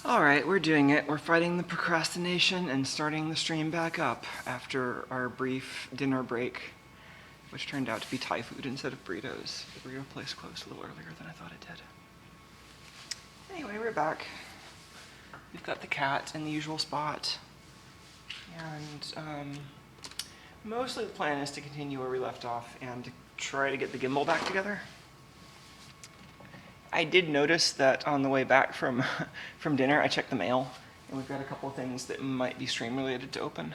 Alright, we're doing it. We're fighting the procrastination and starting the stream back up after our brief dinner break, which turned out to be Thai food instead of burritos. The burrito place closed a little earlier than I thought it did. Anyway, we're back. We've got the cat in the usual spot. And mostly the plan is to continue where we left off and to try to get the gimbal back together. I did notice that on the way back from dinner, I checked the mail, and we've got a couple of things that might be stream related to open.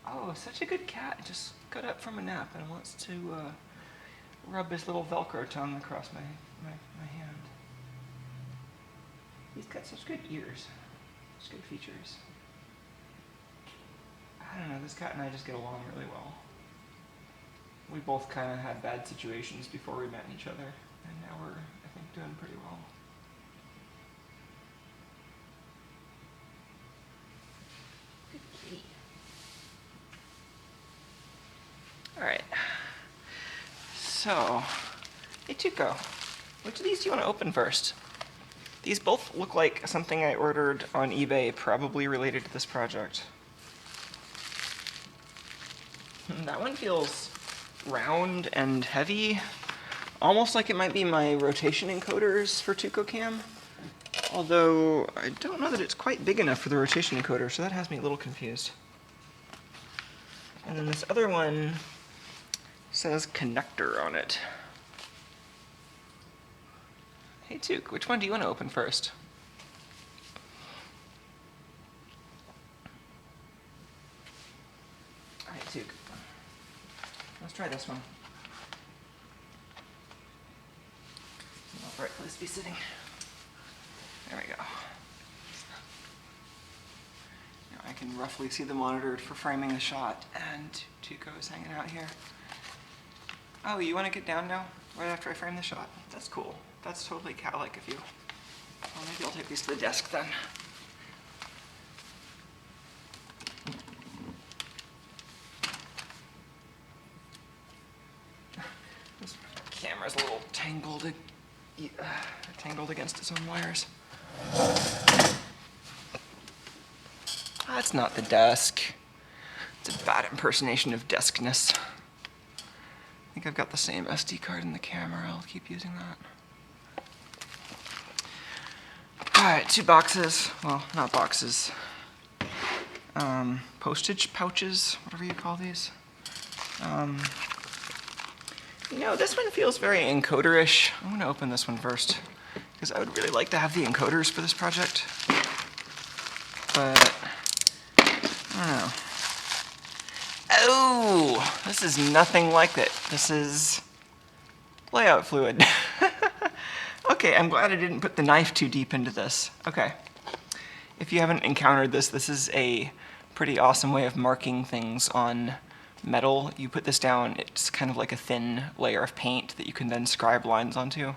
Oh, such a good cat. Just got up from a nap and wants to rub his little Velcro tongue across my hand. He's got such good ears, such good features. I don't know, this cat and I just get along really well. We both kind of had bad situations before we met each other, and now we're, I think, doing pretty well. Good kitty. Alright. So, hey Tuco, which of these do you want to open first? These both look like something I ordered on eBay, probably related to this project. That one feels round and heavy, almost like it might be my rotation encoders for TucoCam, although I don't know that it's quite big enough for the rotation encoder, so that has me a little confused. And then this other one says connector on it. Hey Tuke, which one do you want to open first? Alright, Tuke. Let's try this one. Right place to be sitting. There we go. Now I can roughly see the monitor for framing the shot, and Tuco is hanging out here. Oh, you want to get down now? Right after I frame the shot? That's cool. That's totally cat-like of you. Well, maybe I'll take these to the desk then. This camera's a little tangled against its own wires. That's not the desk. It's a bad impersonation of deskness. I think I've got the same SD card in the camera. I'll keep using that. Alright, 2 boxes. Well, not boxes. Postage pouches, whatever you call these. You know, this one feels very encoder-ish. I'm going to open this one first, because I would really like to have the encoders for this project. But, I don't know. Oh, this is nothing like it. This is layout fluid. Okay, I'm glad I didn't put the knife too deep into this. Okay. If you haven't encountered this, this is a pretty awesome way of marking things on metal. You put this down, it's kind of like a thin layer of paint that you can then scribe lines onto.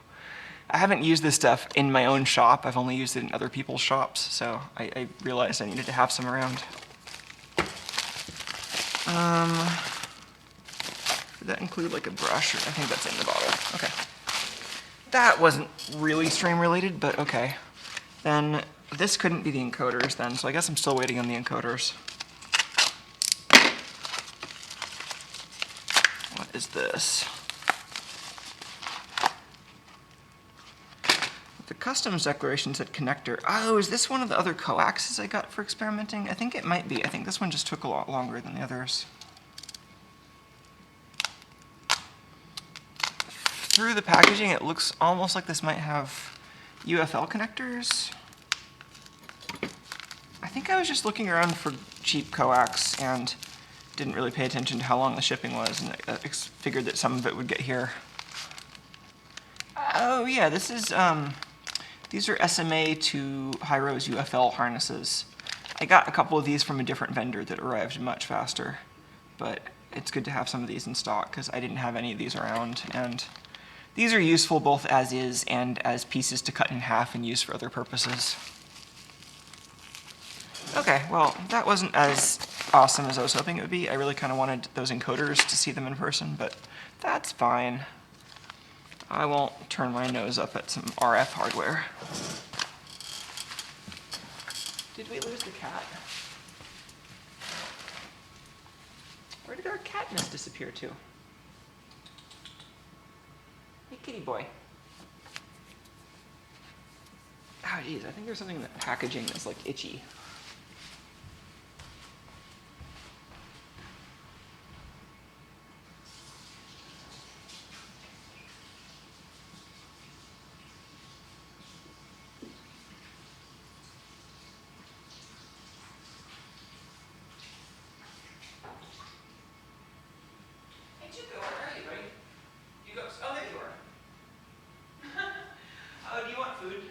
I haven't used this stuff in my own shop. I've only used it in other people's shops, so I realized I needed to have some around. Did that include like a brush? I think that's in the bottle. Okay. That wasn't really stream related, but okay. Then this couldn't be the encoders then, so I guess I'm still waiting on the encoders. What is this? The customs declaration said connector. Oh, is this one of the other coaxes I got for experimenting? I think it might be. I think this one just took a lot longer than the others. Through the packaging, it looks almost like this might have UFL connectors. I think I was just looking around for cheap coax and didn't really pay attention to how long the shipping was, and I figured that some of it would get here. Oh yeah, this is, these are SMA to high-rose UFL harnesses. I got a couple of these from a different vendor that arrived much faster, but it's good to have some of these in stock because I didn't have any of these around, and these are useful both as is and as pieces to cut in half and use for other purposes. Okay, well, that wasn't as awesome as I was hoping it would be. I really kind of wanted those encoders to see them in person, but that's fine. I won't turn my nose up at some RF hardware. Did we lose the cat? Where did our catness disappear to? Hey, kitty boy. Oh, geez, I think there's something in the packaging that's like itchy. Hey, Chico, where are you, buddy? You go. Oh, there you are. Oh, do you want food?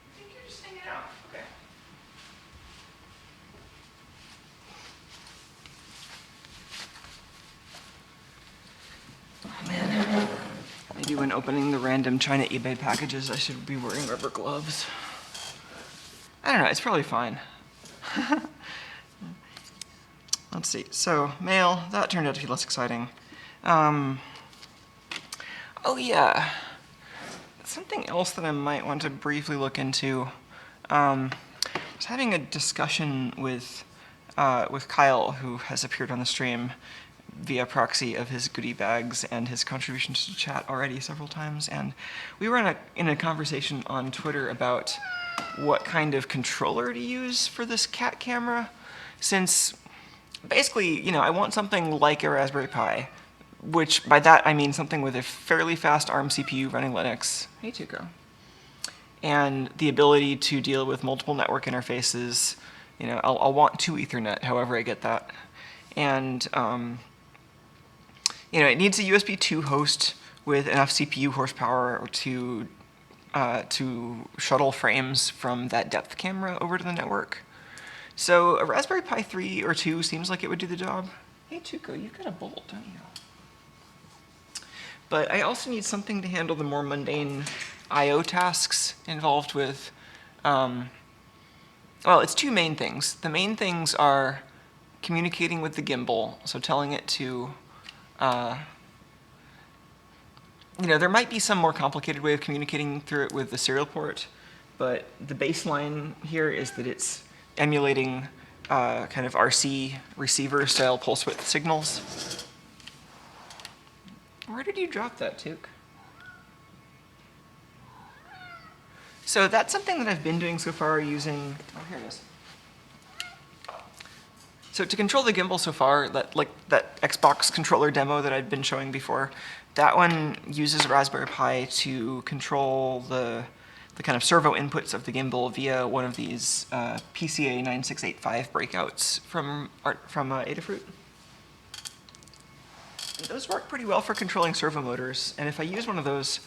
I think you're just hanging out. Okay. Oh, man. Maybe when opening the random China eBay packages, I should be wearing rubber gloves. I don't know, it's probably fine. Let's see, so mail, that turned out to be less exciting. Oh yeah, something else that I might want to briefly look into. I was having a discussion with Kyle, who has appeared on the stream via proxy of his goodie bags and his contributions to chat already several times, and we were in a conversation on Twitter about what kind of controller to use for this cat camera, since basically, you know, I want something like a Raspberry Pi, which by that I mean something with a fairly fast ARM CPU running Linux. Hey, Tuco. And the ability to deal with multiple network interfaces. You know, I'll want 2 Ethernet, however I get that. And, you know, it needs a USB 2 host with enough CPU horsepower to shuttle frames from that depth camera over to the network. So a Raspberry Pi 3 or 2 seems like it would do the job. Hey, Tuco, you've got a bolt, don't you? But I also need something to handle the more mundane I/O tasks involved with, well, it's 2 main things. The main things are communicating with the gimbal, so telling it to, you know, there might be some more complicated way of communicating through it with the serial port, but the baseline here is that it's emulating kind of RC receiver style pulse width signals. Where did you drop that, Took? So that's something that I've been doing so far using, oh, here it is. So to control the gimbal so far, that Xbox controller demo that I'd been showing before, that one uses Raspberry Pi to control the kind of servo inputs of the gimbal via one of these PCA 9685 breakouts from Adafruit. And those work pretty well for controlling servo motors, and if I use one of those,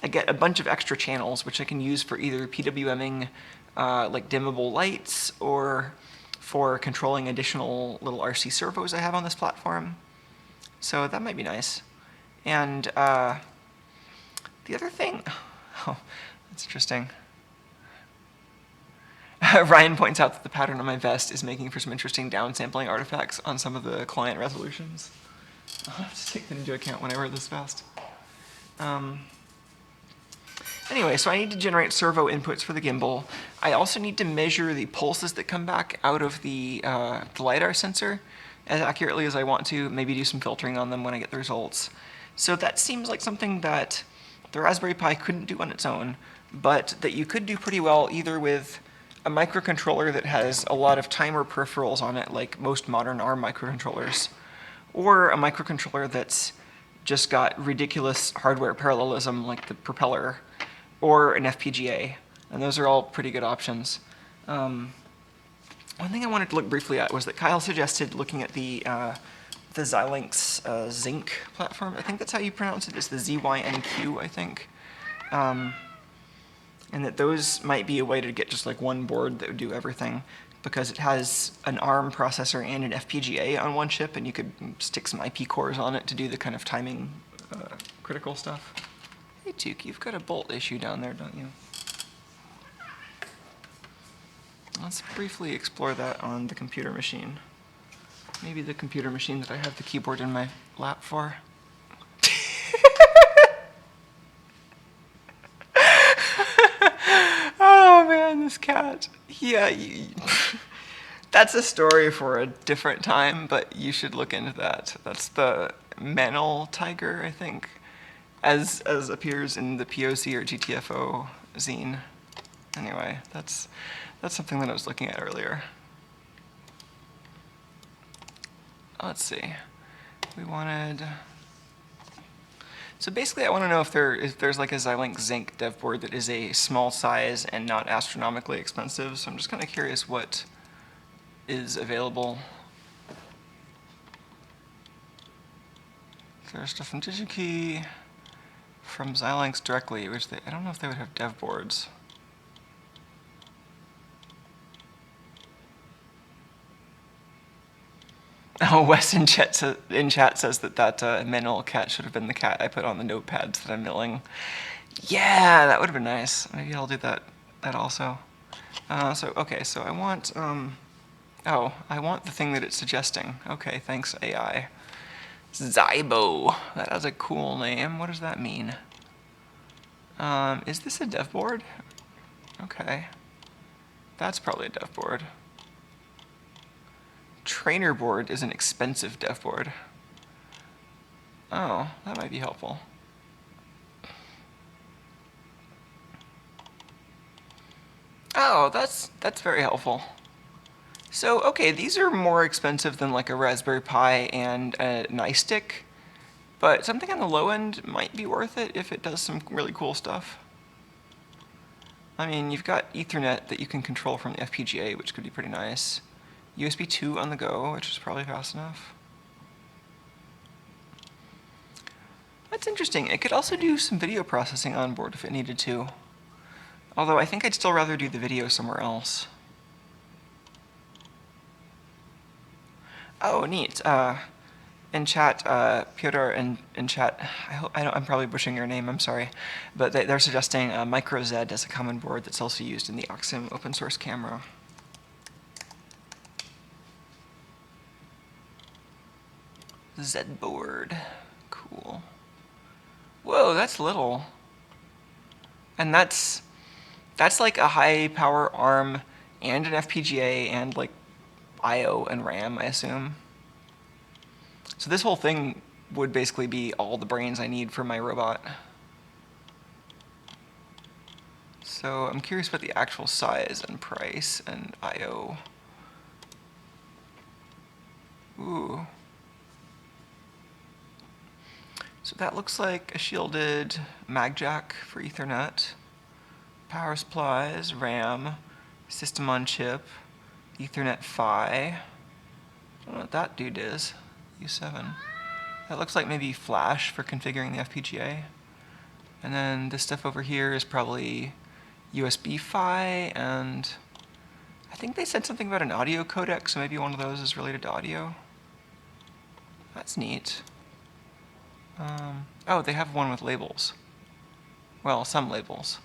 I get a bunch of extra channels which I can use for either PWMing like dimmable lights or for controlling additional little RC servos I have on this platform. So that might be nice. And the other thing, oh, that's interesting. Ryan points out that the pattern on my vest is making for some interesting downsampling artifacts on some of the client resolutions. I'll have to take that into account when I wear this vest. Anyway, so I need to generate servo inputs for the gimbal. I also need to measure the pulses that come back out of the LiDAR sensor as accurately as I want to, maybe do some filtering on them when I get the results. So that seems like something that the Raspberry Pi couldn't do on its own, but that you could do pretty well either with a microcontroller that has a lot of timer peripherals on it, like most modern ARM microcontrollers, or a microcontroller that's just got ridiculous hardware parallelism like the propeller, or an FPGA, and those are all pretty good options. One thing I wanted to look briefly at was that Kyle suggested looking at the Xilinx Zinc platform. I think that's how you pronounce it. It's the ZYNQ, I think. And that those might be a way to get just like one board that would do everything, because it has an ARM processor and an FPGA on one chip, and you could stick some IP cores on it to do the kind of timing critical stuff. Hey, Tuke, you've got a bolt issue down there, don't you? Let's briefly explore that on the computer machine. maybe the computer machine that I have the keyboard in my lap for. Oh man, this cat. Yeah, that's a story for a different time, but you should look into that. That's the Menel tiger, I think, as appears in the POC or GTFO zine. Anyway, that's something that I was looking at earlier. Let's see. We wanted. So basically, I want to know if there's like a Xilinx Zinc dev board that is a small size and not astronomically expensive. So I'm just kind of curious what is available. There's stuff from DigiKey, from Xilinx directly, which I don't know if they would have dev boards. Oh, Wes in chat says that Menel cat should have been the cat I put on the notepads that I'm milling. Yeah, that would have been nice. Maybe I'll do that also. Okay, so I want, oh, I want the thing that it's suggesting. Okay, thanks AI. Zybo, that has a cool name. What does that mean? Is this a dev board? Okay. That's probably a dev board. Trainer board is an expensive dev board. Oh, that might be helpful. Oh, that's very helpful. So, okay, these are more expensive than like a Raspberry Pi and an iStick, but something on the low end might be worth it if it does some really cool stuff. I mean, you've got Ethernet that you can control from the FPGA, which could be pretty nice. USB 2 on the go, which is probably fast enough. That's interesting. It could also do some video processing on board if it needed to. Although I think I'd still rather do the video somewhere else. Oh, neat. In chat, Pyotr in chat, I'm probably butchering your name, I'm sorry, but they're suggesting MicroZ as a common board that's also used in the Oxim open source camera. Z board, cool. Whoa, that's little. And that's like a high power ARM and an FPGA and like I/O and RAM, I assume. So this whole thing would basically be all the brains I need for my robot. So I'm curious about the actual size and price and I/O. Ooh. So that looks like a shielded mag jack for Ethernet, power supplies, RAM, system on chip, Ethernet PHY. I don't know what that dude is. U7. That looks like maybe flash for configuring the FPGA. And then this stuff over here is probably USB PHY, and I think they said something about an audio codec, so maybe one of those is related to audio. That's neat. Oh, they have one with labels. Well, some labels.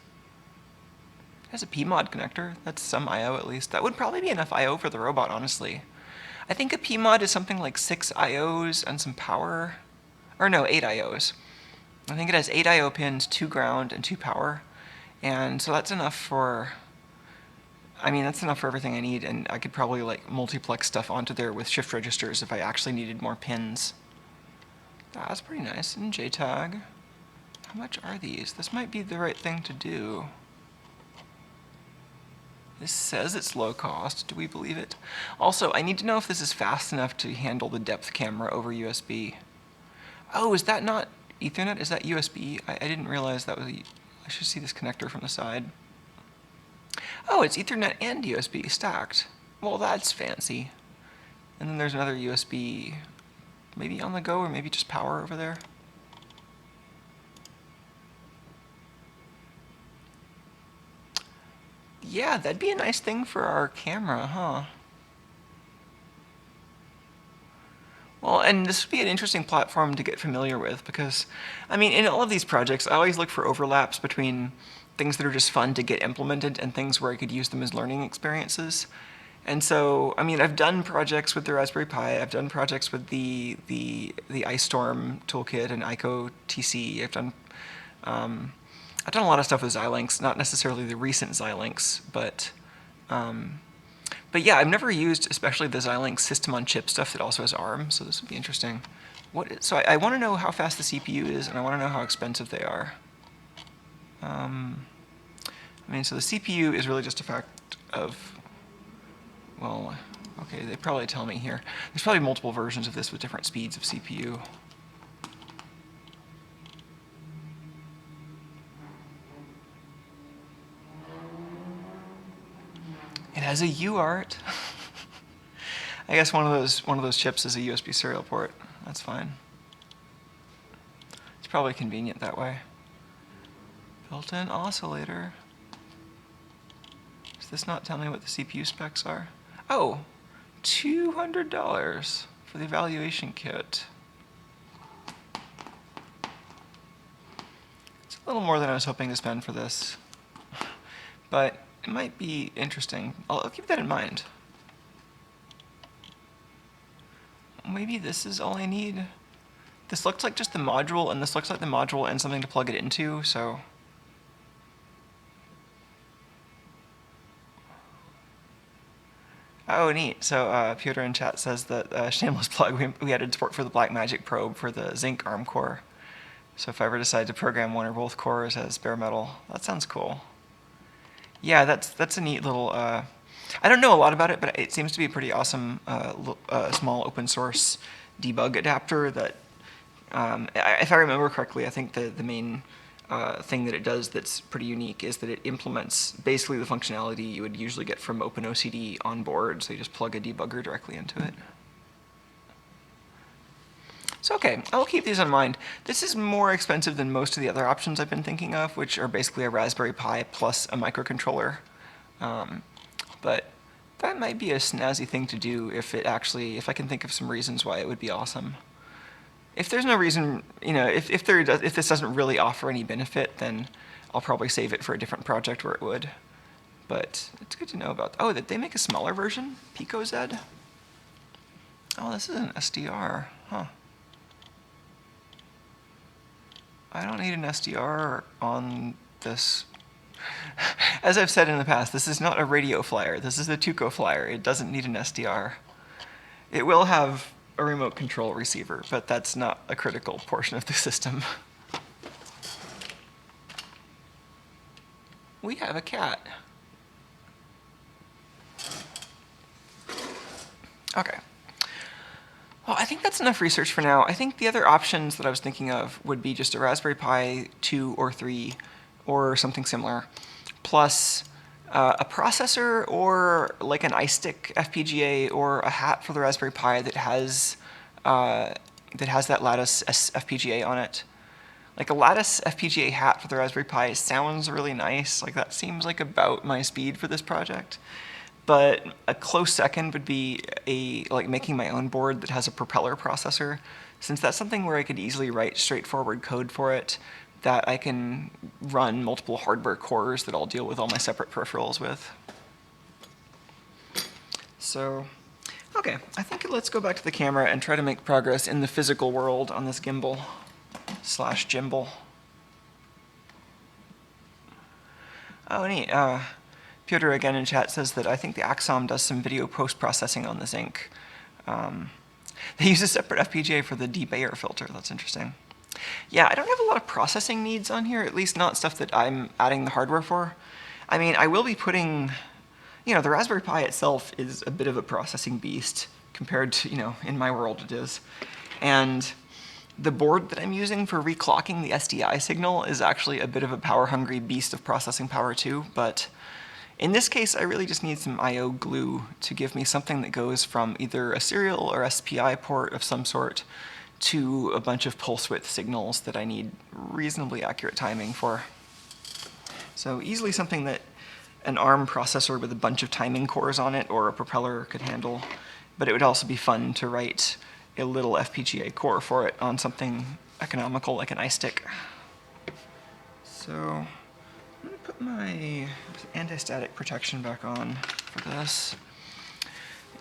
It has a PMOD connector. That's some I/O at least. That would probably be enough I/O for the robot, honestly. I think a PMOD is something like 6 I/Os and some power. Or no, 8 I/Os. I think it has 8 I/O pins, 2 ground, and 2 power. And so that's enough for... I mean, that's enough for everything I need, and I could probably like multiplex stuff onto there with shift registers if I actually needed more pins. That's pretty nice. And JTAG. How much are these? This might be the right thing to do. This says it's low cost. Do we believe it? Also, I need to know if this is fast enough to handle the depth camera over USB. Oh, is that not Ethernet? Is that USB? I didn't realize that was... I should see this connector from the side. Oh, it's Ethernet and USB stacked. Well, that's fancy. And then there's another USB, maybe on the go, or maybe just power over there. Yeah, that'd be a nice thing for our camera, huh? Well, and this would be an interesting platform to get familiar with because, I mean, in all of these projects, I always look for overlaps between things that are just fun to get implemented and things where I could use them as learning experiences. And so, I mean, I've done projects with the Raspberry Pi. I've done projects with the Ice Storm toolkit and ICO TC. I've done a lot of stuff with Xilinx, not necessarily the recent Xilinx, but yeah, I've never used especially the Xilinx system on chip stuff that also has ARM. So this would be interesting. So I want to know how fast the CPU is, and I want to know how expensive they are. I mean, so the CPU is really just a fact of, well, okay, they probably tell me here. There's probably multiple versions of this with different speeds of CPU. It has a UART. I guess one of those chips is a USB serial port. That's fine. It's probably convenient that way. Built-in oscillator. Does this not tell me what the CPU specs are? Oh, $200 for the evaluation kit. It's a little more than I was hoping to spend for this, but it might be interesting. I'll keep that in mind. Maybe this is all I need. This looks like just the module, and this looks like the module and something to plug it into, so. Oh, neat. So Pyotr in chat says that, shameless plug, we added support for the Blackmagic probe for the Zinc ARM core. So if I ever decide to program one or both cores as bare metal, that sounds cool. Yeah, that's a neat little, I don't know a lot about it, but it seems to be a pretty awesome small open source debug adapter that, if I remember correctly, I think the main thing that it does that's pretty unique is that it implements basically the functionality you would usually get from OpenOCD on board, so you just plug a debugger directly into it. So okay, I'll keep these in mind. This is more expensive than most of the other options I've been thinking of, which are basically a Raspberry Pi plus a microcontroller. But that might be a snazzy thing to do if I can think of some reasons why it would be awesome. If there's no reason, if this doesn't really offer any benefit, then I'll probably save it for a different project where it would. But it's good to know about. Oh, that they make a smaller version, PicoZ. Oh, this is an SDR, huh? I don't need an SDR on this. As I've said in the past, this is not a radio flyer. This is a Tuco flyer. It doesn't need an SDR. It will have a remote control receiver, but that's not a critical portion of the system. We have a cat. Okay. Well, I think that's enough research for now. I think the other options that I was thinking of would be just a Raspberry Pi 2 or 3 or something similar, plus a processor or like an iStick FPGA or a hat for the Raspberry Pi that has that Lattice FPGA on it. Like a Lattice FPGA hat for the Raspberry Pi sounds really nice. Like that seems like about my speed for this project. But a close second would be like making my own board that has a propeller processor, since that's something where I could easily write straightforward code for it that I can run multiple hardware cores that I'll deal with all my separate peripherals with. So, okay, I think let's go back to the camera and try to make progress in the physical world on this gimbal / gimbal. Oh, neat. Pyotr again in chat says that I think the Axom does some video post-processing on the Zinc. They use a separate FPGA for the de-Bayer filter. That's interesting. Yeah, I don't have a lot of processing needs on here, at least not stuff that I'm adding the hardware for. I mean, I will be putting, the Raspberry Pi itself is a bit of a processing beast compared to, in my world it is. And the board that I'm using for reclocking the SDI signal is actually a bit of a power-hungry beast of processing power too, but in this case, I really just need some I/O glue to give me something that goes from either a serial or SPI port of some sort to a bunch of pulse width signals that I need reasonably accurate timing for. So easily something that an ARM processor with a bunch of timing cores on it or a propeller could handle, but it would also be fun to write a little FPGA core for it on something economical like an iStick. So I'm going to put my anti-static protection back on for this.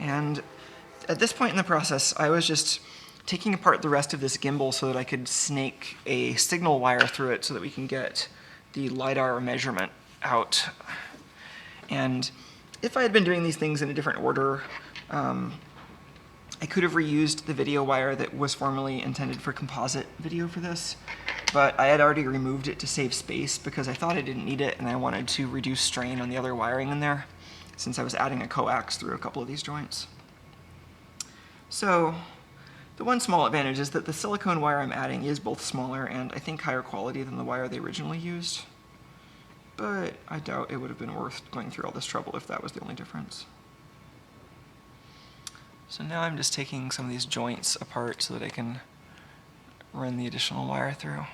And at this point in the process, I was just taking apart the rest of this gimbal so that I could snake a signal wire through it so that we can get the LiDAR measurement out. And if I had been doing these things in a different order, I could have reused the video wire that was formerly intended for composite video for this, but I had already removed it to save space because I thought I didn't need it and I wanted to reduce strain on the other wiring in there, since I was adding a coax through a couple of these joints. So the one small advantage is that the silicone wire I'm adding is both smaller and I think higher quality than the wire they originally used, but I doubt it would have been worth going through all this trouble if that was the only difference. So now I'm just taking some of these joints apart so that I can run the additional wire through.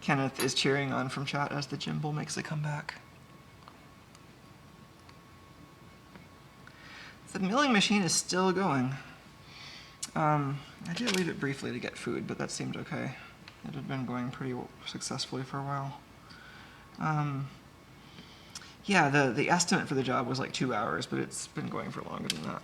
Kenneth is cheering on from chat as the gimbal makes a comeback. The milling machine is still going. I did leave it briefly to get food, but that seemed okay. It had been going pretty successfully for a while. Yeah, the estimate for the job was like 2 hours, but it's been going for longer than that.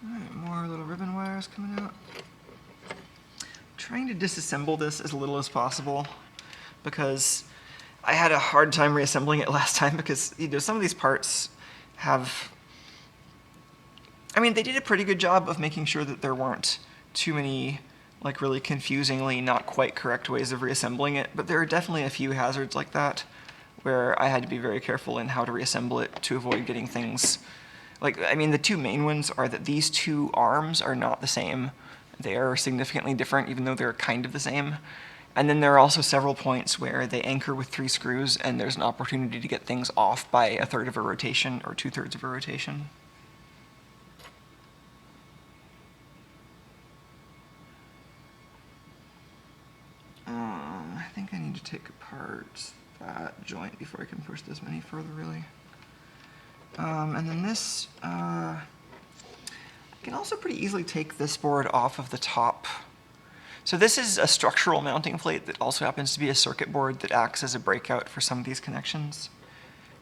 Alright, more little ribbon wires coming out. Trying to disassemble this as little as possible because I had a hard time reassembling it last time because some of these parts have... I mean, they did a pretty good job of making sure that there weren't too many like really confusingly not quite correct ways of reassembling it, but there are definitely a few hazards like that where I had to be very careful in how to reassemble it to avoid getting things... Like, I mean, the two main ones are that these two arms are not the same. They are significantly different, even though they're kind of the same. And then there are also several points where they anchor with 3 screws, and there's an opportunity to get things off by 1/3 of a rotation or 2/3 of a rotation. I think I need to take apart that joint before I can push this any further, really. And then this, I can also pretty easily take this board off of the top. So this is a structural mounting plate that also happens to be a circuit board that acts as a breakout for some of these connections.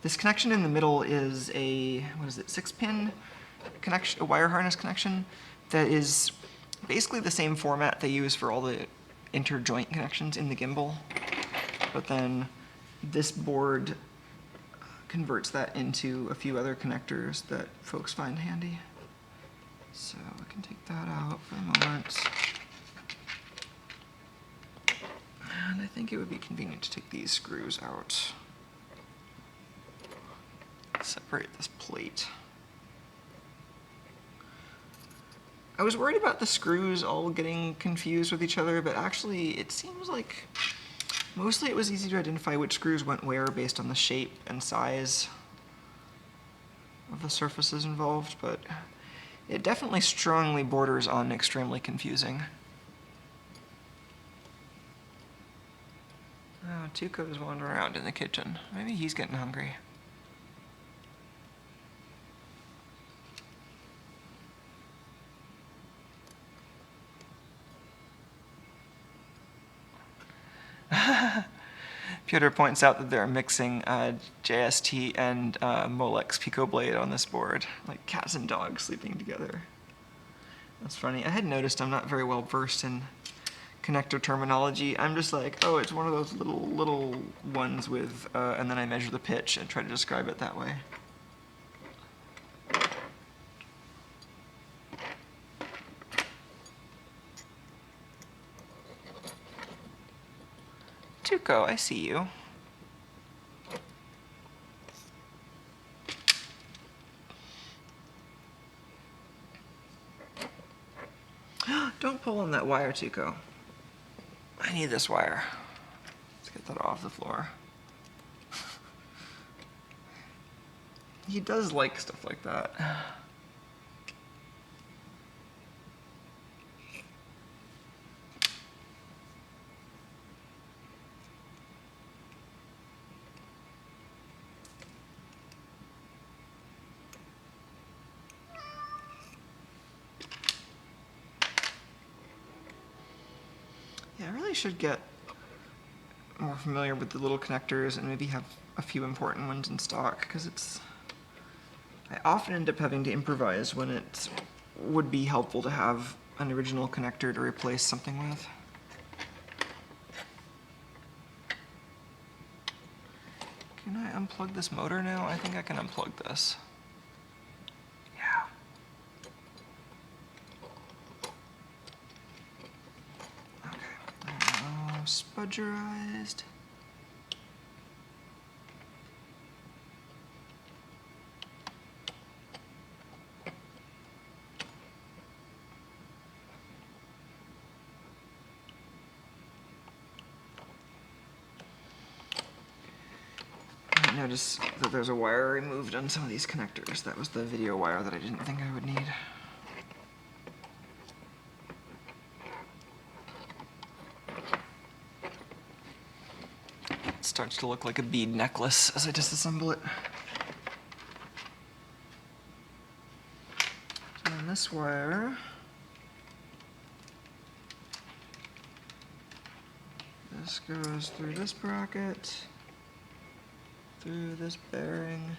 This connection in the middle is a, 6-pin connection, a wire harness connection that is basically the same format they use for all the interjoint connections in the gimbal. But then this board converts that into a few other connectors that folks find handy. So I can take that out for the moment. And I think it would be convenient to take these screws out. Separate this plate. I was worried about the screws all getting confused with each other, but actually it seems like mostly it was easy to identify which screws went where based on the shape and size of the surfaces involved, but it definitely strongly borders on extremely confusing. Oh, Tuco's wandering around in the kitchen. Maybe he's getting hungry. Piotr points out that they're mixing JST and Molex Pico Blade on this board, like cats and dogs sleeping together. That's funny. I had noticed I'm not very well versed in connector terminology. I'm just like, oh, it's one of those little ones with, and then I measure the pitch and try to describe it that way. Tuco, I see you. Don't pull on that wire, Tuco. I need this wire. Let's get that off the floor. He does like stuff like that. really should get more familiar with the little connectors and maybe have a few important ones in stock, because I often end up having to improvise when it would be helpful to have an original connector to replace something with. Can I unplug this motor now? I think I can unplug this. Yeah. Okay. Spudgerized. Notice that there's a wire removed on some of these connectors. That was the video wire that I didn't think I would need. It starts to look like a bead necklace as I disassemble it. So on this wire, this goes through this bracket, through this bearing.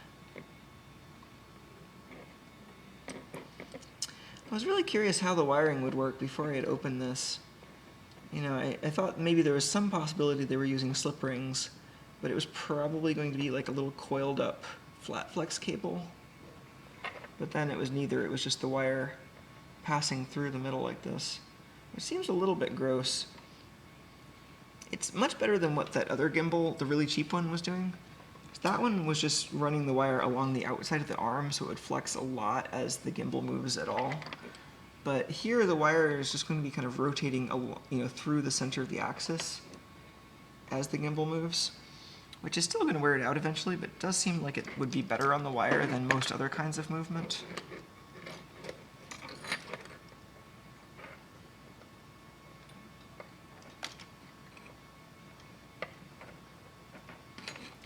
I was really curious how the wiring would work before I had opened this. You know, I thought maybe there was some possibility they were using slip rings, but it was probably going to be like a little coiled up flat flex cable. But then it was neither, it was just the wire passing through the middle like this. It seems a little bit gross. It's much better than what that other gimbal, the really cheap one, was doing. That one was just running the wire along the outside of the arm, so it would flex a lot as the gimbal moves at all. But here the wire is just going to be kind of rotating, through the center of the axis as the gimbal moves, which is still going to wear it out eventually, but it does seem like it would be better on the wire than most other kinds of movement.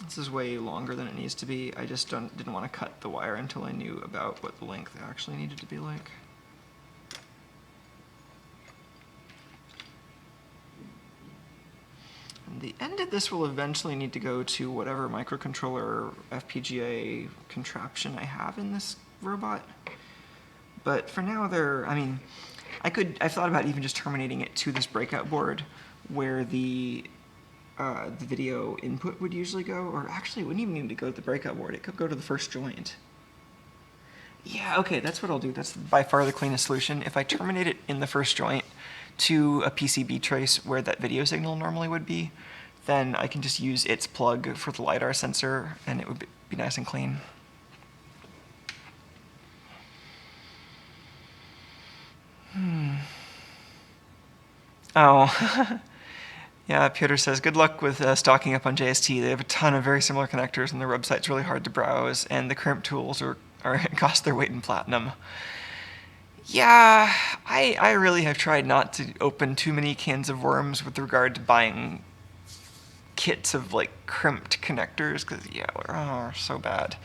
This is way longer than it needs to be. I just didn't want to cut the wire until I knew about what the length actually needed to be like. And the end of this will eventually need to go to whatever microcontroller FPGA contraption I have in this robot. But for now, I've thought about even just terminating it to this breakout board where the video input would usually go, or actually it wouldn't even need to go to the breakout board, it could go to the first joint. Yeah, okay, that's what I'll do. That's by far the cleanest solution. If I terminate it in the first joint to a PCB trace where that video signal normally would be, then I can just use its plug for the LiDAR sensor and it would be nice and clean. Oh. Yeah, Peter says, good luck with stocking up on JST. They have a ton of very similar connectors, and their website's really hard to browse, and the crimp tools are cost their weight in platinum. Yeah, I really have tried not to open too many cans of worms with regard to buying kits of like crimped connectors, because they're so bad.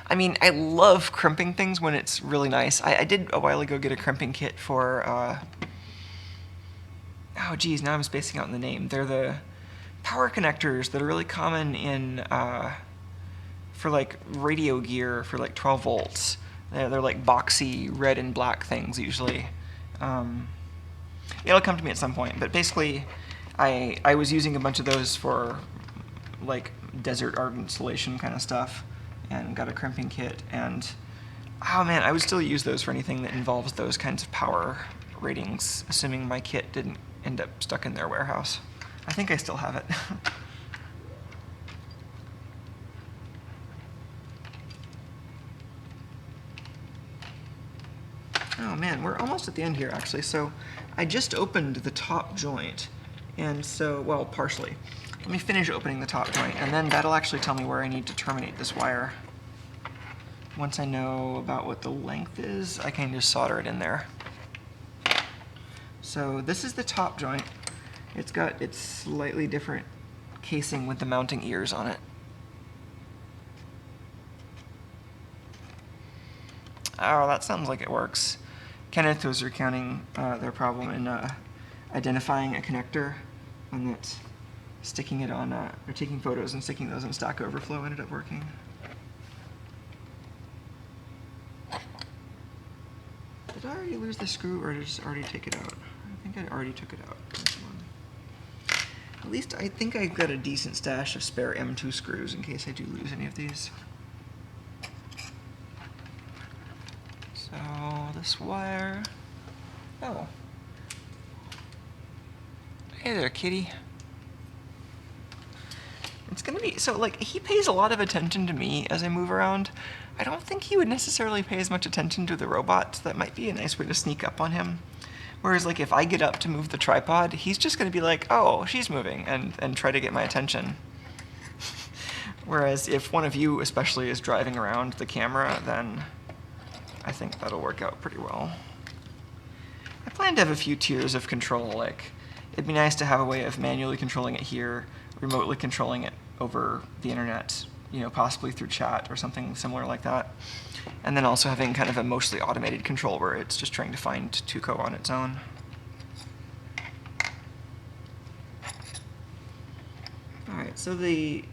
I mean, I love crimping things when it's really nice. I did a while ago get a crimping kit for oh geez, now I'm spacing out in the name. They're the power connectors that are really common in for like radio gear for like 12 volts. They're like boxy red and black things usually. It'll come to me at some point, but basically I was using a bunch of those for like desert art installation kind of stuff and got a crimping kit, and oh man, I would still use those for anything that involves those kinds of power ratings, assuming my kit didn't end up stuck in their warehouse. I think I still have it. Oh man, we're almost at the end here actually. So I just opened the top joint, and so, well, partially. Let me finish opening the top joint, and then that'll actually tell me where I need to terminate this wire. Once I know about what the length is, I can just solder it in there. So this is the top joint. It's got its slightly different casing with the mounting ears on it. Oh, that sounds like it works. Kenneth was recounting their problem in identifying a connector and that sticking it on, or taking photos and sticking those in Stack Overflow ended up working. Did I already lose the screw, or did I just already take it out? I think I already took it out. This one. At least I think I've got a decent stash of spare M2 screws in case I do lose any of these. So this wire. Oh. Hey there, kitty. It's gonna be, so like, he pays a lot of attention to me as I move around. I don't think he would necessarily pay as much attention to the robot, so that might be a nice way to sneak up on him. Whereas like if I get up to move the tripod, he's just gonna be like, oh, she's moving, and try to get my attention. Whereas if one of you especially is driving around the camera, then I think that'll work out pretty well. I plan to have a few tiers of control, like it'd be nice to have a way of manually controlling it here, remotely controlling it over the internet, you know, possibly through chat or something similar like that. And then also having kind of a mostly automated control where it's just trying to find Tuco on its own. Alright, so the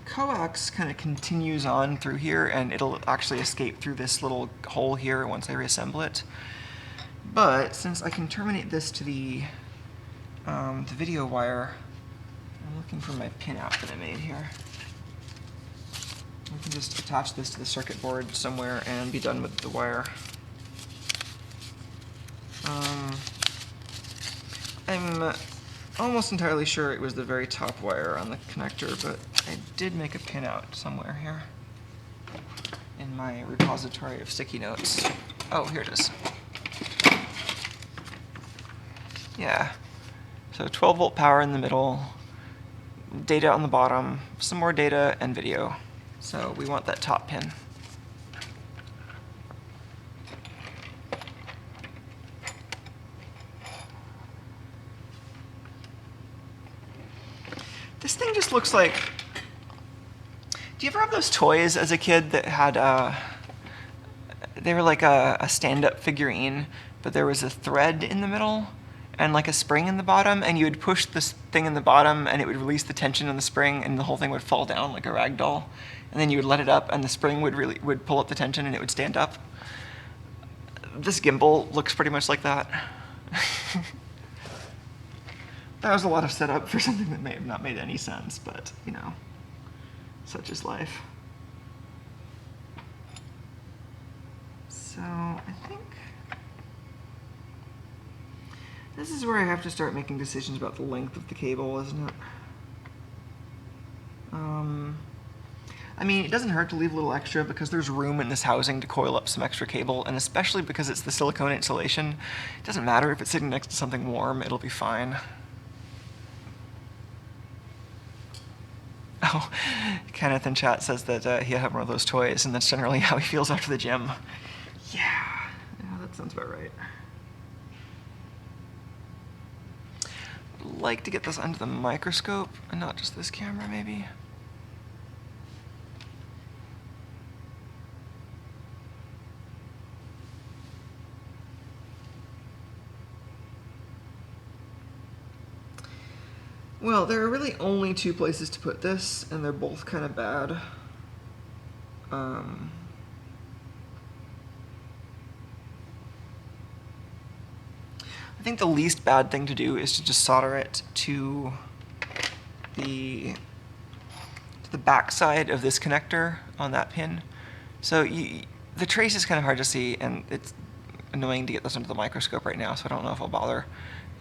coax kind of continues on through here, and it'll actually escape through this little hole here once I reassemble it. But since I can terminate this to the video wire, I'm looking for my pin out that I made here. We can just attach this to the circuit board somewhere and be done with the wire. I'm almost entirely sure it was the very top wire on the connector, but I did make a pin out somewhere here in my repository of sticky notes. Oh, here it is. Yeah. So 12 volt power in the middle, data on the bottom, some more data, and video. So we want that top pin. This thing just looks like... Do you ever have those toys as a kid that had they were like a stand-up figurine, but there was a thread in the middle and like a spring in the bottom, and you would push this thing in the bottom and it would release the tension on the spring and the whole thing would fall down like a rag doll, and then you would let it up and the spring would pull up the tension and it would stand up. This gimbal looks pretty much like that. That was a lot of setup for something that may have not made any sense, but you know, such is life. So I think this is where I have to start making decisions about the length of the cable, isn't it? I mean, it doesn't hurt to leave a little extra because there's room in this housing to coil up some extra cable, and especially because it's the silicone insulation, it doesn't matter if it's sitting next to something warm, it'll be fine. Oh, Kenneth in chat says that he had one of those toys, and that's generally how he feels after the gym. Yeah, that sounds about right. I'd like to get this under the microscope, and not just this camera, maybe. Well, there are really only two places to put this, and they're both kind of bad. I think the least bad thing to do is to just solder it to the back side of this connector on that pin. So the trace is kind of hard to see, and it's annoying to get this under the microscope right now, so I don't know if I'll bother.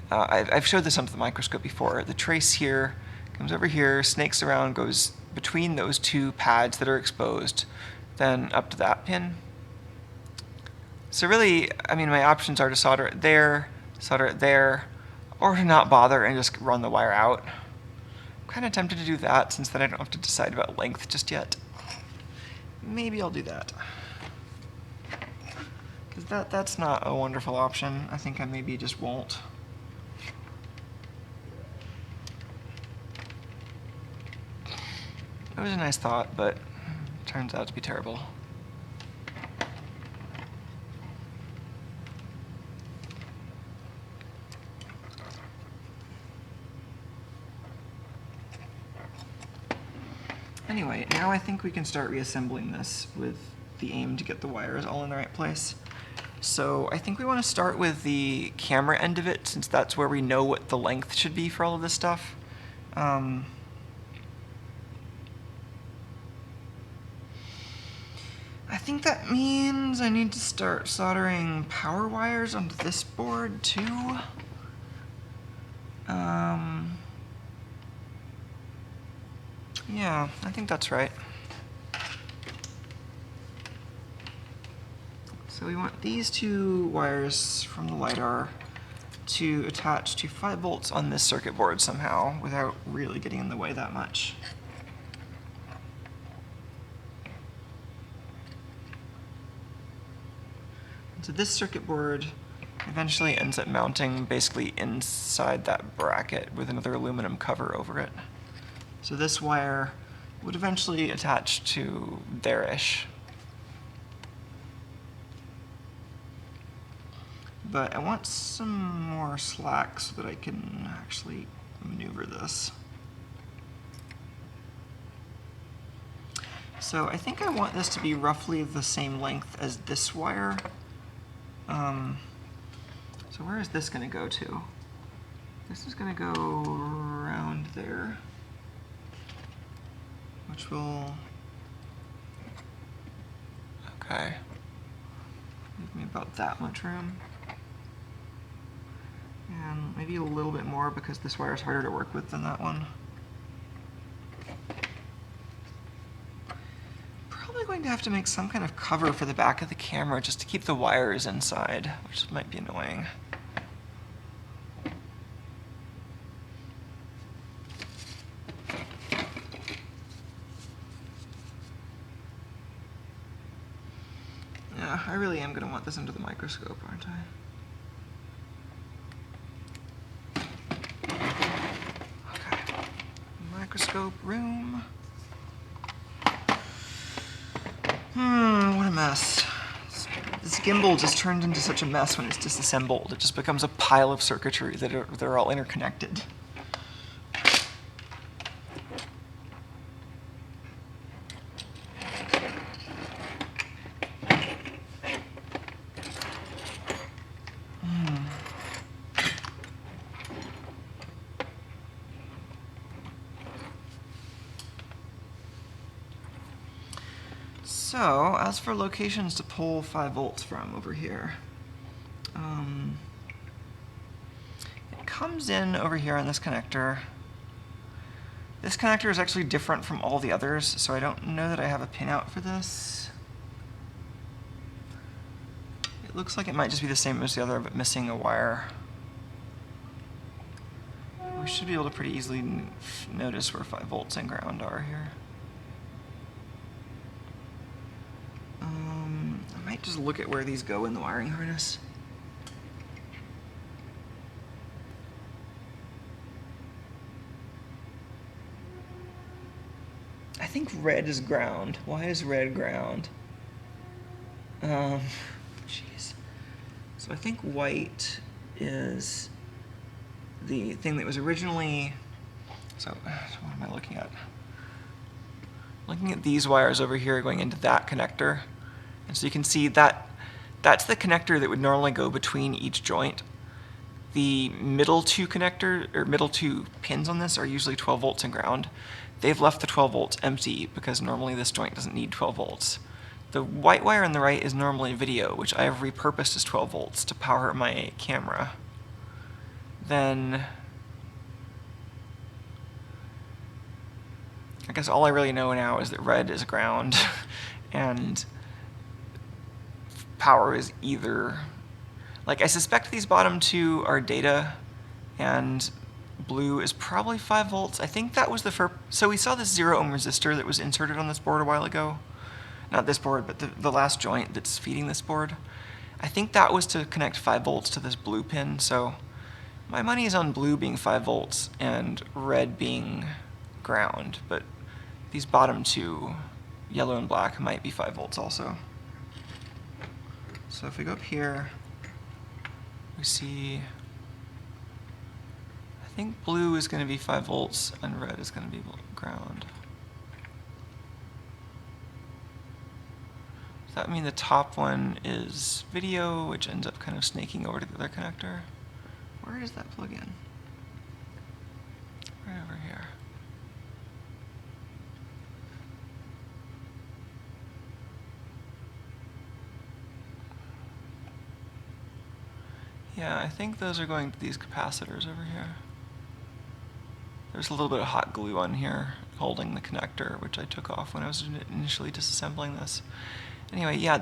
I've showed this under the microscope before. The trace here comes over here, snakes around, goes between those two pads that are exposed, then up to that pin. So really, I mean, my options are to solder it there, or to not bother and just run the wire out. I'm kind of tempted to do that, since then I don't have to decide about length just yet. Maybe I'll do that. Because that's not a wonderful option. I think I maybe just won't. It was a nice thought, but turns out to be terrible. anyway, now I think we can start reassembling this with the aim to get the wires all in the right place. So I think we want to start with the camera end of it, since that's where we know what the length should be for all of this stuff. I think that means I need to start soldering power wires onto this board too. Yeah, I think that's right. So we want these two wires from the LiDAR to attach to 5 volts on this circuit board somehow without really getting in the way that much. So this circuit board eventually ends up mounting basically inside that bracket with another aluminum cover over it. So this wire would eventually attach to there-ish. But I want some more slack so that I can actually maneuver this. So I think I want this to be roughly the same length as this wire. So where is this going to go to? This is going to go around there, which will, okay, leave me about that much room. And maybe a little bit more because this wire is harder to work with than that one. Probably going to have to make some kind of cover for the back of the camera just to keep the wires inside, which might be annoying. Yeah, I really am going to want this under the microscope, aren't I? Microscope room. What a mess. This gimbal just turned into such a mess when it's disassembled. It just becomes a pile of circuitry that they're all interconnected. So, as for locations to pull 5 volts from over here, it comes in over here on this connector. This connector is actually different from all the others, so I don't know that I have a pin out for this. It looks like it might just be the same as the other, but missing a wire. We should be able to pretty easily notice where 5 volts and ground are here. I might just look at where these go in the wiring harness. I think red is ground. Why is red ground? Jeez. So I think white is the thing that was originally, so what am I looking at? Looking at these wires over here going into that connector. And so you can see that that's the connector that would normally go between each joint. The middle two pins on this are usually 12 volts and ground. They've left the 12 volts empty because normally this joint doesn't need 12 volts. The white wire on the right is normally video, which I have repurposed as 12 volts to power my camera. Then I guess all I really know now is that red is ground and power is either, like, I suspect these bottom two are data and blue is probably 5 volts. I think that was the first, so we saw this 0 ohm resistor that was inserted on this board a while ago. Not this board, but the last joint that's feeding this board. I think that was to connect 5 volts to this blue pin, so my money is on blue being 5 volts and red being ground, but these bottom two, yellow and black, might be 5 volts also. So if we go up here, we see, I think blue is going to be 5 volts and red is going to be ground. that mean the top one is video, which ends up kind of snaking over to the other connector? Where does that plug in? Right over here. Yeah, I think those are going to these capacitors over here. There's a little bit of hot glue on here holding the connector, which I took off when I was initially disassembling this. Anyway, yeah,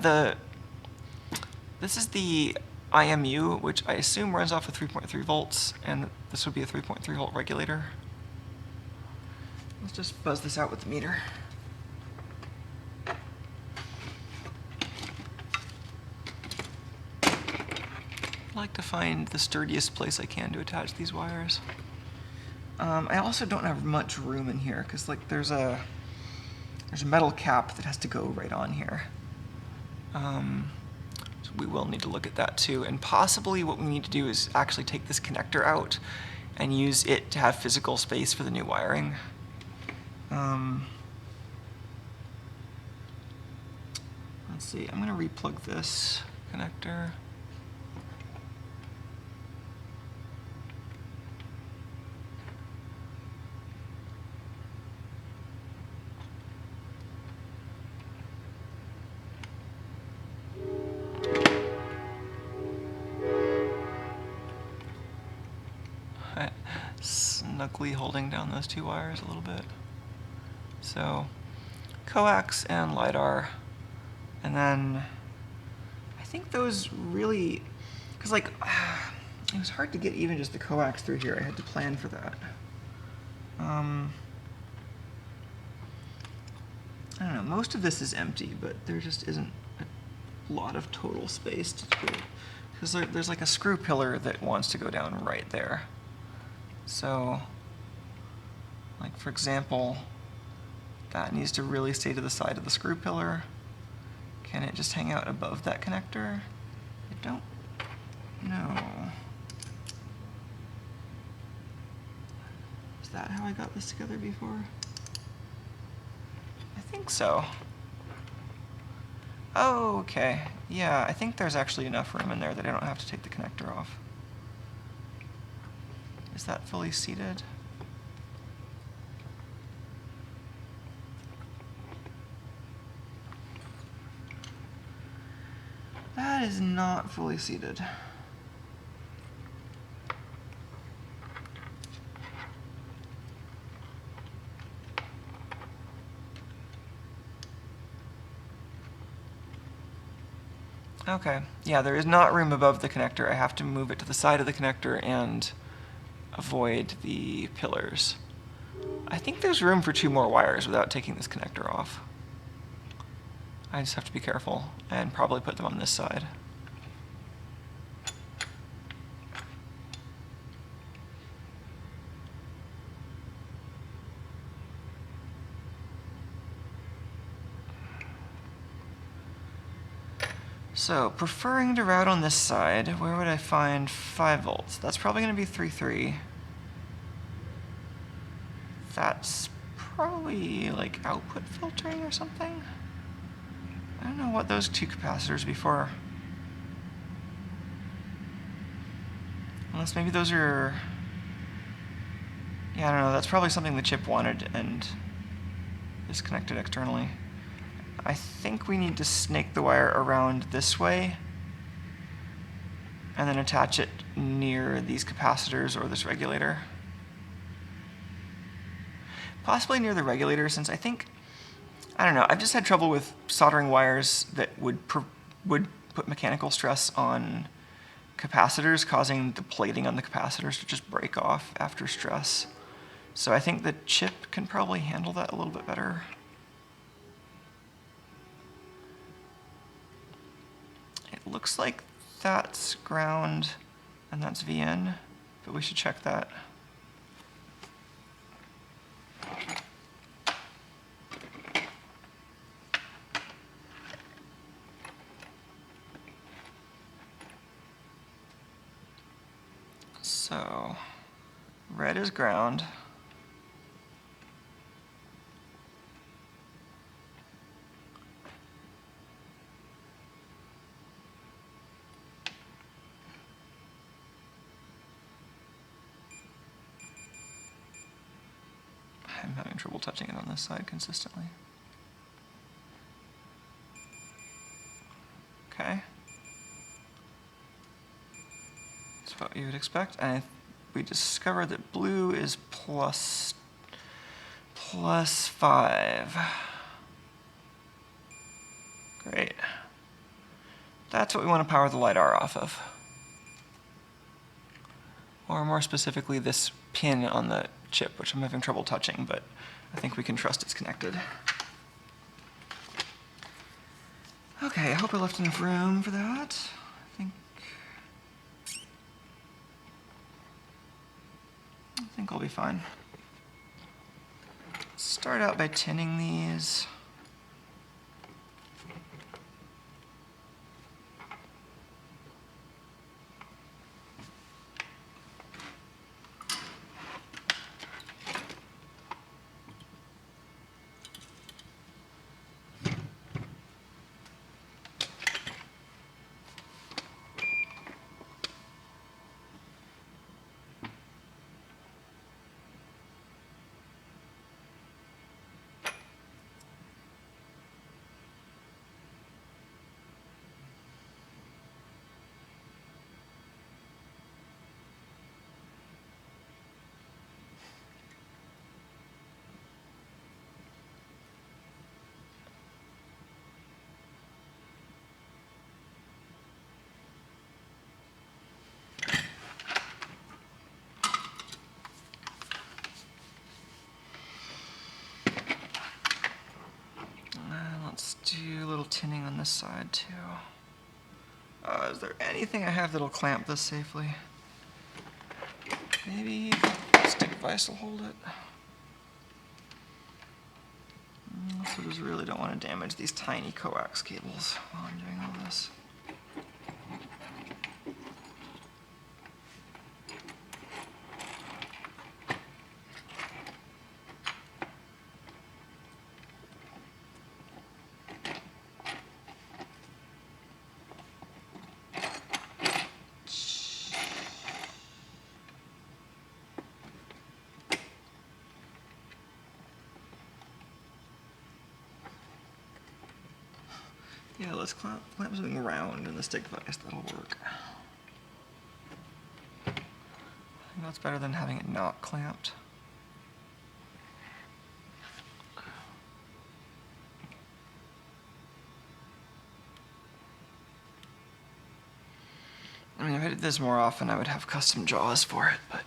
this is the IMU, which I assume runs off of 3.3 volts, and this would be a 3.3 volt regulator. Let's just buzz this out with the meter. I like to find the sturdiest place I can to attach these wires. I also don't have much room in here because like there's a metal cap that has to go right on here. So we will need to look at that too. And possibly what we need to do is actually take this connector out and use it to have physical space for the new wiring. Let's see, I'm going to replug this connector. Snugly holding down those two wires a little bit. So, coax and LiDAR, and then I think those really, because like, it was hard to get even just the coax through here. I had to plan for that. I don't know, most of this is empty, but there just isn't a lot of total space to do it. Because there's like a screw pillar that wants to go down right there. So, like for example, that needs to really stay to the side of the screw pillar. Can it just hang out above that connector? I don't know. Is that how I got this together before? I think so. Oh, okay. Yeah, I think there's actually enough room in there that I don't have to take the connector off. Is that fully seated? That is not fully seated. Okay, yeah, there is not room above the connector. I have to move it to the side of the connector and avoid the pillars. I think there's room for 2 more wires without taking this connector off. I just have to be careful and probably put them on this side. So, preferring to route on this side, where would I find 5 volts? That's probably going to be 3.3. That's probably like output filtering or something. I don't know what those 2 capacitors are for. Unless maybe those are... Yeah, I don't know, that's probably something the chip wanted and is connected externally. I think we need to snake the wire around this way and then attach it near these capacitors or this regulator. Possibly near the regulator, since I think, I don't know, I've just had trouble with soldering wires that would put mechanical stress on capacitors, causing the plating on the capacitors to just break off after stress. So I think the chip can probably handle that a little bit better. It looks like that's ground and that's VN, but we should check that. So, red is ground. I'm having trouble touching it on this side consistently. Okay. That's what you would expect. And we discovered that blue is plus 5. Great. That's what we want to power the LiDAR off of. Or more specifically, this pin on the chip, which I'm having trouble touching, but I think we can trust it's connected. Okay, I hope I left enough room for that. I think I'll be fine. Start out by tinning these. Let's do a little tinning on this side too. Is there anything I have that'll clamp this safely? Maybe the stick vise will hold it. Also, just really don't want to damage these tiny coax cables while I'm doing all this. Yeah, let's clamp something round in the stick vise, that'll work. I think that's better than having it not clamped. I mean, if I did this more often, I would have custom jaws for it, but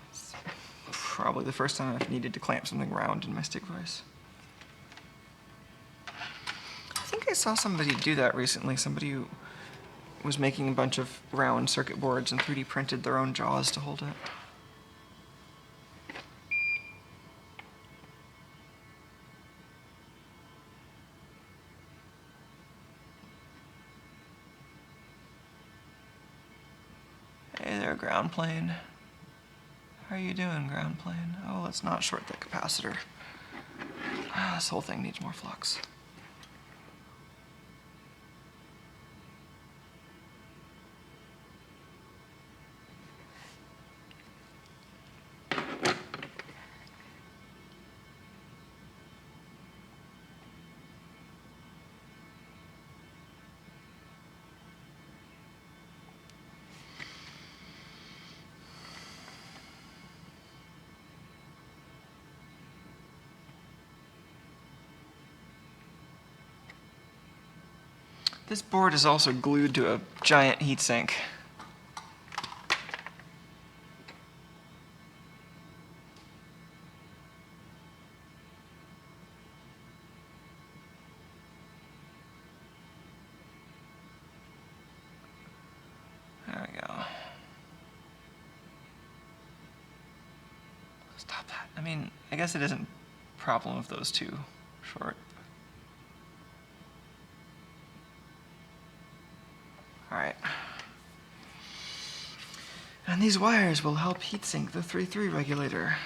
it's probably the first time I've needed to clamp something round in my stick vise. I think I saw somebody do that recently. Somebody who was making a bunch of round circuit boards and 3D printed their own jaws to hold it. Hey there, ground plane. How are you doing, ground plane? Oh, let's not short that capacitor. This whole thing needs more flux. This board is also glued to a giant heatsink. There we go. Stop that. I mean, I guess it isn't a problem if those two short. Alright. And these wires will help heatsink the 3.3 regulator.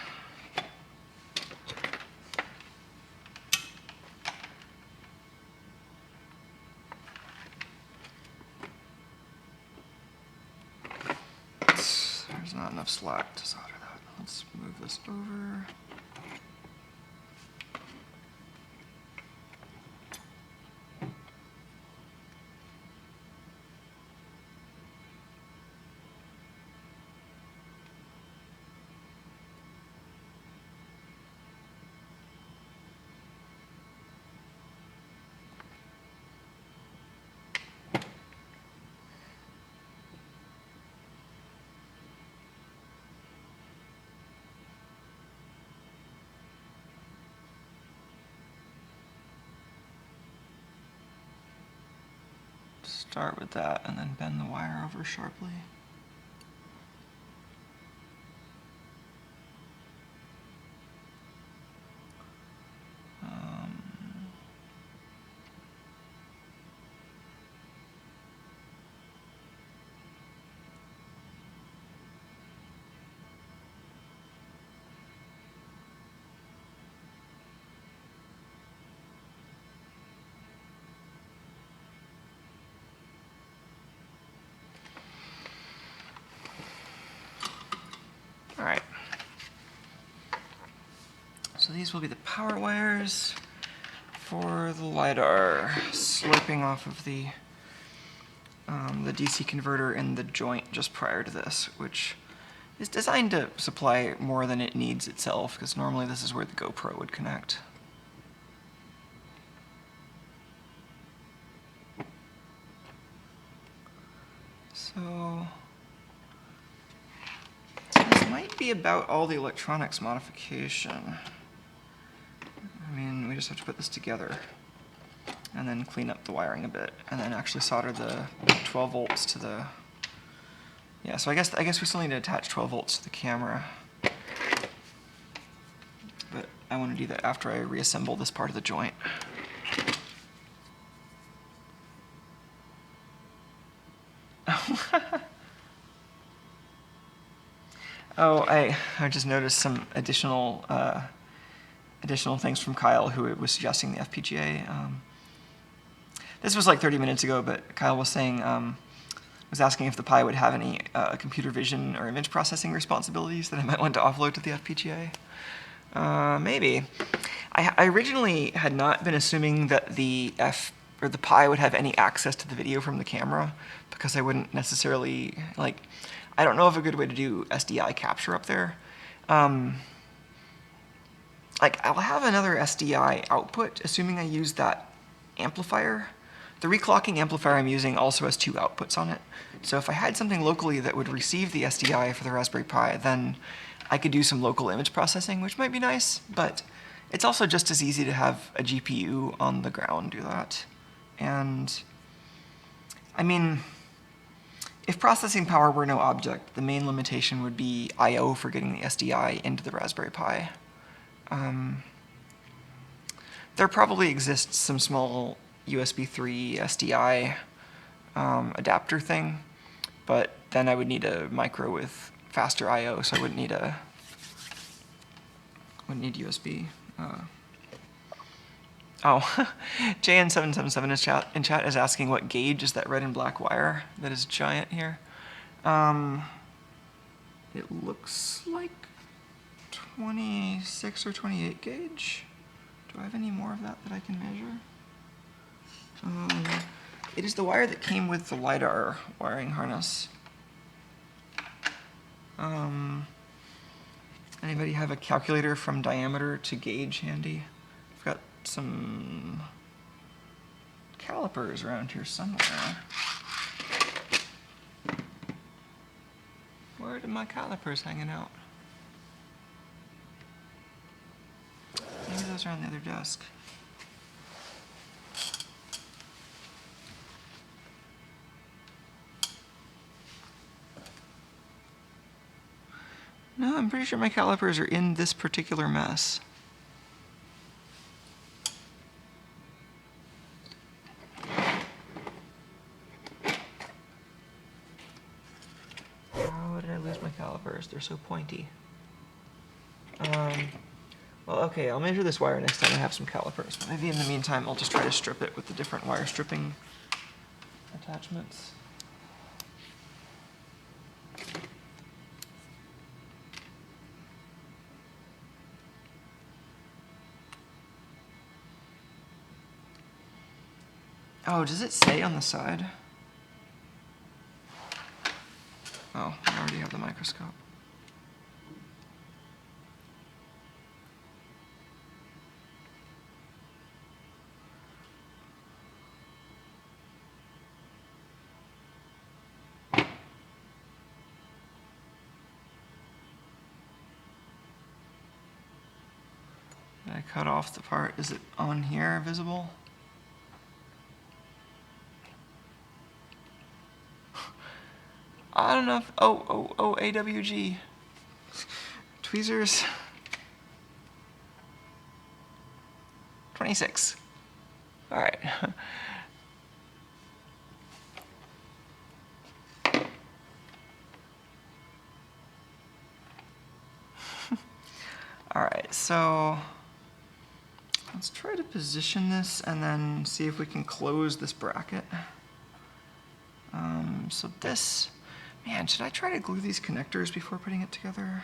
There's not enough slack to solder that. let's move this over. Start with that and then bend the wire over sharply. All right. So these will be the power wires for the LiDAR, sloping off of the DC converter in the joint just prior to this, which is designed to supply more than it needs itself, because normally this is where the GoPro would connect. So this might be about all the electronics modification. I mean, we just have to put this together and then clean up the wiring a bit, and then actually solder the 12 volts to the... Yeah, so I guess we still need to attach 12 volts to the camera. But I want to do that after I reassemble this part of the joint. Oh, I just noticed some additional things from Kyle, who was suggesting the FPGA. This was like 30 minutes ago, but Kyle was saying, was asking if the Pi would have any computer vision or image processing responsibilities that I might want to offload to the FPGA. Maybe. I originally had not been assuming that the Pi would have any access to the video from the camera, because I wouldn't necessarily, like, I don't know of a good way to do SDI capture up there. Like, I'll have another SDI output, assuming I use that amplifier. The reclocking amplifier I'm using also has 2 outputs on it. So if I had something locally that would receive the SDI for the Raspberry Pi, then I could do some local image processing, which might be nice, but it's also just as easy to have a GPU on the ground do that. And, I mean, if processing power were no object, the main limitation would be I/O for getting the SDI into the Raspberry Pi. There probably exists some small USB 3 SDI adapter thing, but then I would need a micro with faster I/O, so I wouldn't need USB. Oh, JN777 in chat is asking what gauge is that red and black wire that is giant here. It looks like 26 or 28 gauge. Do I have any more of that I can measure? It is the wire that came with the LiDAR wiring harness. Anybody have a calculator from diameter to gauge handy? I've got some calipers around here somewhere. Where did my calipers hanging out? Maybe those are on the other desk. No, I'm pretty sure my calipers are in this particular mess. How did I lose my calipers? They're so pointy. Well, okay, I'll measure this wire next time I have some calipers. But maybe in the meantime, I'll just try to strip it with the different wire stripping attachments. Oh, does it say on the side? Oh, I already have the microscope. Did I cut off the part? Is it on here visible? I don't know if, AWG. Tweezers. 26. All right. All right, so let's try to position this and then see if we can close this bracket. So this, man, should I try to glue these connectors before putting it together?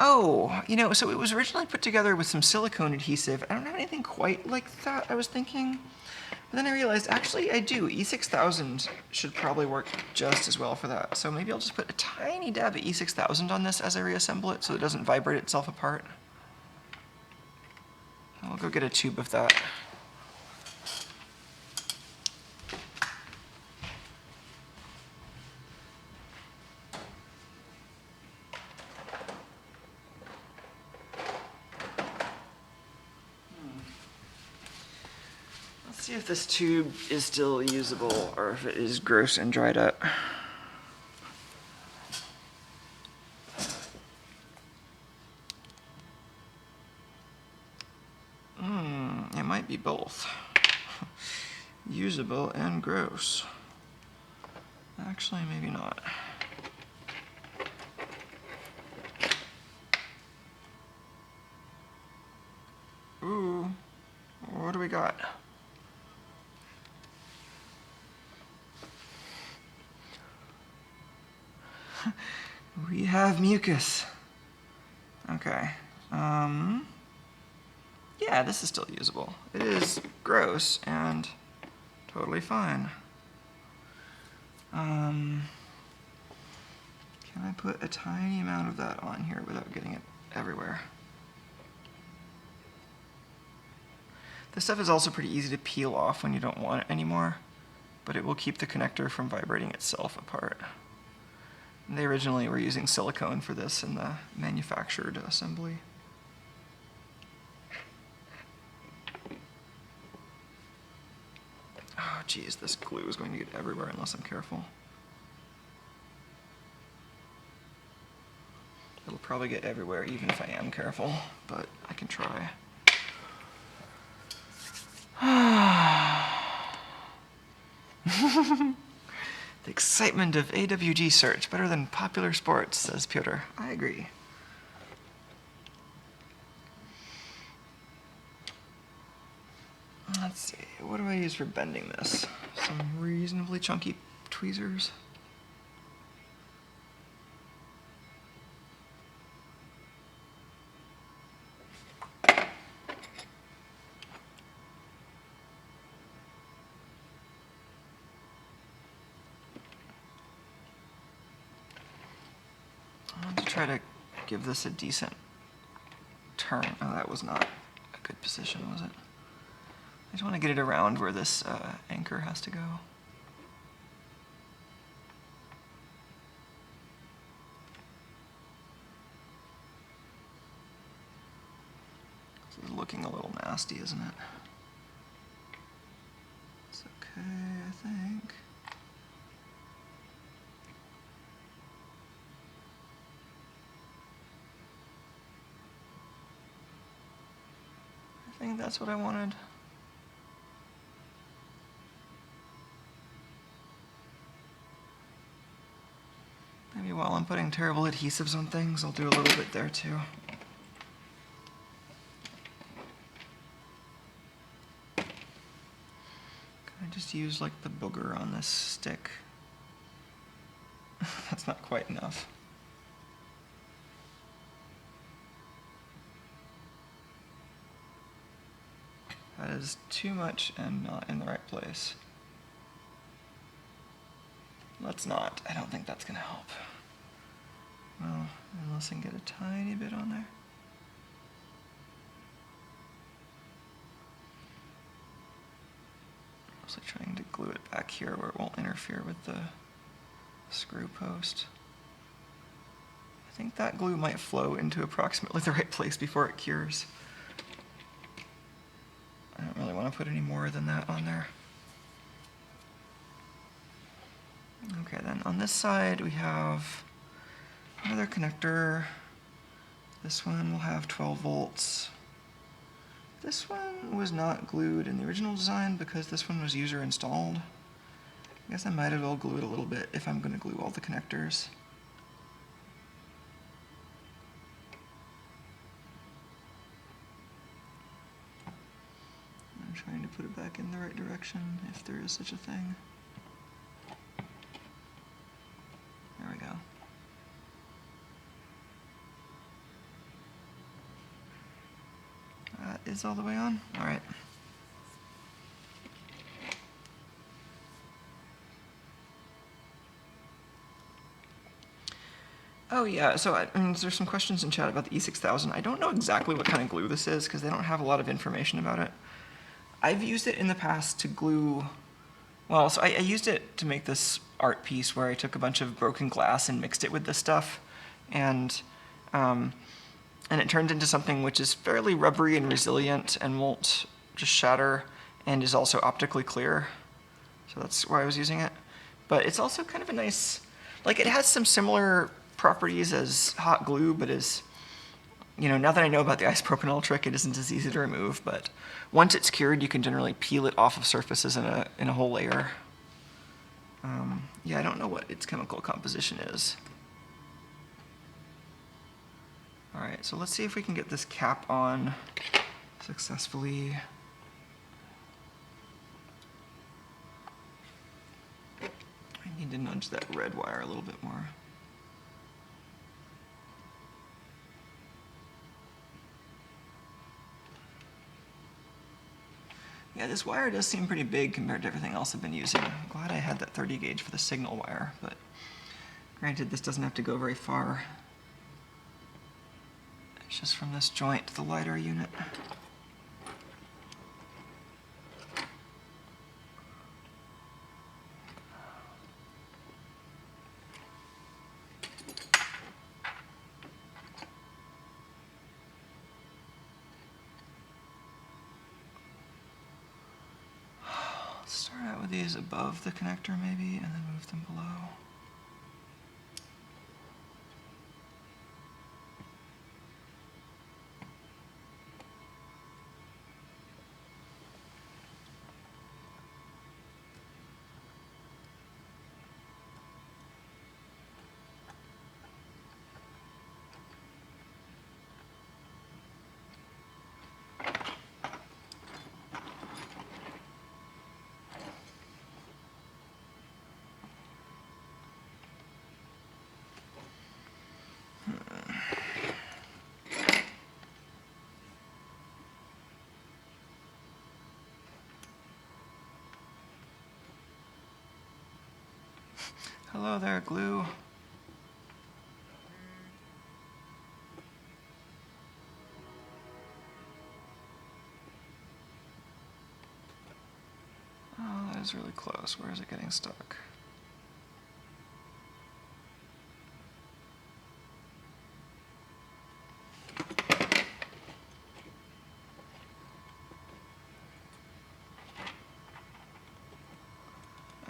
Oh, you know, so it was originally put together with some silicone adhesive. I don't have anything quite like that, I was thinking. But then I realized, actually, I do. E6000 should probably work just as well for that. So maybe I'll just put a tiny dab of E6000 on this as I reassemble it so it doesn't vibrate itself apart. I'll go get a tube of that. Let's see if this tube is still usable or if it is gross and dried up. It might be both. Usable and gross. Actually, maybe not. Ooh, what do we got? We have mucus. Okay. Yeah, this is still usable. It is gross and totally fine. Can I put a tiny amount of that on here without getting it everywhere? This stuff is also pretty easy to peel off when you don't want it anymore, but it will keep the connector from vibrating itself apart. And they originally were using silicone for this in the manufactured assembly. Oh geez, this glue is going to get everywhere unless I'm careful. It'll probably get everywhere even if I am careful, but I can try. The excitement of AWG search, better than popular sports, says Piotr. I agree. Let's see, what do I use for bending this? Some reasonably chunky tweezers. I want to try to give this a decent turn. Oh, that was not a good position, was it? I just want to get it around where this anchor has to go. This is looking a little nasty, isn't it? It's okay, I think. I think that's what I wanted. Maybe while I'm putting terrible adhesives on things, I'll do a little bit there too. Can I just use like the booger on this stick? That's not quite enough. That is too much and not in the right place. Let's not. I don't think that's going to help. Well, unless I can get a tiny bit on there. Also trying to glue it back here where it won't interfere with the screw post. I think that glue might flow into approximately the right place before it cures. I don't really want to put any more than that on there. Okay, then on this side we have another connector. This one will have 12 volts. This one was not glued in the original design because this one was user installed. I guess I might as well glue it a little bit if I'm going to glue all the connectors. I'm trying to put it back in the right direction if there is such a thing. There we go. That is all the way on? All right. Oh yeah, so there's some questions in chat about the E6000. I don't know exactly what kind of glue this is because they don't have a lot of information about it. I've used it in the past to glue, well, so I used it to make this art piece where I took a bunch of broken glass and mixed it with this stuff, and it turned into something which is fairly rubbery and resilient and won't just shatter and is also optically clear. So that's why I was using it. But it's also kind of a nice, like it has some similar properties as hot glue, but is, you know, now that I know about the isopropanol trick, it isn't as easy to remove, but once it's cured, you can generally peel it off of surfaces in a whole layer. Yeah, I don't know what its chemical composition is. All right, so let's see if we can get this cap on successfully. I need to nudge that red wire a little bit more. Yeah, this wire does seem pretty big compared to everything else I've been using. I'm glad I had that 30 gauge for the signal wire, but granted, this doesn't have to go very far. It's just from this joint to the LiDAR unit. Start out with these above the connector maybe, and then move them below. Hello there, glue. Oh, that is really close. Where is it getting stuck?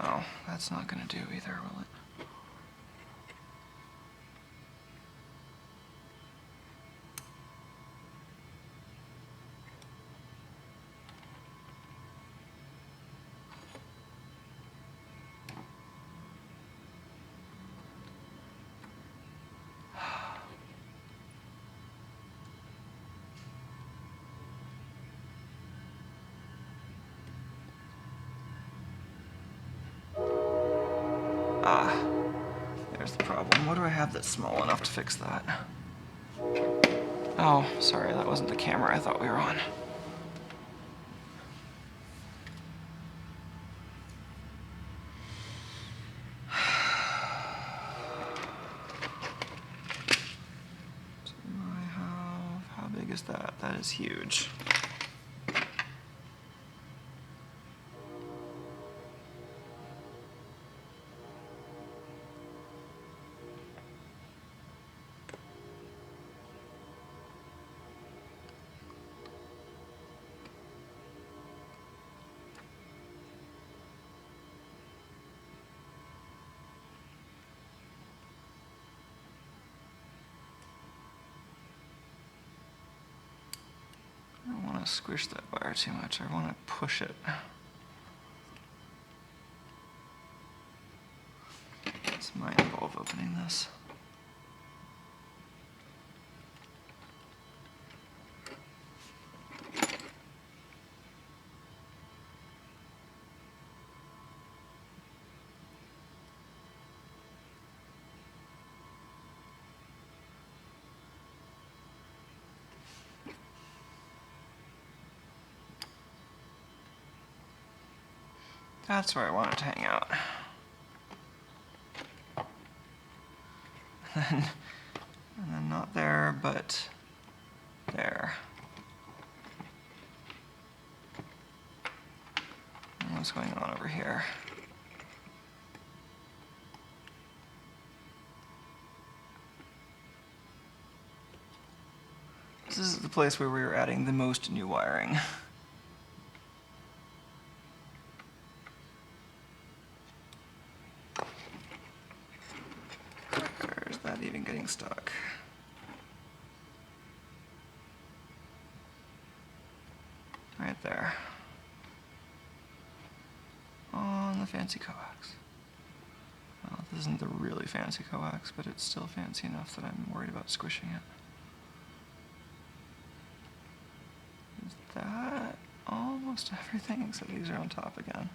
Oh, that's not going to do either, will it? Ah, there's the problem. What do I have that's small enough to fix that? Oh, sorry, that wasn't the camera I thought we were on. that. That is huge. I don't want to squish that wire too much. I want to push it. This might involve opening this. That's where I want it to hang out. And then not there, but there. And what's going on over here? This is the place where we were adding the most new wiring. Where's that even getting stuck? Right there. On the fancy coax. Well, this isn't the really fancy coax, but it's still fancy enough that I'm worried about squishing it. Is that almost everything except these are on top again?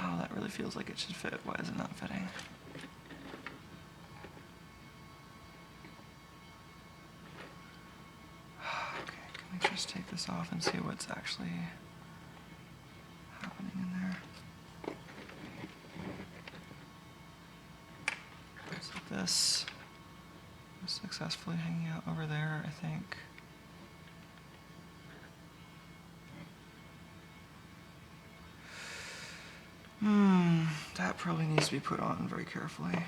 Oh, that really feels like it should fit. Why is it not fitting? Okay, can we just take this off and see what's actually happening in there? So this is successfully hanging out over there, I think. That probably needs to be put on very carefully.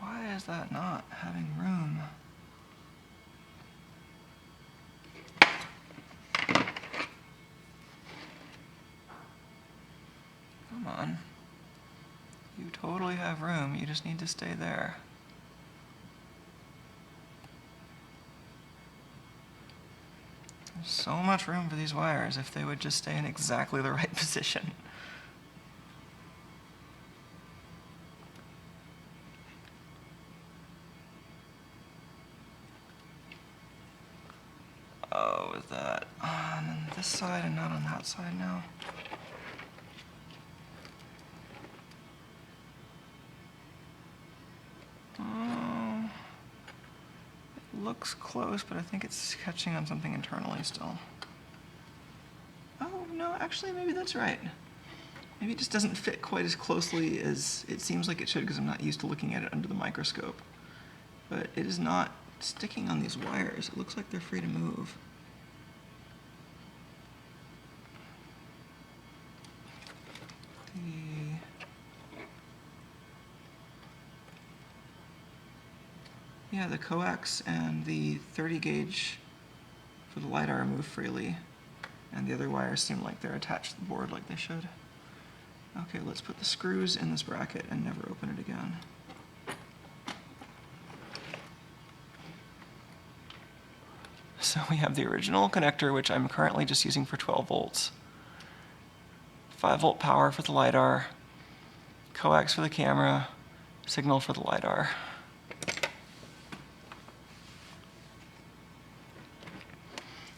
Why is that not having room? Come on. You totally have room, you just need to stay there. There's so much room for these wires if they would just stay in exactly the right position. Oh, is that on this side and not on that side now? Oh, it looks close, but I think it's catching on something internally still. Oh, no, actually, maybe that's right. Maybe it just doesn't fit quite as closely as it seems like it should because I'm not used to looking at it under the microscope. But it is not sticking on these wires. It looks like they're free to move. Yeah, the coax and the 30 gauge for the LiDAR move freely, and the other wires seem like they're attached to the board like they should. Okay, let's put the screws in this bracket and never open it again. So we have the original connector, which I'm currently just using for 12 volts. 5-volt power for the LiDAR, coax for the camera, signal for the LiDAR.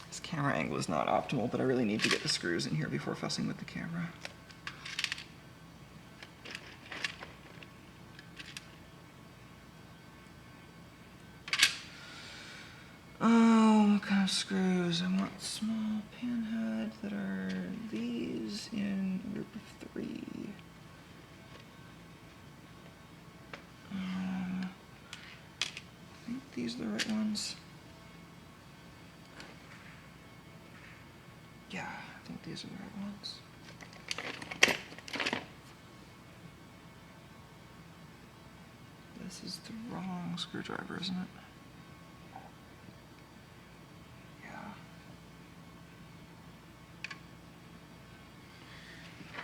This camera angle is not optimal, but I really need to get the screws in here before fussing with the camera. Oh, what kind of screws? I want small panhead that are these in a group of 3. I think these are the right ones. Yeah, I think these are the right ones. This is the wrong screwdriver, isn't it?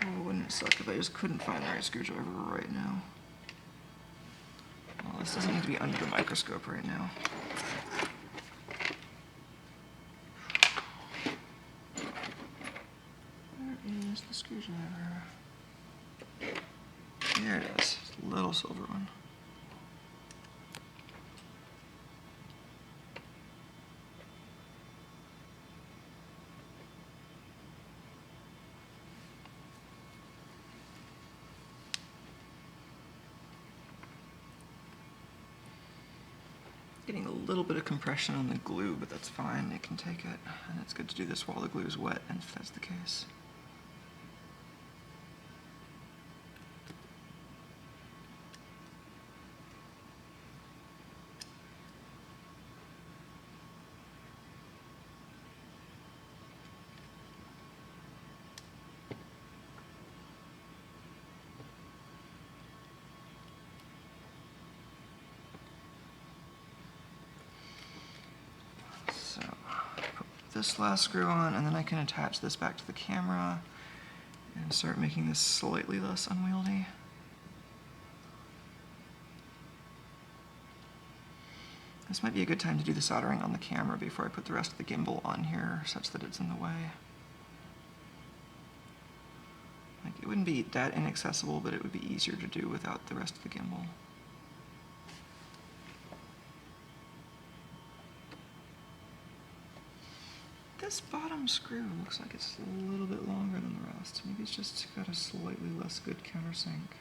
Oh, wouldn't it suck if I just couldn't find the right screwdriver right now? Well, this doesn't need to be under the microscope right now. Where is the screwdriver? There it is, the little silver one. Getting a little bit of compression on the glue, but that's fine, it can take it. And it's good to do this while the glue is wet, and if that's the case. This last screw on, and then I can attach this back to the camera and start making this slightly less unwieldy. This might be a good time to do the soldering on the camera before I put the rest of the gimbal on here, such that it's in the way. Like, it wouldn't be that inaccessible, but it would be easier to do without the rest of the gimbal. This bottom screw looks like it's a little bit longer than the rest. Maybe it's just got a slightly less good countersink.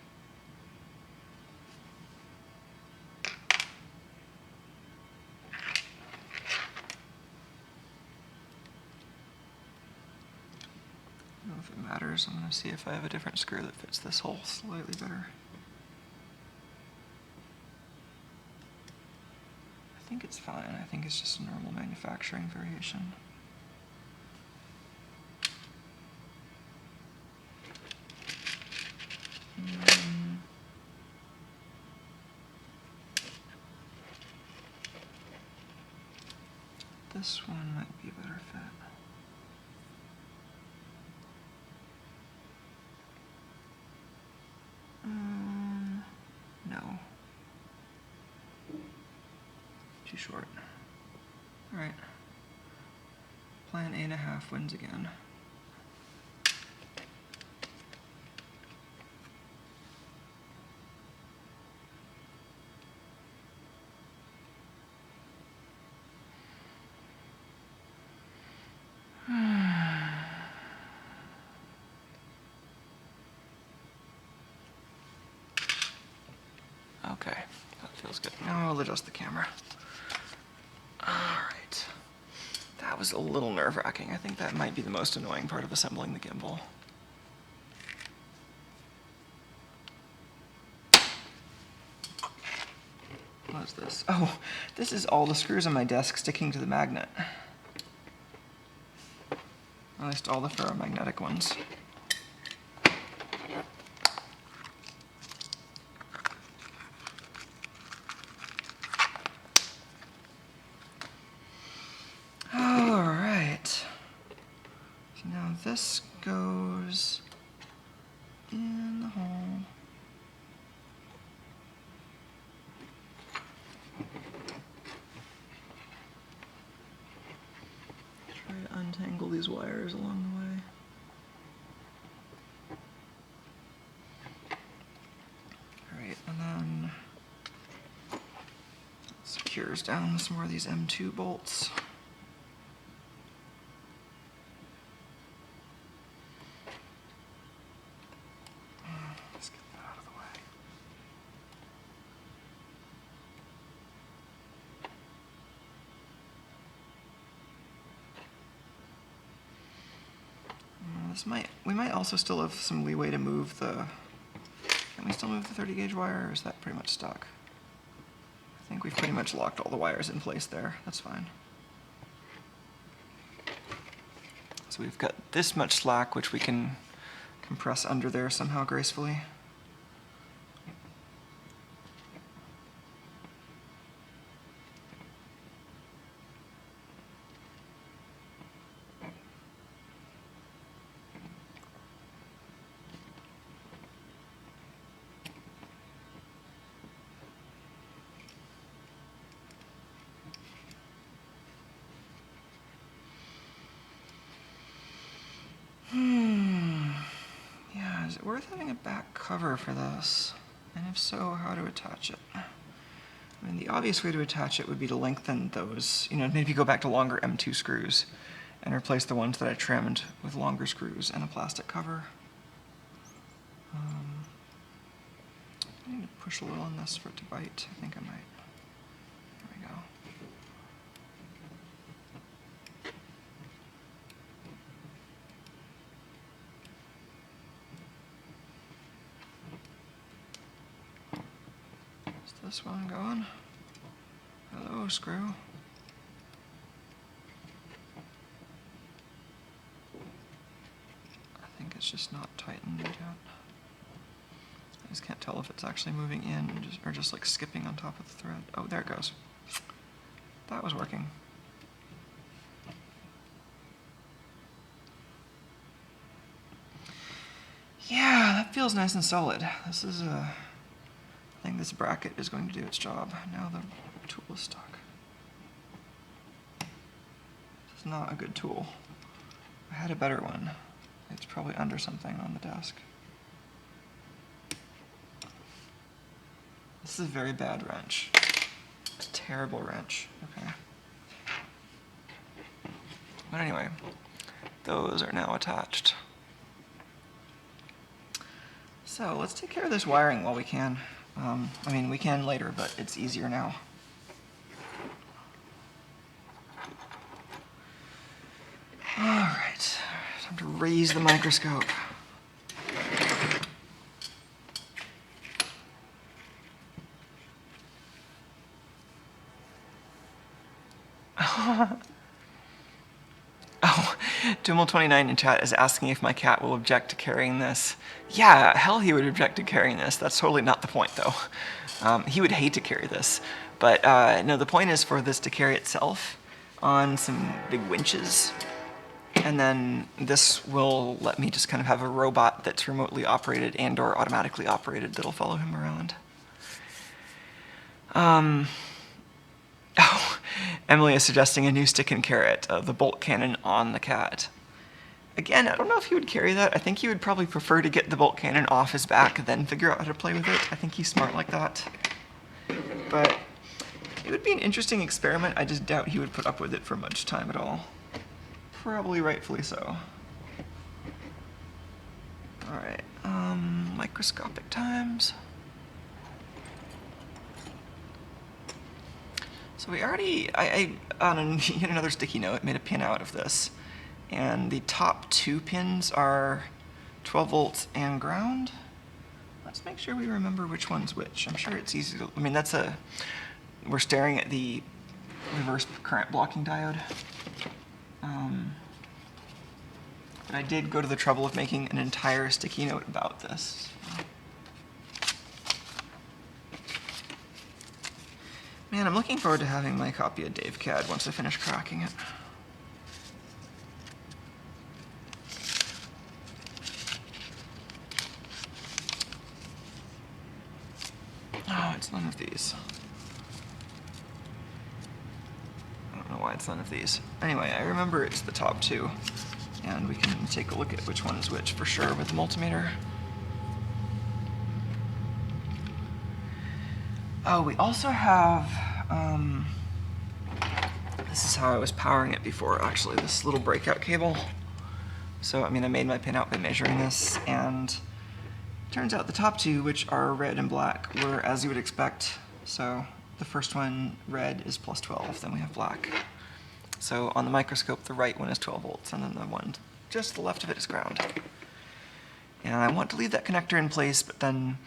I don't know if it matters. I'm going to see if I have a different screw that fits this hole slightly better. I think it's fine. I think it's just a normal manufacturing variation. This one might be a better fit. No. Too short. Alright. Plan 8.5 wins again. Okay, that feels good. Now I'll adjust the camera. Alright. That was a little nerve-wracking. I think that might be the most annoying part of assembling the gimbal. What is this? Oh, this is all the screws on my desk sticking to the magnet. At least all the ferromagnetic ones. this goes in the hole. Try to untangle these wires along the way. Alright, and then secures down with some more of these M2 bolts. Let's get that out of the way. We might also still have some leeway to move the, can we still move the 30 gauge wire, or is that pretty much stuck? I think we've pretty much locked all the wires in place there. That's fine. So we've got this much slack, which we can compress under there somehow gracefully. Yeah, is it worth having a back cover for this? And if so, how to attach it? I mean, the obvious way to attach it would be to lengthen those, maybe go back to longer M2 screws and replace the ones that I trimmed with longer screws and a plastic cover. I need to push a little on this for it to bite. I think I might. There we go. Is this one going? Hello, screw. I think it's just not tightened yet. I just can't tell if it's actually moving in or just like skipping on top of the thread. Oh, there it goes. That was working. Yeah, that feels nice and solid. This is I think this bracket is going to do its job. Now the tool is stuck. This is not a good tool. I had a better one. It's probably under something on the desk. This is a very bad wrench. A terrible wrench. Okay. But anyway, those are now attached. So let's take care of this wiring while we can. I mean, we can later, but it's easier now. All right, time to raise the microscope. Oh, Dumal29 in chat is asking if my cat will object to carrying this. Yeah, hell he would object to carrying this. That's totally not the point, though. He would hate to carry this. But no, the point is for this to carry itself on some big winches. And then this will let me just kind of have a robot that's remotely operated and or automatically operated that'll follow him around. Oh, Emily is suggesting a new stick and carrot, the bolt cannon on the cat. Again, I don't know if he would carry that. I think he would probably prefer to get the bolt cannon off his back, then figure out how to play with it. I think he's smart like that. But it would be an interesting experiment. I just doubt he would put up with it for much time at all. Probably rightfully so. All right, microscopic times. So we already, on yet another sticky note, made a pin out of this. And the top two pins are 12 volts and ground. Let's make sure we remember which one's which. I'm sure it's easy to, I mean, we're staring at the reverse current blocking diode. But I did go to the trouble of making an entire sticky note about this. Man, I'm looking forward to having my copy of DaveCAD once I finish cracking it. it's none of these. I don't know why it's none of these. Anyway, I remember it's the top two, and we can take a look at which one is which for sure with the multimeter. Oh, we also have, this is how I was powering it before, actually, this little breakout cable. So, I mean, I made my pinout by measuring this, and turns out the top two, which are red and black, were as you would expect. So the first one, red, is plus 12, then we have black. So on the microscope, the right one is 12 volts, and then the one just to the left of it is ground. And I want to leave that connector in place, but then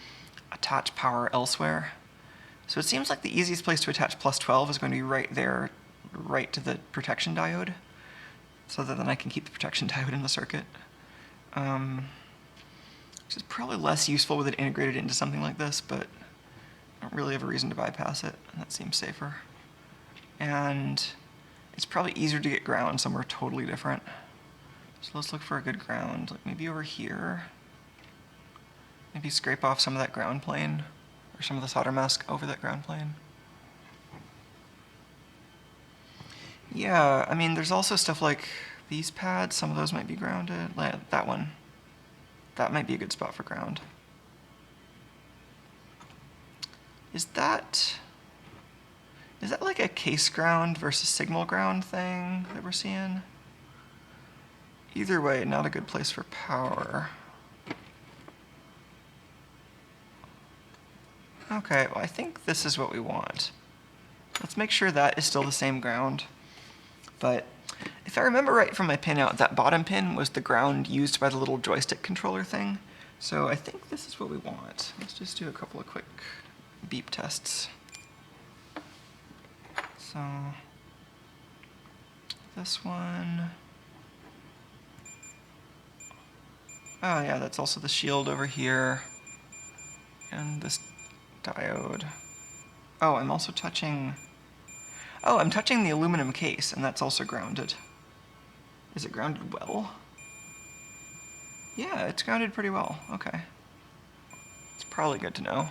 attach power elsewhere. So it seems like the easiest place to attach plus 12 is going to be right there, right to the protection diode, so that then I can keep the protection diode in the circuit. Which is probably less useful with it integrated into something like this, but I don't really have a reason to bypass it, and that seems safer. And it's probably easier to get ground somewhere totally different. So let's look for a good ground, like maybe over here. Maybe scrape off some of that ground plane, or some of the solder mask over that ground plane. Yeah, I mean, there's also stuff like these pads, some of those might be grounded. That one. That might be a good spot for ground. Is that like a case ground versus signal ground thing that we're seeing? Either way, not a good place for power. Okay, well I think this is what we want. Let's make sure that is still the same ground. But if I remember right from my pinout, that bottom pin was the ground used by the little joystick controller thing. So I think this is what we want. Let's just do a couple of quick beep tests. So this one. Oh yeah, that's also the shield over here. And this diode. Oh, I'm also touching... Oh, I'm touching the aluminum case, and that's also grounded. Is it grounded well? Yeah, it's grounded pretty well. Okay. It's probably good to know.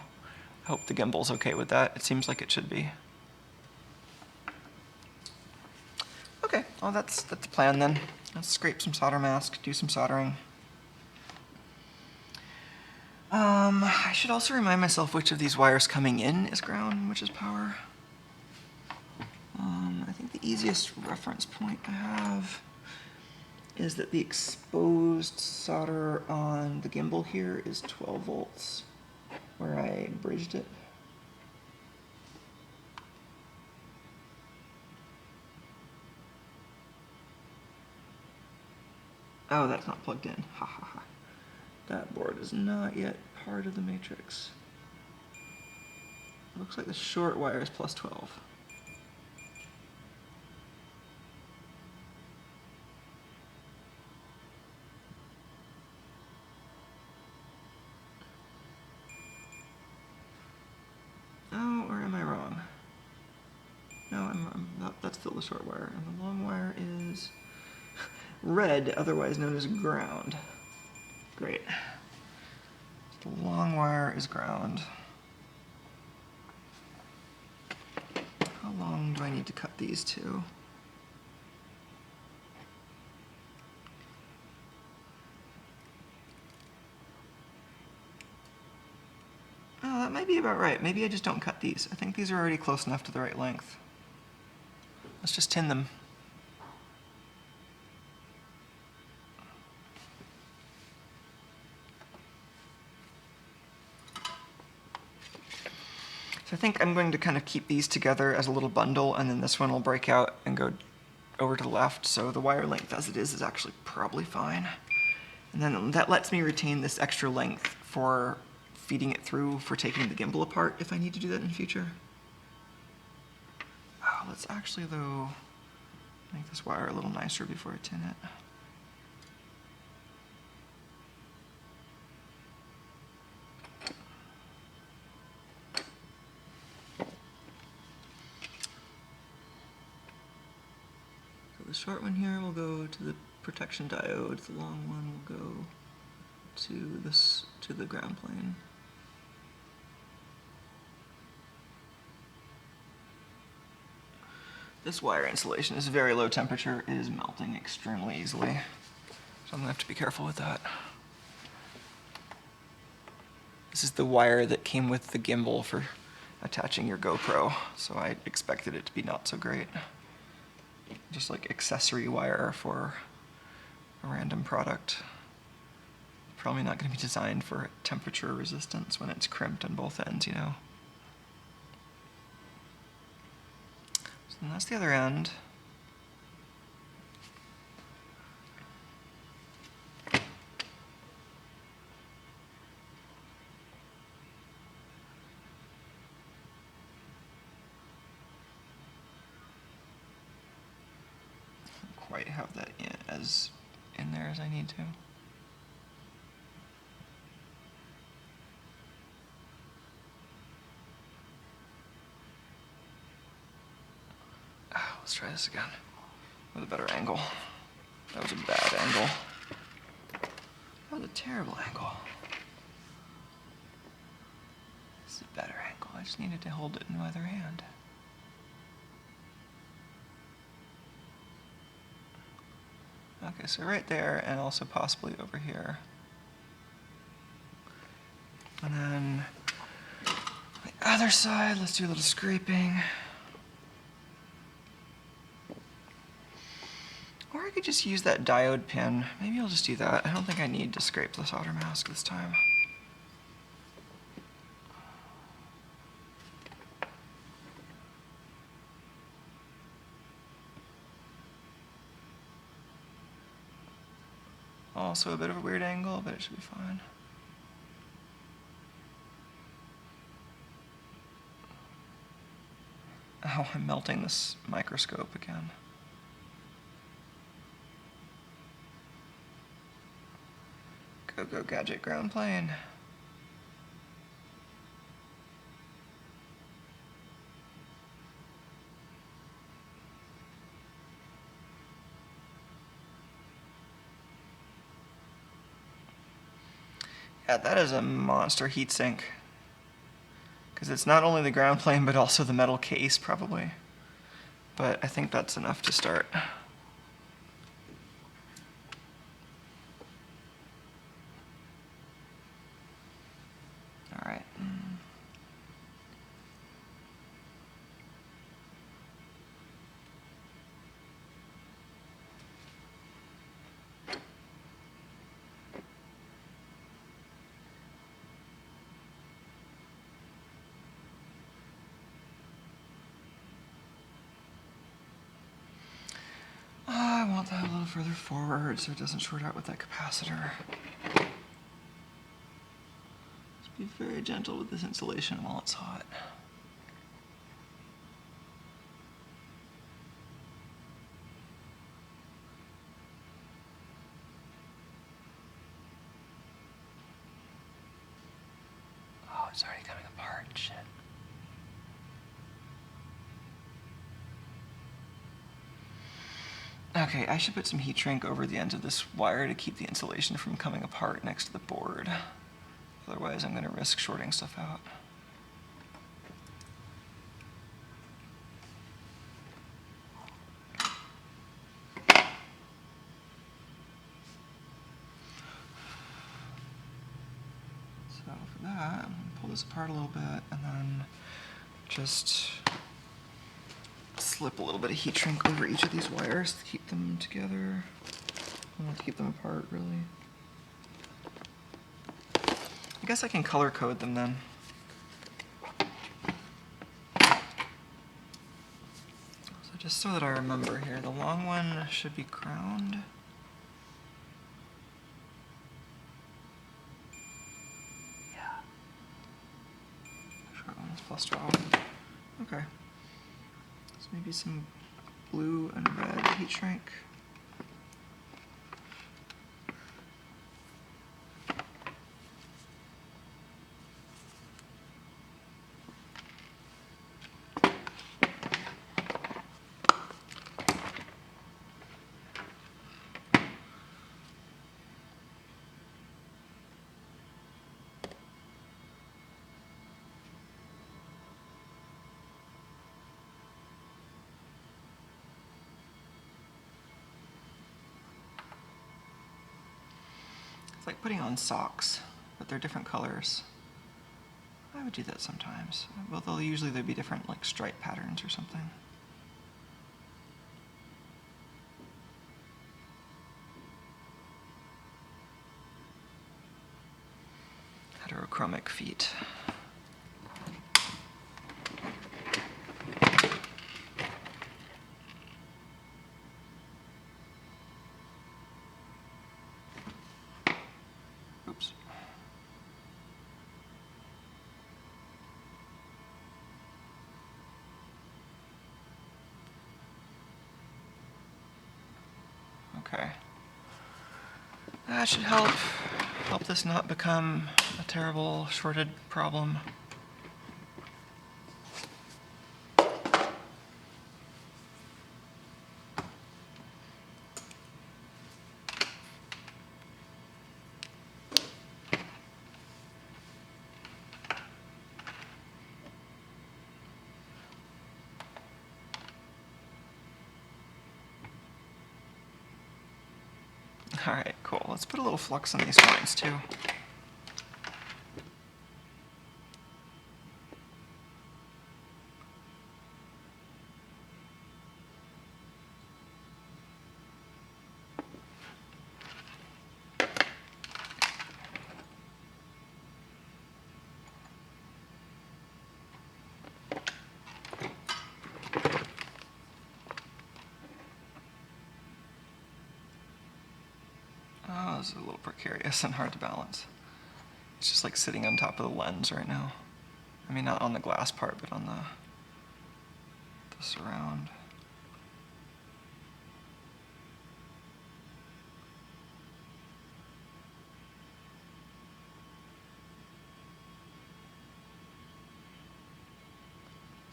I hope the Gimbal's okay with that. It seems like it should be. Okay, well that's the plan then. Let's scrape some solder mask, do some soldering. I should also remind myself which of these wires coming in is ground and which is power. I think the easiest reference point I have is that the exposed solder on the gimbal here is 12 volts, where I bridged it. Oh, that's not plugged in. Ha ha ha. That board is not yet part of the matrix. Looks like the short wire is plus 12. Oh, or am I wrong? No, that's still the short wire. And the long wire is red, otherwise known as ground. Great. The long wire is ground. How long do I need to cut these to? Oh, that might be about right. Maybe I just don't cut these. I think these are already close enough to the right length. Let's just tin them. So I think I'm going to kind of keep these together as a little bundle, and then this one will break out and go over to the left, so the wire length as it is actually probably fine. And then that lets me retain this extra length for feeding it through for taking the gimbal apart if I need to do that in the future. Oh, let's actually, though, make this wire a little nicer before I tin it. The short one here will go to the protection diode. The long one will go to the ground plane. This wire insulation is very low temperature. It is melting extremely easily. So I'm gonna have to be careful with that. This is the wire that came with the gimbal for attaching your GoPro, so I expected it to be not so great. Just like accessory wire for a random product. Probably not going to be designed for temperature resistance when it's crimped on both ends, you know. So then that's the other end. Quite have that in there as I need to. Let's try this again with a better angle. That was a bad angle. That was a terrible angle. This is a better angle. I just needed to hold it in my other hand. Okay, so right there, and also possibly over here. And then the other side, let's do a little scraping. Or I could just use that diode pin. Maybe I'll just do that. I don't think I need to scrape the solder mask this time. Also a bit of a weird angle, but it should be fine. Oh, I'm melting this microscope again. Go gadget ground plane. Yeah, that is a monster heatsink. Because it's not only the ground plane, but also the metal case, probably. But I think that's enough to start. All right. I want that a little further forward so it doesn't short out with that capacitor. Just be very gentle with this insulation while it's hot. Oh, it's already coming apart. Shit. Okay, I should put some heat shrink over the ends of this wire to keep the insulation from coming apart next to the board. Otherwise, I'm going to risk shorting stuff out. So for that, I'm going to pull this apart a little bit and then just slip a little bit of heat shrink over each of these wires to keep them together. I want to keep them apart, really. I guess I can color code them then. So just so that I remember here, the long one should be ground. Yeah. Short one is plus 12. Okay. So maybe some blue and red heat shrink. like putting on socks, but they're different colors. I would do that sometimes. Well, there'll be different like stripe patterns or something. Heterochromic feet. Oops. Okay. That should help this not become a terrible shorted problem. All right, cool. Let's put a little flux on these lines too. Oh, this is a little precarious and hard to balance. It's just like sitting on top of the lens right now. I mean, not on the glass part, but on the surround.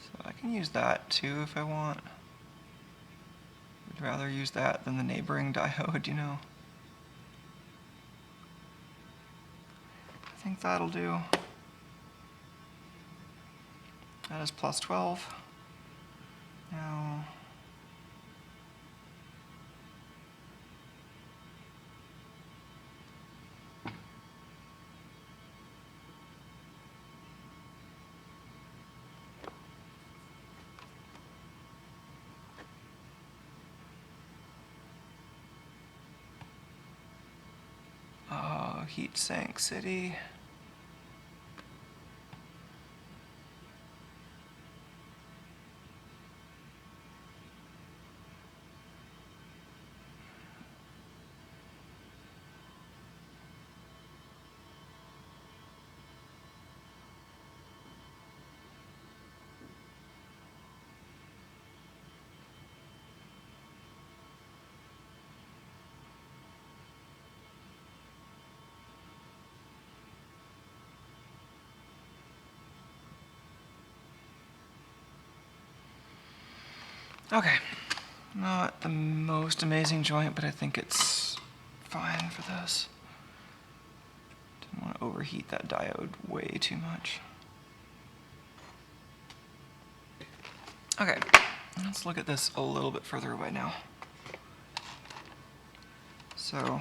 So I can use that too if I want. I'd rather use that than the neighboring diode, you know. I think that'll do. That is plus 12. Now, heat sink city. Okay, not the most amazing joint, but I think it's fine for this. Didn't want to overheat that diode way too much. Okay, let's look at this a little bit further away now. So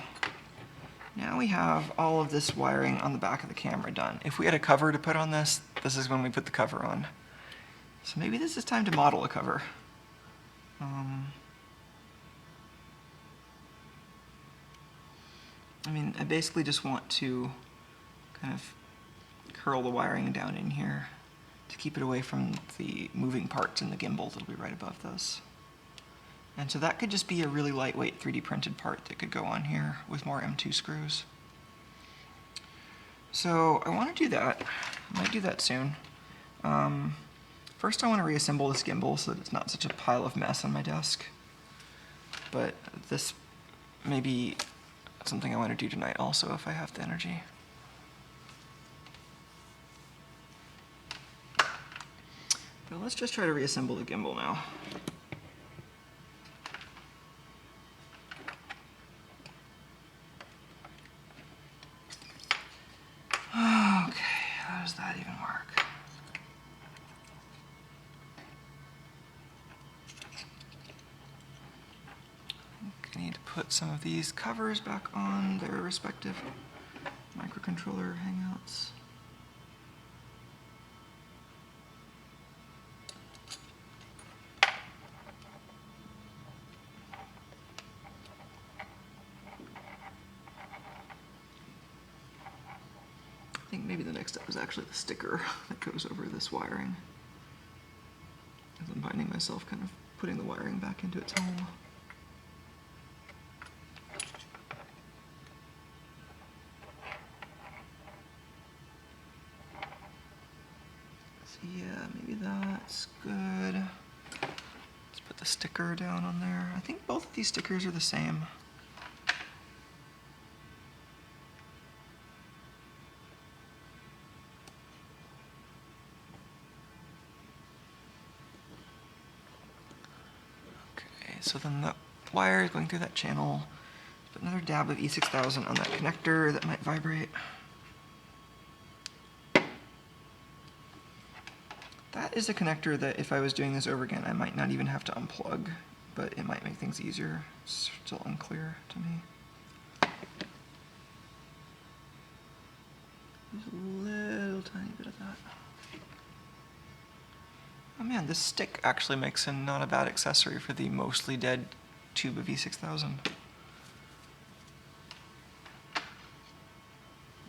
now we have all of this wiring on the back of the camera done. If we had a cover to put on this, this is when we put the cover on. So maybe this is time to model a cover. I mean, I basically just want to kind of curl the wiring down in here to keep it away from the moving parts in the gimbal that'll be right above this. And so that could just be a really lightweight 3D printed part that could go on here with more M2 screws. So I want to do that. I might do that soon. First I want to reassemble this gimbal so that it's not such a pile of mess on my desk. But this may be something I want to do tonight also if I have the energy. But let's just try to reassemble the gimbal now. Okay, how does that even work? I need to put some of these covers back on their respective controller hangouts. I think maybe the next step is actually the sticker that goes over this wiring. As I'm finding myself kind of putting the wiring back into its home. So yeah, maybe that's good. Let's put the sticker down on there. I think both of these stickers are the same. So then the wire is going through that channel. Put another dab of E6000 on that connector that might vibrate. That is a connector that if I was doing this over again, I might not even have to unplug, but it might make things easier. It's still unclear to me. There's a little tiny bit of that. Oh man, this stick actually makes a not a bad accessory for the mostly dead tube of E6000.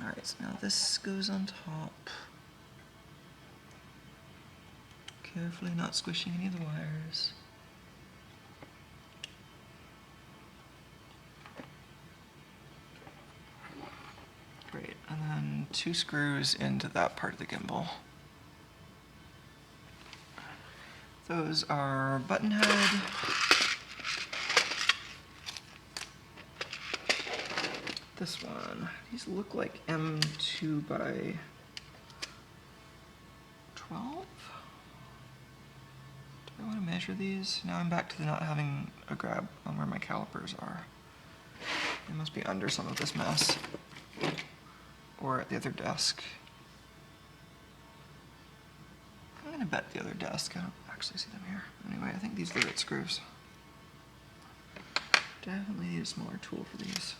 Alright, so now this goes on top. Carefully not squishing any of the wires. Great, and then 2 screws into that part of the gimbal. Those are button head, this one. These look like M2 by 12? Do I want to measure these? Now I'm back to not having a grab on where my calipers are. They must be under some of this mess. Or at the other desk. I'm gonna bet the other desk. I don't actually see them here. Anyway, I think these are the right screws. Definitely need a smaller tool for these.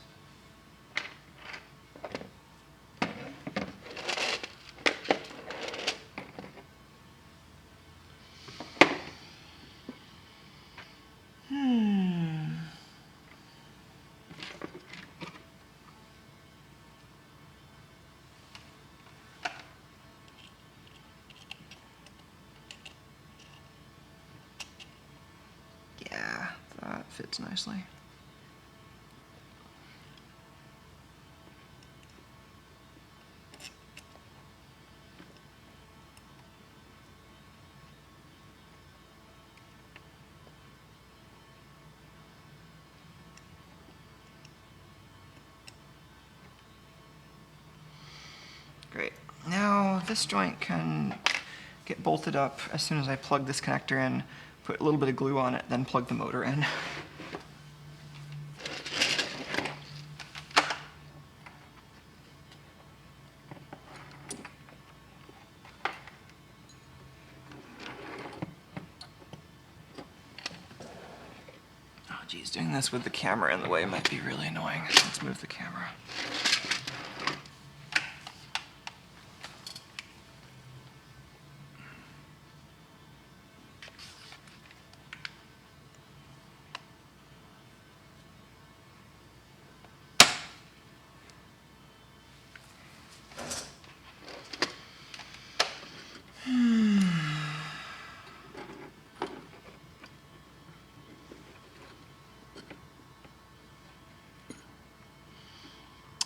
Yeah, that fits nicely. Great. Now this joint can get bolted up as soon as I plug this connector in, put a little bit of glue on it, then plug the motor in. Oh geez, doing this with the camera in the way might be really annoying. Let's move the camera.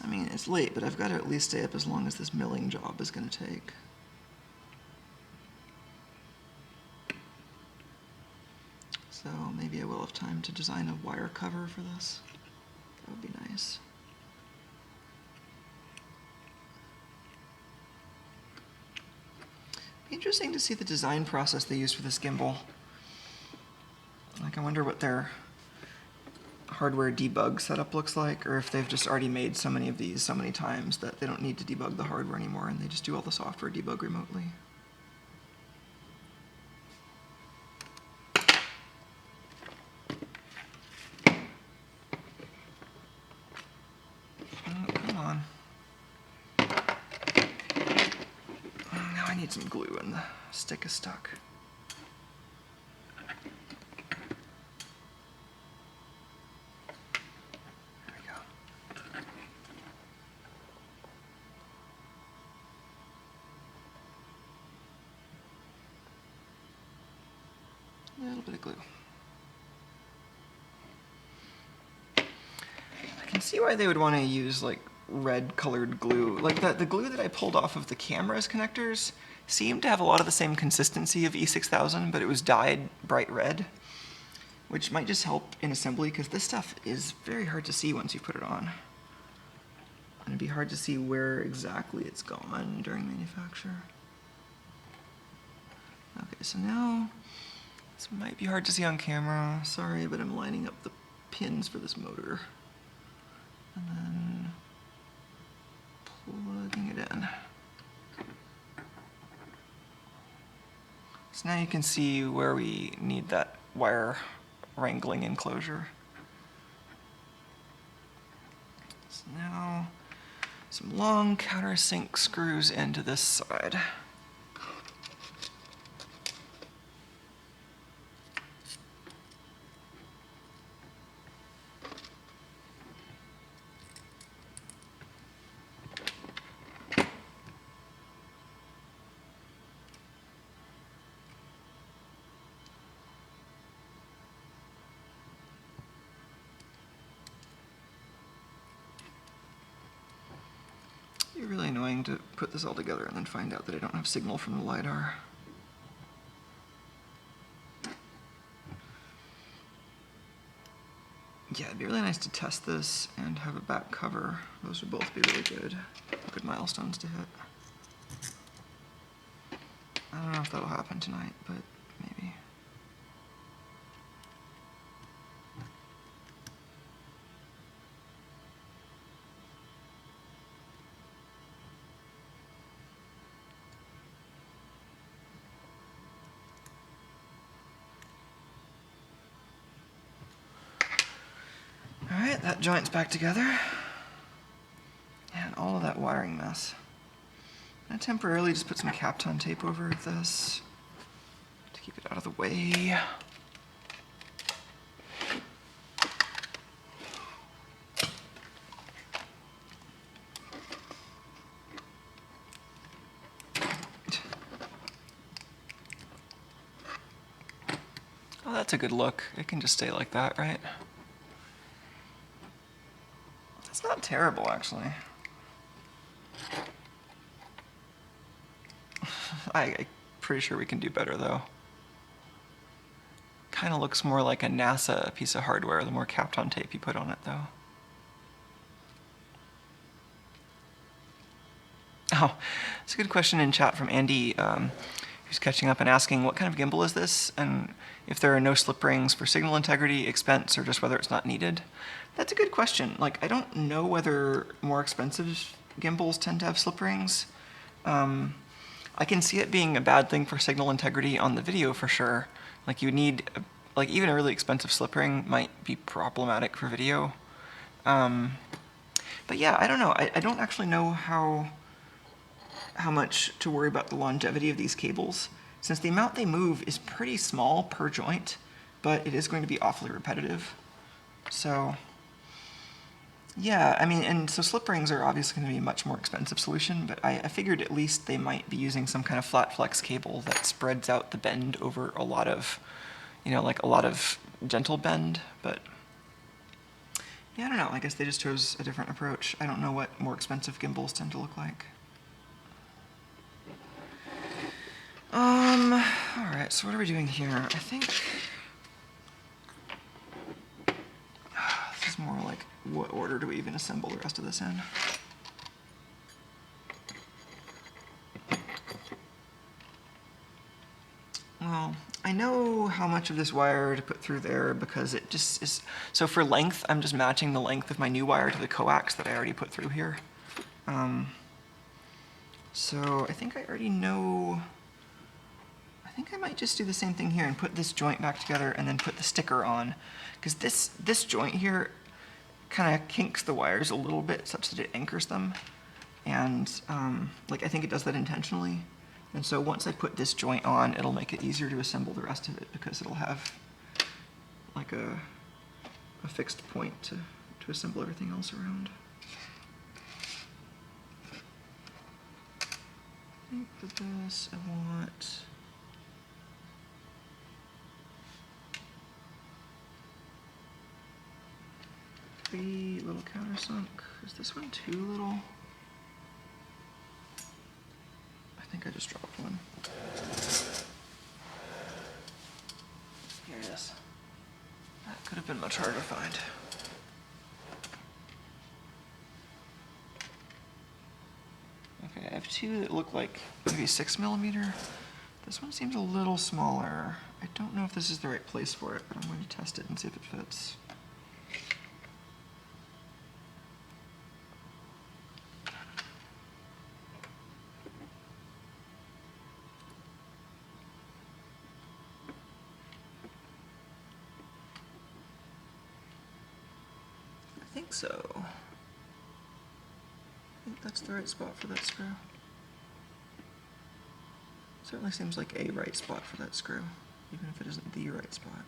I mean, it's late, but I've got to at least stay up as long as this milling job is going to take. So maybe I will have time to design a wire cover for this. That would be nice. Be interesting to see the design process they used for this gimbal. Like, I wonder what their hardware debug setup looks like, or if they've just already made so many of these so many times that they don't need to debug the hardware anymore and they just do all the software debug remotely. Oh, come on. need some glue and the stick is stuck. There we go. A little bit of glue. I can see why they would want to use like red colored glue. Like the glue that I pulled off of the camera's connectors seemed to have a lot of the same consistency of E6000, but it was dyed bright red, which might just help in assembly because this stuff is very hard to see once you put it on. And it'd be hard to see where exactly it's gone during manufacture. Okay, so now this might be hard to see on camera. Sorry, but I'm lining up the pins for this motor. And then plugging it in. So now you can see where we need that wire wrangling enclosure. So now some long countersink screws into this side. It's really annoying to put this all together and then find out that I don't have signal from the LiDAR. Yeah, it'd be really nice to test this and have a back cover. Those would both be really good milestones to hit. I don't know if that'll happen tonight, but maybe. Alright, that joint's back together. And all of that wiring mess. I'm gonna temporarily just put some Kapton tape over this to keep it out of the way. Oh, that's a good look. It can just stay like that, right? It's not terrible, actually. I'm pretty sure we can do better, though. Kind of looks more like a NASA piece of hardware the more Kapton tape you put on it, though. Oh, it's a good question in chat from Andy, who's catching up and asking what kind of gimbal is this, and if there are no slip rings for signal integrity, expense, or just whether it's not needed. That's a good question. Like, I don't know whether more expensive gimbals tend to have slip rings. I can see it being a bad thing for signal integrity on the video for sure. Like, you need, like, even a really expensive slip ring might be problematic for video. But yeah, I don't know. I don't actually know how much to worry about the longevity of these cables, since the amount they move is pretty small per joint, but it is going to be awfully repetitive. So yeah, I mean, and so slip rings are obviously going to be a much more expensive solution, but I figured at least they might be using some kind of flat flex cable that spreads out the bend over a lot of, you know, like a lot of gentle bend, but yeah, I don't know. I guess they just chose a different approach. I don't know what more expensive gimbals tend to look like. Alright, so what are we doing here? I think this is more like, what order do we even assemble the rest of this in? Well, I know how much of this wire to put through there because it just is, so for length, I'm just matching the length of my new wire to the coax that I already put through here. So I think I already know, I think I might just do the same thing here and put this joint back together and then put the sticker on, because this joint here kind of kinks the wires a little bit such that it anchors them, and like I think it does that intentionally. And so once I put this joint on, it'll make it easier to assemble the rest of it because it'll have like a fixed point to assemble everything else around. I think for this I want three little countersunk. Is this one too little? I think I just dropped one. Here it is. That could have been much harder to find. Okay, I have two that look like maybe 6mm. This one seems a little smaller. I don't know if this is the right place for it, but I'm going to test it and see if it fits. I think so. I think that's the right spot for that screw. Certainly seems like a right spot for that screw, even if it isn't the right spot.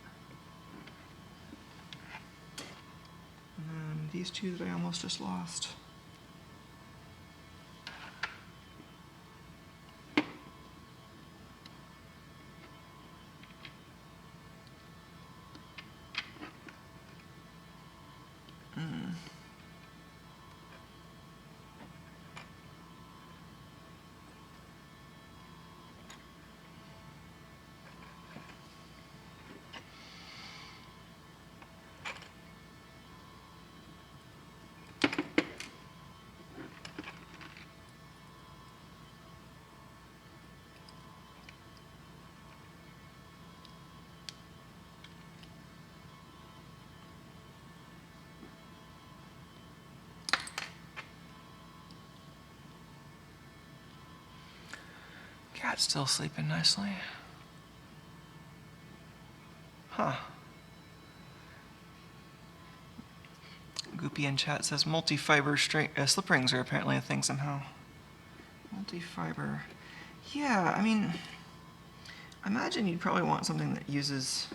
And then these two that I almost just lost. Cat's still sleeping nicely. Huh. Goopy in chat says multi-fiber slip rings are apparently a thing somehow. Multi-fiber. Yeah, I mean, I imagine you'd probably want something that uses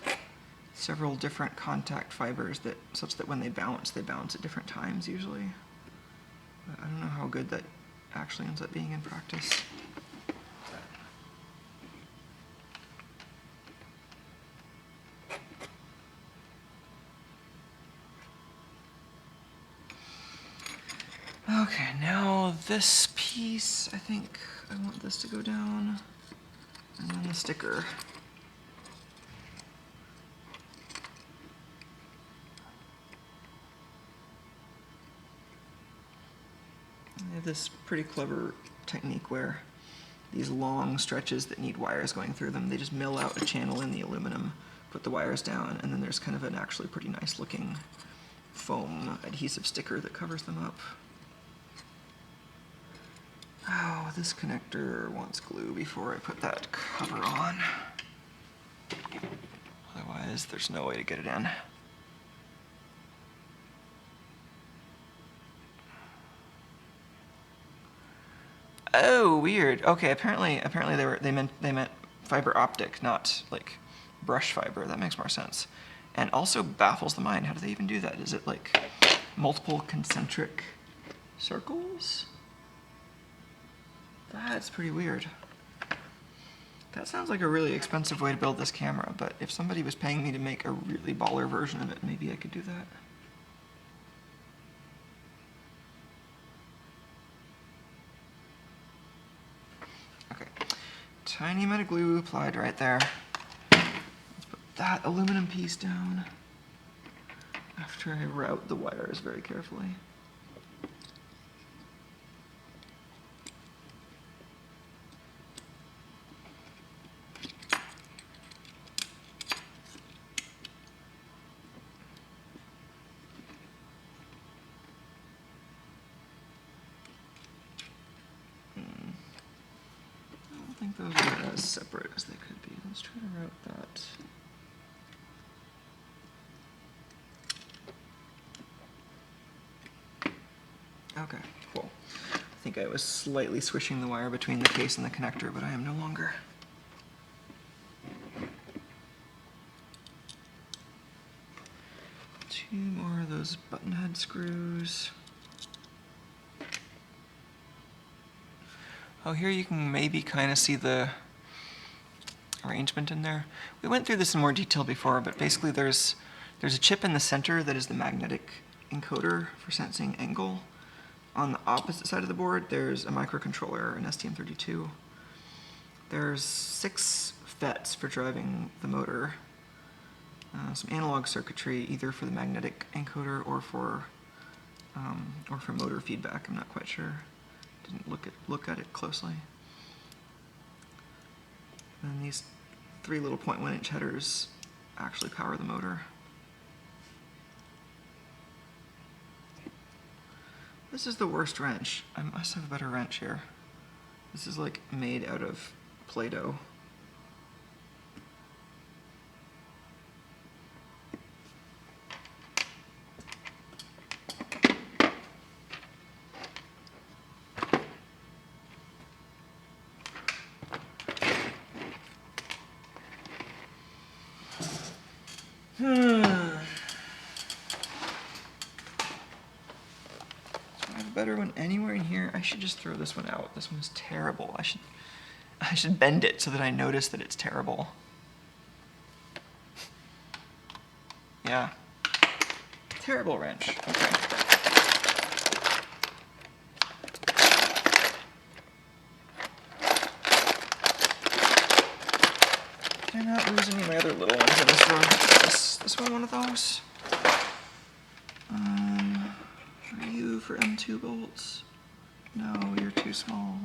several different contact fibers such that when they bounce at different times usually. But I don't know how good that actually ends up being in practice. Okay, now this piece, I think I want this to go down, and then the sticker. I have this pretty clever technique where these long stretches that need wires going through them, they just mill out a channel in the aluminum, put the wires down, and then there's kind of an actually pretty nice looking foam adhesive sticker that covers them up. Oh, this connector wants glue before I put that cover on. Otherwise, there's no way to get it in. Oh, weird. Okay, apparently they meant fiber optic, not like brush fiber. That makes more sense. And also baffles the mind. How do they even do that? Is it like multiple concentric circles? That's pretty weird. That sounds like a really expensive way to build this camera, but if somebody was paying me to make a really baller version of it, maybe I could do that. Okay, tiny amount of glue applied right there. Let's put that aluminum piece down after I route the wires very carefully. I don't think those are as separate as they could be. Let's try to route that. Okay, cool. I think I was slightly swishing the wire between the case and the connector, but I am no longer. Two more of those button head screws. Oh, here you can maybe kind of see the arrangement in there. We went through this in more detail before, but basically there's a chip in the center that is the magnetic encoder for sensing angle. On the opposite side of the board, there's a microcontroller, an STM32. There's 6 FETs for driving the motor. Some analog circuitry, either for the magnetic encoder or for motor feedback. I'm not quite sure. Didn't look at it closely. And these 3 little 0.1-inch headers actually power the motor. This is the worst wrench. I must have a better wrench here. This is like made out of Play-Doh. Better one anywhere in here. I should just throw this one out. This one's terrible. I should bend it so that I notice that it's terrible. Yeah. Terrible wrench. Okay. Did I not lose any of my other little ones in this drawer? Is this one of those? For M2 bolts? No, you're too small.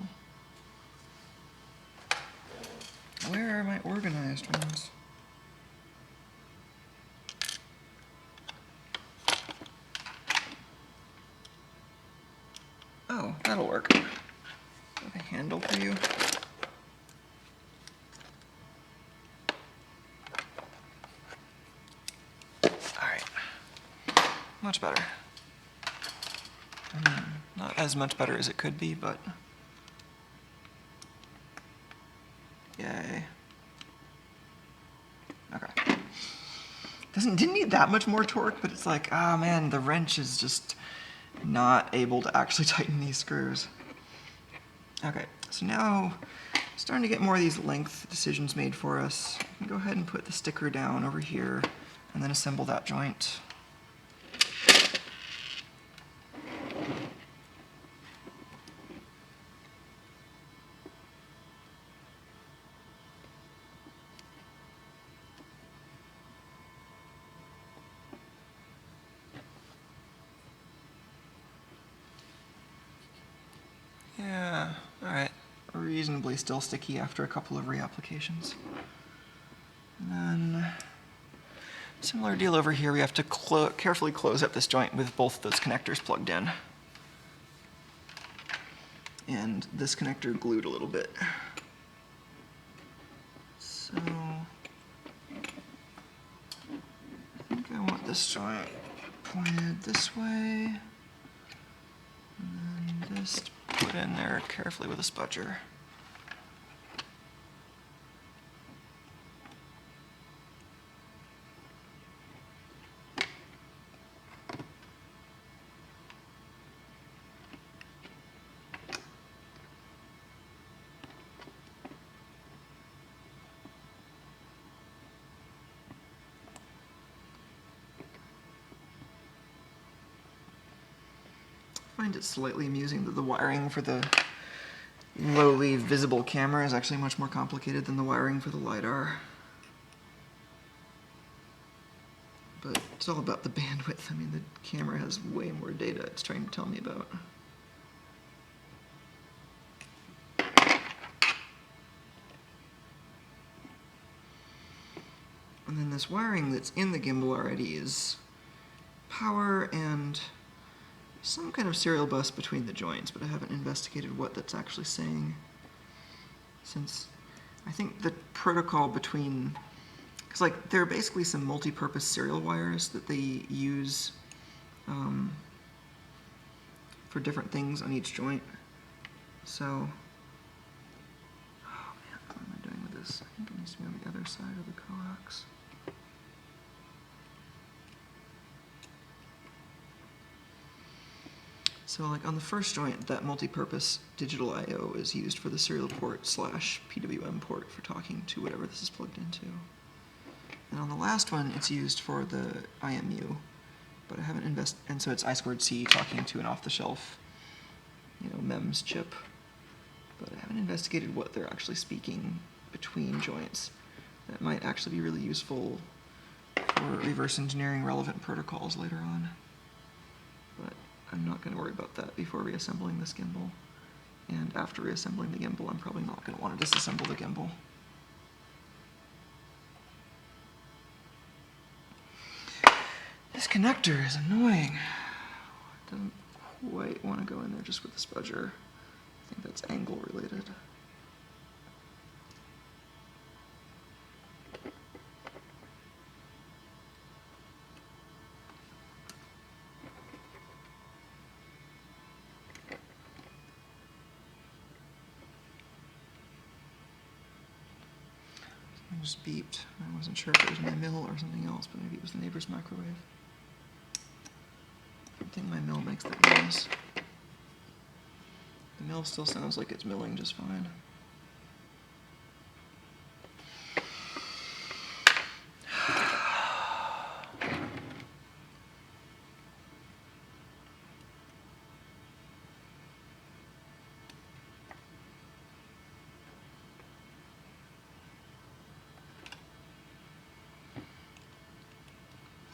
Where are my organized ones? Oh, that'll work. Got a handle for you. Alright. Much better. Not as much better as it could be, but yay. Okay. Didn't need that much more torque, but it's like, oh man, the wrench is just not able to actually tighten these screws. Okay, so now starting to get more of these length decisions made for us. We can go ahead and put the sticker down over here and then assemble that joint. Yeah, alright. Reasonably still sticky after a couple of reapplications. And then, similar deal over here, we have to carefully close up this joint with both those connectors plugged in. And this connector glued a little bit. So, I think I want this joint pointed this way. And then just put in there carefully with a spudger. I find it slightly amusing that the wiring for the lowly visible camera is actually much more complicated than the wiring for the LiDAR. But it's all about the bandwidth. I mean, the camera has way more data it's trying to tell me about. And then this wiring that's in the gimbal already is power and some kind of serial bus between the joints, but I haven't investigated what that's actually saying. Since I think the protocol between, because like there are basically some multi-purpose serial wires that they use for different things on each joint. So, oh man, what am I doing with this? I think it needs to be on the other side of the coax. So like on the first joint, that multi-purpose digital I/O is used for the serial port / PWM port for talking to whatever this is plugged into. And on the last one, it's used for the IMU, but I haven't and so it's I2C talking to an off-the-shelf, MEMS chip. But I haven't investigated what they're actually speaking between joints. That might actually be really useful for reverse engineering relevant protocols later on. But I'm not going to worry about that before reassembling this gimbal. And after reassembling the gimbal, I'm probably not going to want to disassemble the gimbal. This connector is annoying. It doesn't quite want to go in there just with the spudger. I think that's angle related. Something just beeped. I wasn't sure if it was my mill or something else, but maybe it was the neighbor's microwave. I don't think my mill makes that noise. The mill still sounds like it's milling just fine.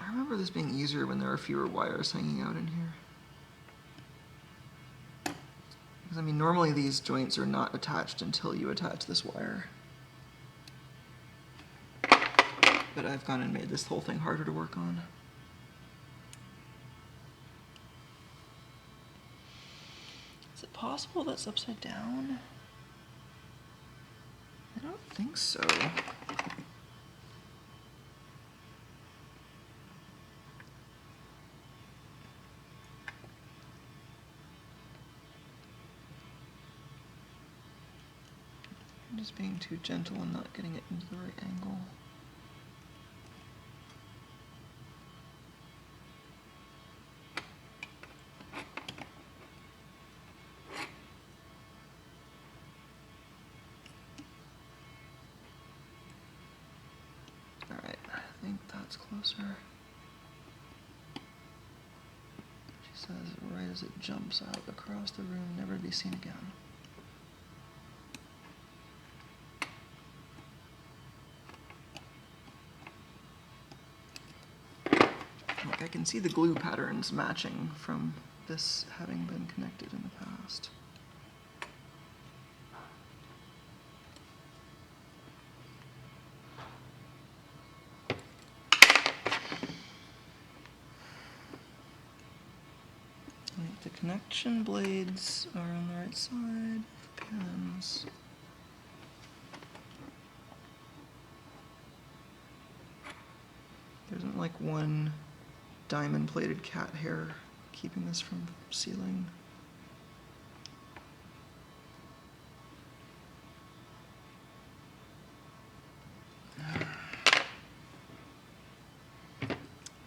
I remember this being easier when there are fewer wires hanging out in here. Because, I mean, normally these joints are not attached until you attach this wire. But I've gone and made this whole thing harder to work on. Is it possible that's upside down? I don't think so. I'm just being too gentle and not getting it into the right angle. Alright, I think that's closer. She says right as it jumps out across the room, never to be seen again. I can see the glue patterns matching from this having been connected in the past. Right, the connection blades are on the right side, pins. There isn't like one diamond-plated cat hair keeping this from sealing.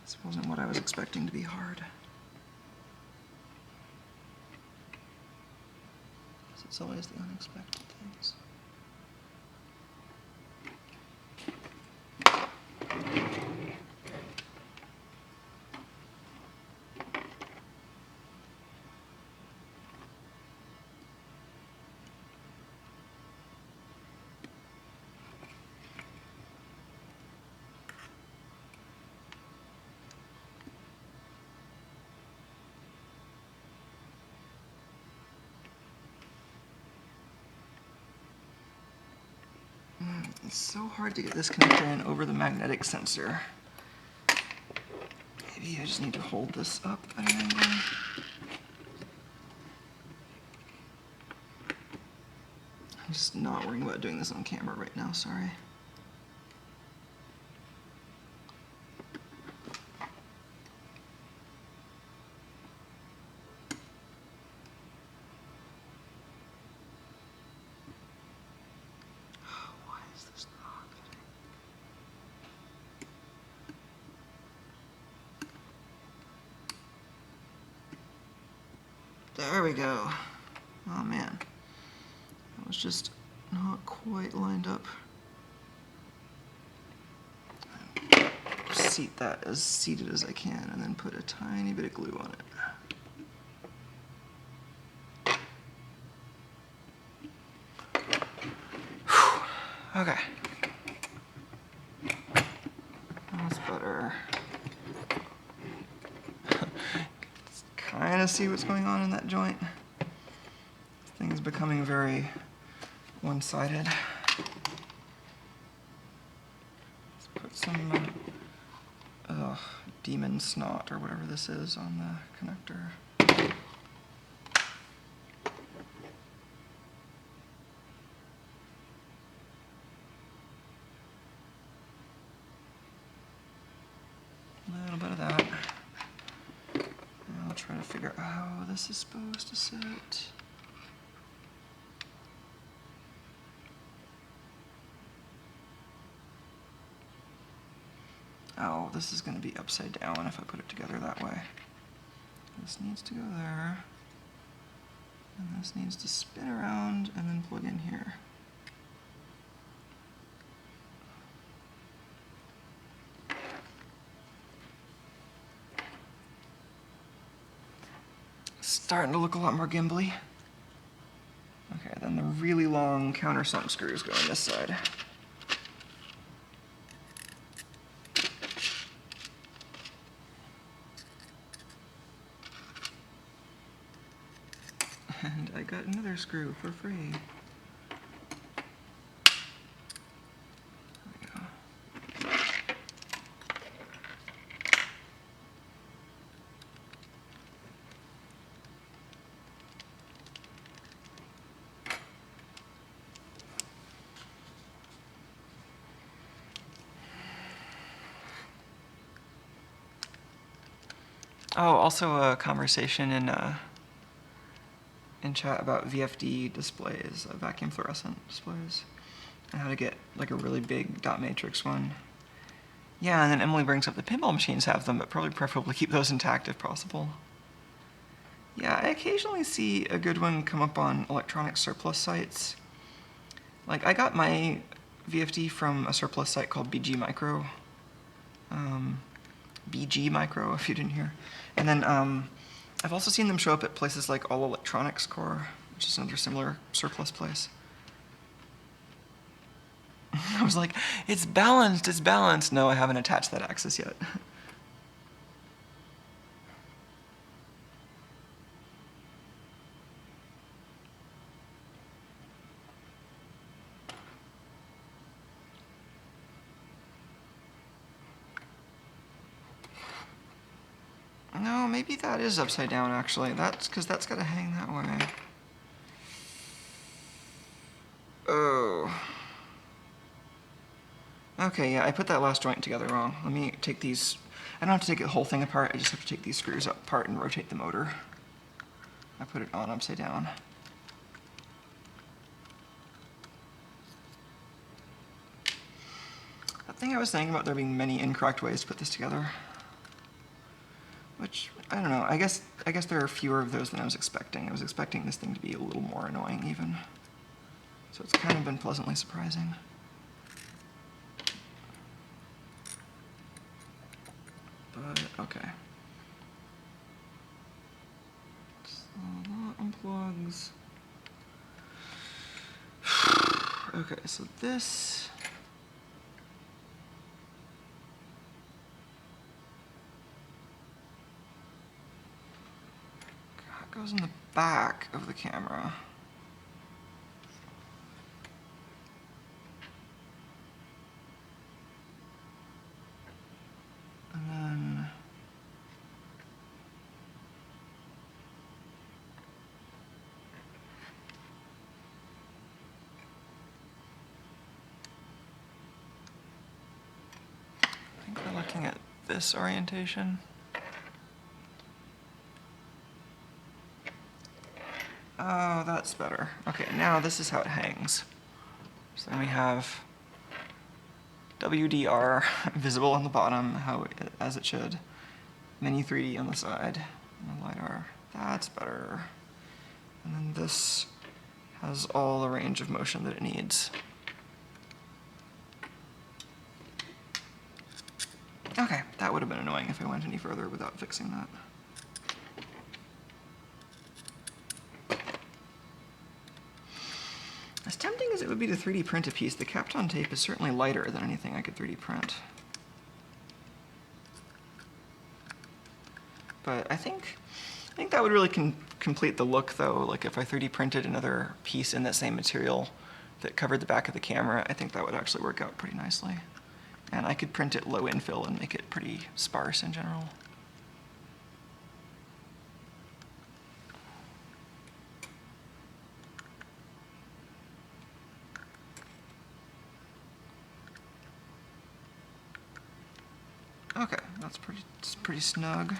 This wasn't what I was expecting to be hard. It's always the unexpected things. It's so hard to get this connector in over the magnetic sensor. Maybe I just need to hold this up at an angle. I'm just not worrying about doing this on camera right now, sorry. There we go. Oh man, that was just not quite lined up. Seat that as seated as I can, and then put a tiny bit of glue on it. Whew. Okay. That's better. Kind of see what's going on in that joint. This thing is becoming very one-sided. Let's put some demon snot or whatever this is on the connector. A little bit of that. I'll try to figure out how this is supposed to sit. Oh, this is going to be upside down if I put it together that way. This needs to go there. And this needs to spin around and then plug in here. Starting to look a lot more gimbally. Okay, then the really long countersunk screws go on this side. And I got another screw for free. There we go. Oh, also a conversation in chat about VFD displays, vacuum fluorescent displays, and how to get like a really big dot matrix one. Yeah, and then Emily brings up the pinball machines have them, but probably preferably keep those intact if possible. Yeah, I occasionally see a good one come up on electronic surplus sites. Like, I got my VFD from a surplus site called BG Micro. BG Micro, if you didn't hear. And then I've also seen them show up at places like All Electronics Core, which is another similar surplus place. I was like, it's balanced, it's balanced. No, I haven't attached that axis yet. No, maybe that is upside down, actually. That's because that's got to hang that way. Oh. Okay, yeah, I put that last joint together wrong. Let me take these. I don't have to take the whole thing apart. I just have to take these screws apart and rotate the motor. I put it on upside down. That thing I was saying about there being many incorrect ways to put this together. Which, I don't know, I guess there are fewer of those than I was expecting. I was expecting this thing to be a little more annoying even. So it's kind of been pleasantly surprising. But, okay. So that unplugs. Okay, so this... goes in the back of the camera. And then I think we're looking at this orientation. Oh, that's better. Okay, now this is how it hangs. So then we have WDR visible on the bottom, as it should. Menu 3D on the side, and the LiDAR. That's better. And then this has all the range of motion that it needs. Okay, that would have been annoying if I went any further without fixing that. As tempting as it would be to 3D print a piece, the Kapton tape is certainly lighter than anything I could 3D print. But I think that would really complete the look, though. Like if I 3D printed another piece in that same material that covered the back of the camera, I think that would actually work out pretty nicely. And I could print it low infill and make it pretty sparse in general. Okay, that's pretty snug.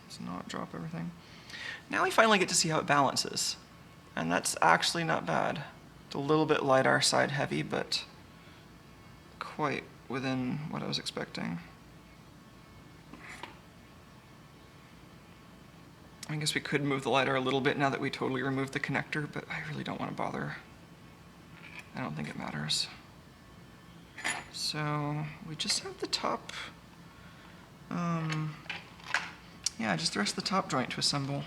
Let's not drop everything. Now we finally get to see how it balances. And that's actually not bad. It's a little bit LiDAR side heavy, but quite within what I was expecting. I guess we could move the LiDAR a little bit now that we totally removed the connector, but I really don't want to bother. I don't think it matters. So we just have the top, yeah, just the rest of the top joint to assemble.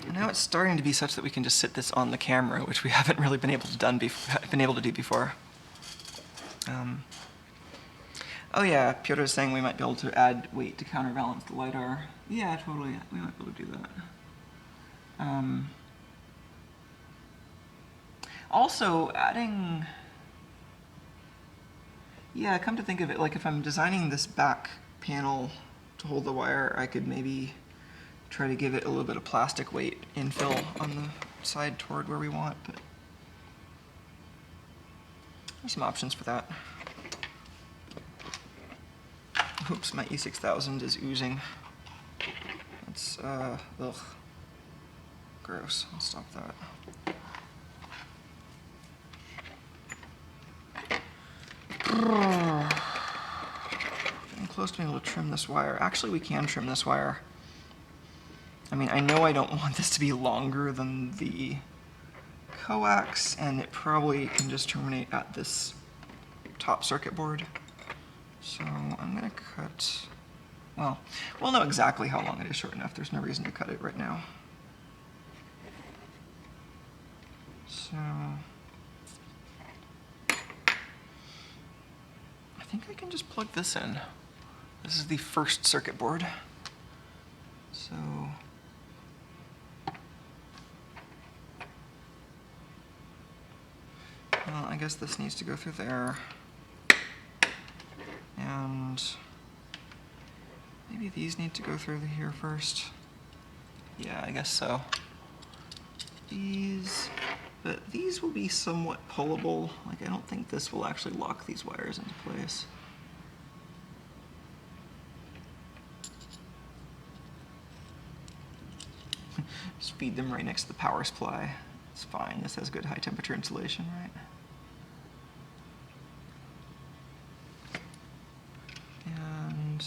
And now it's starting to be such that we can just sit this on the camera, which we haven't really been able to do before. Oh yeah, Piotr was saying we might be able to add weight to counterbalance the LiDAR. Yeah, totally, we might be able to do that. Also, adding... Yeah, come to think of it, like if I'm designing this back panel to hold the wire, I could maybe try to give it a little bit of plastic weight infill on the side toward where we want, but there's some options for that. Oops, my E6000 is oozing. It's, ugh. Gross. I'll stop that. Getting close to being able to trim this wire. Actually, we can trim this wire. I mean, I know I don't want this to be longer than the coax, and it probably can just terminate at this top circuit board. So I'm going to cut, well, we'll know exactly how long it is short enough. There's no reason to cut it right now. So I think I can just plug this in. This is the first circuit board. So well, I guess this needs to go through there. And maybe these need to go through here first. Yeah, I guess so. These, but these will be somewhat pullable. Like, I don't think this will actually lock these wires into place. Just feed them right next to the power supply. It's fine. This has good high temperature insulation, right? And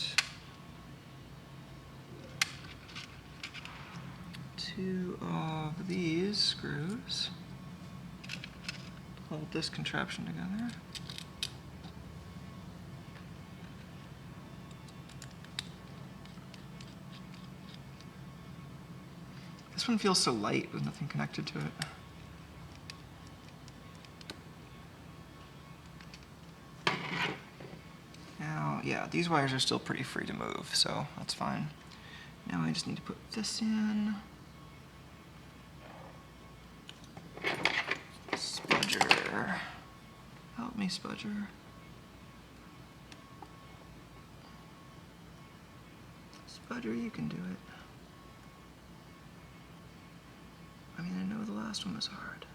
two of these screws hold this contraption together. This one feels so light with nothing connected to it. Now, yeah, these wires are still pretty free to move, so that's fine. Now I just need to put this in. Spudger. Help me, Spudger. Spudger, you can do it. I mean, I know the last one was hard.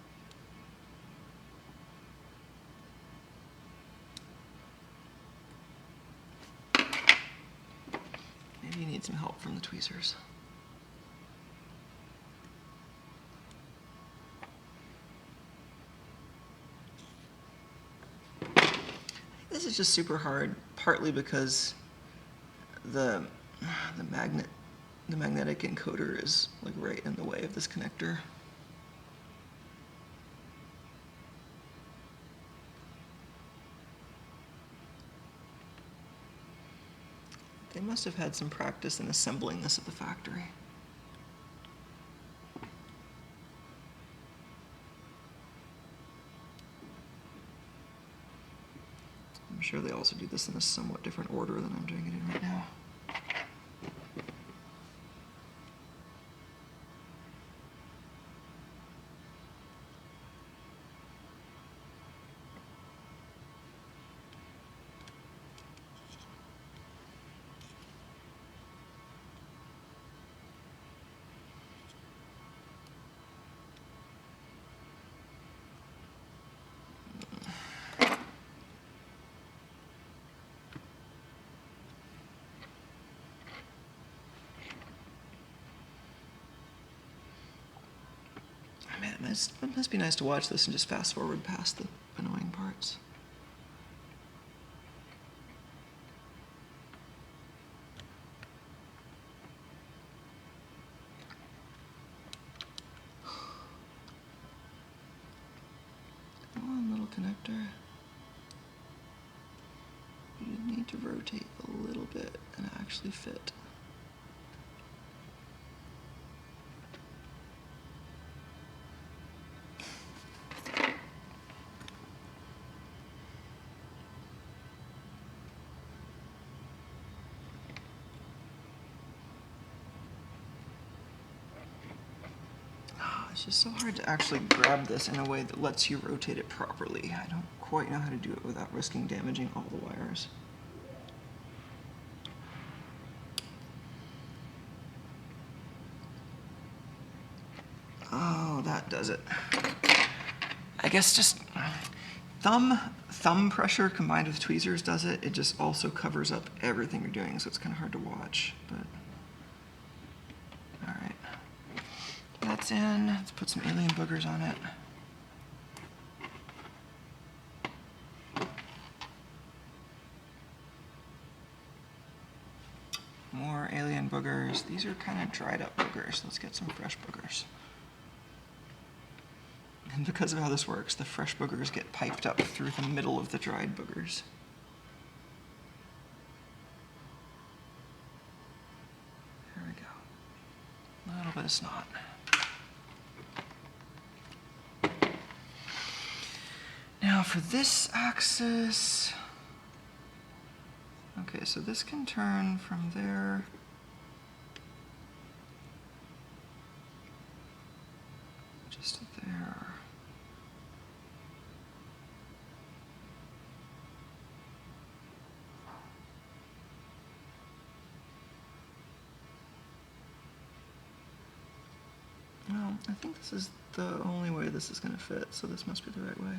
Maybe you need some help from the tweezers. is just super hard, partly because the magnetic encoder is like right in the way of this connector. They must have had some practice in assembling this at the factory. I'm sure they also do this in a somewhat different order than I'm doing it in right now. Man, it must be nice to watch this and just fast forward past the annoying parts. Come on, little connector. You need to rotate a little bit and actually fit. It's just so hard to actually grab this in a way that lets you rotate it properly. I don't quite know how to do it without risking damaging all the wires. Oh, that does it. I guess just thumb pressure combined with tweezers does it. It just also covers up everything you're doing, so it's kind of hard to watch, but all right. That's in. Let's put some alien boogers on it. More alien boogers. These are kind of dried up boogers. Let's get some fresh boogers. And because of how this works, the fresh boogers get piped up through the middle of the dried boogers. There we go. A little bit of snot. Now for this axis, okay, so this can turn from there just to there. Well, I think this is the only way this is going to fit, so this must be the right way.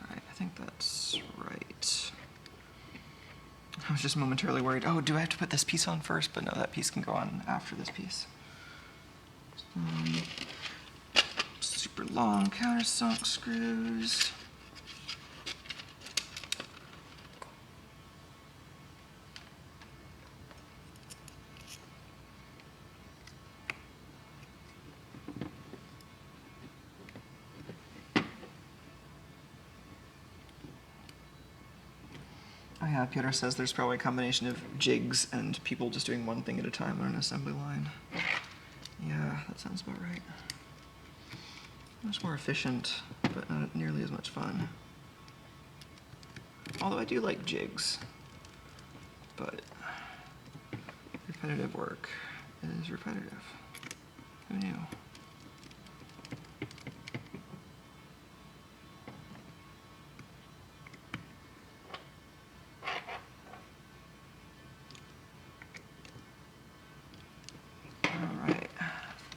I think that's right. I was just momentarily worried, oh, do I have to put this piece on first? But no, that piece can go on after this piece. Super long countersunk screws. Oh yeah, Peter says there's probably a combination of jigs and people just doing one thing at a time on an assembly line. Yeah, that sounds about right. Much more efficient, but not nearly as much fun. Although I do like jigs, but repetitive work is repetitive. Who knew?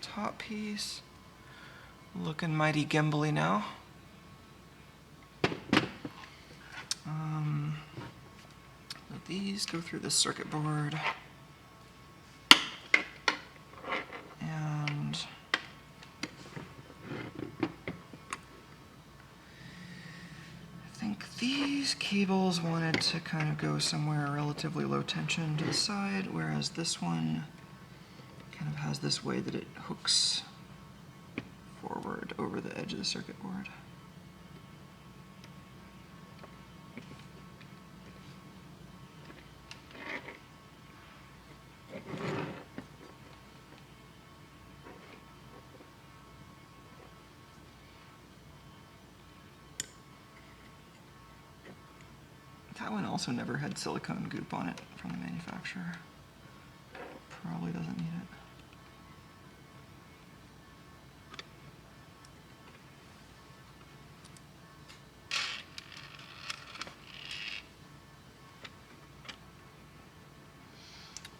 Top piece, looking mighty gimbally now. Let these go through the circuit board, and think these cables wanted to kind of go somewhere relatively low tension to the side, whereas this one kind of has this way that it hooks forward over the edge of the circuit board. That one also never had silicone goop on it from the manufacturer. Probably doesn't need it.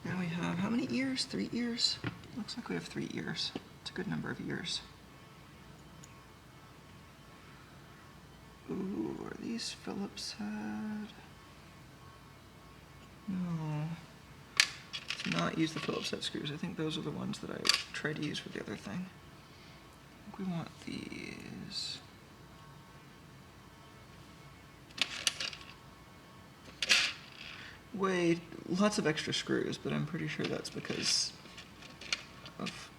Now we have how many ears? 3 ears? Looks like we have 3 ears. It's a good number of ears. Ooh, are these Phillips head? No. Let's not use the Phillips head screws. I think those are the ones that I tried to use for the other thing. I think we want these. Wait, lots of extra screws, but I'm pretty sure that's because of,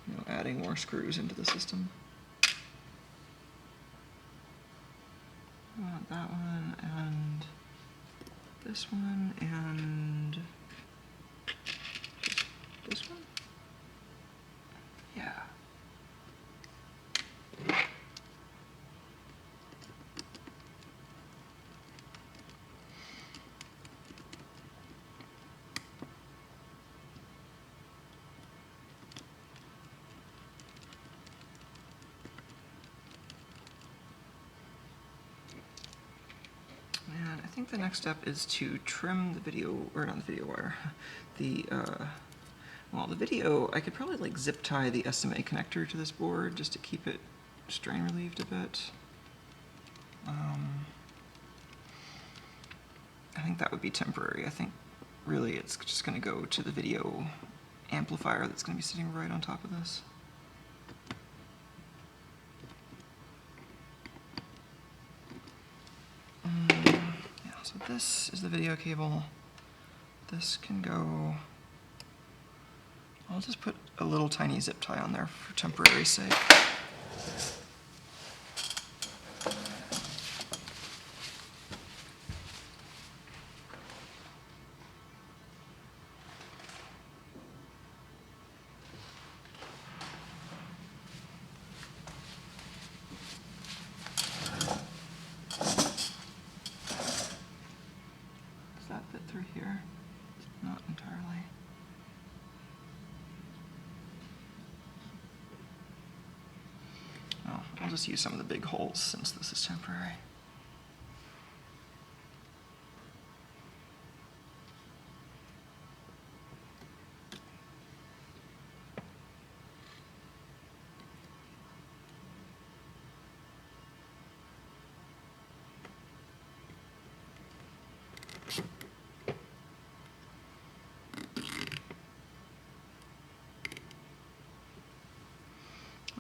you know, adding more screws into the system. We want that one and this one and this one? Yeah. And I think the next step is to trim the video, or not the video wire, well, the video, I could probably like zip tie the SMA connector to this board just to keep it strain relieved a bit. I think that would be temporary. I think really it's just going to go to the video amplifier that's going to be sitting right on top of this. Yeah, so this is the video cable. This can go, I'll just put a little tiny zip tie on there for temporary sake. Does that fit through here? Not entirely. Oh, I'll just use some of the big holes since this is temporary.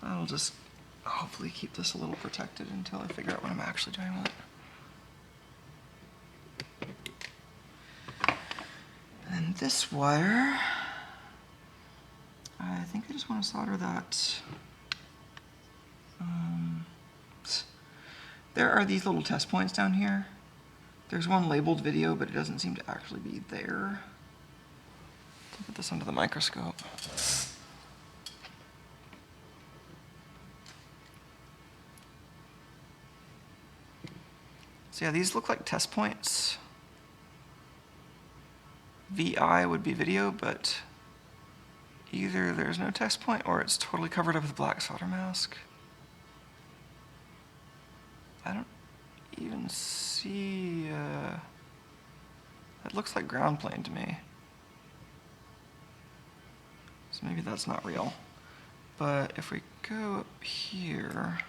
I'll just hopefully keep this a little protected until I figure out what I'm actually doing with it. And this wire, I think I just want to solder that. There are these little test points down here. There's one labeled video, but it doesn't seem to actually be there. Let's put this under the microscope. So yeah, these look like test points. VI would be video, but either there's no test point or it's totally covered up with black solder mask. I don't even see, it looks like ground plane to me. So maybe that's not real. But if we go up here,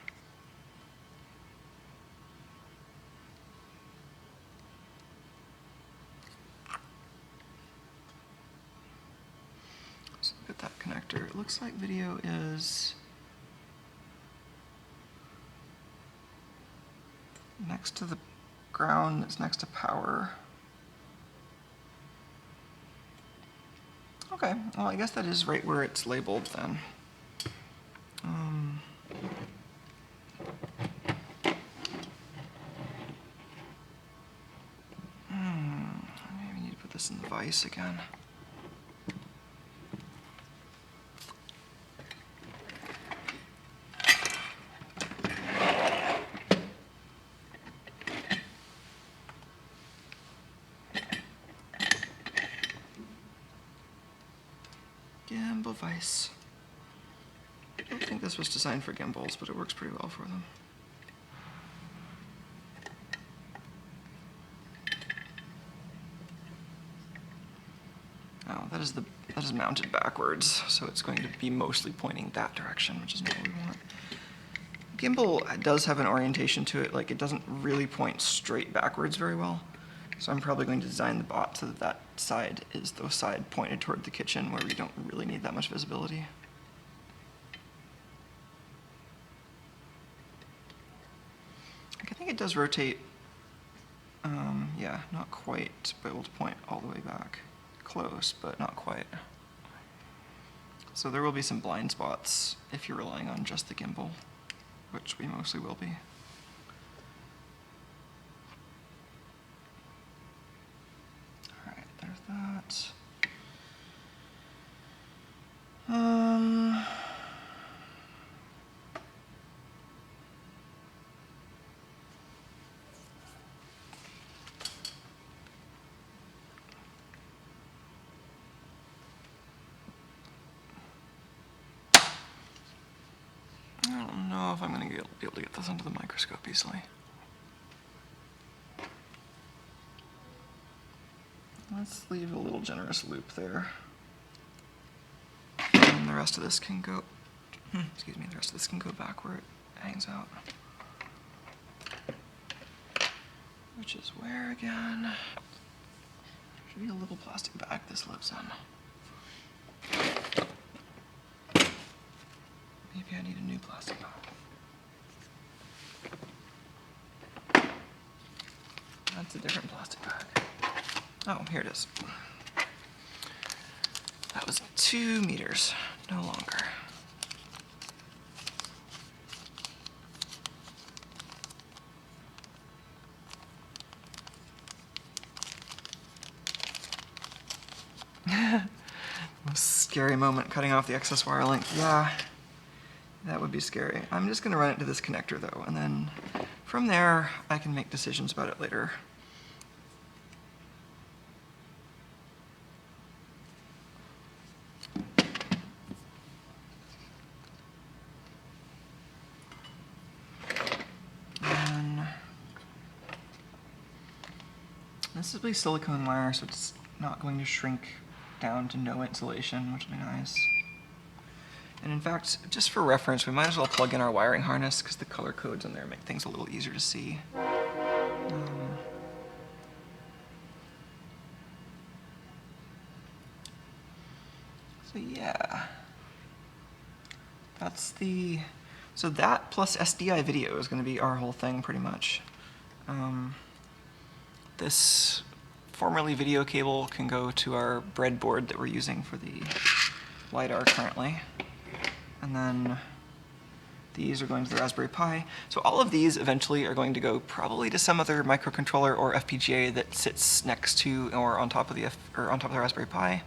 let's look at that connector. It looks like video is next to the ground that's next to power. Okay, well I guess that is right where it's labeled then. Maybe we need to put this in the vise again. Gimbal vise. I don't think this was designed for gimbals, but it works pretty well for them. Oh, that is mounted backwards, so it's going to be mostly pointing that direction, which is not what we want. Gimbal does have an orientation to it, like it doesn't really point straight backwards very well. So I'm probably going to design the bot so that that side is the side pointed toward the kitchen where we don't really need that much visibility. I think it does rotate, yeah, not quite, but able to point all the way back. Close, but not quite. So there will be some blind spots if you're relying on just the gimbal, which we mostly will be. Alright, there's that. I don't know if I'm going to be able to get this under the microscope easily. Let's leave a little generous loop there. And the rest of this can go, excuse me, the rest of this can go back where it hangs out. Which is where again? Should be a little plastic bag this lives in. Maybe I need a new plastic bag. That's a different plastic bag. Oh, here it is. That was 2 meters, no longer. Most scary moment, cutting off the excess wire length. Yeah, that would be scary. I'm just gonna run it to this connector though, and then from there, I can make decisions about it later. This will be silicone wire, so it's not going to shrink down to no insulation, which will be nice. And in fact, just for reference, we might as well plug in our wiring harness because the color codes in there make things a little easier to see. So yeah, that's the, so that plus SDI video is going to be our whole thing pretty much. This formerly video cable can go to our breadboard that we're using for the LiDAR currently. And then these are going to the Raspberry Pi. So all of these eventually are going to go probably to some other microcontroller or FPGA that sits next to or on top of the Raspberry Pi.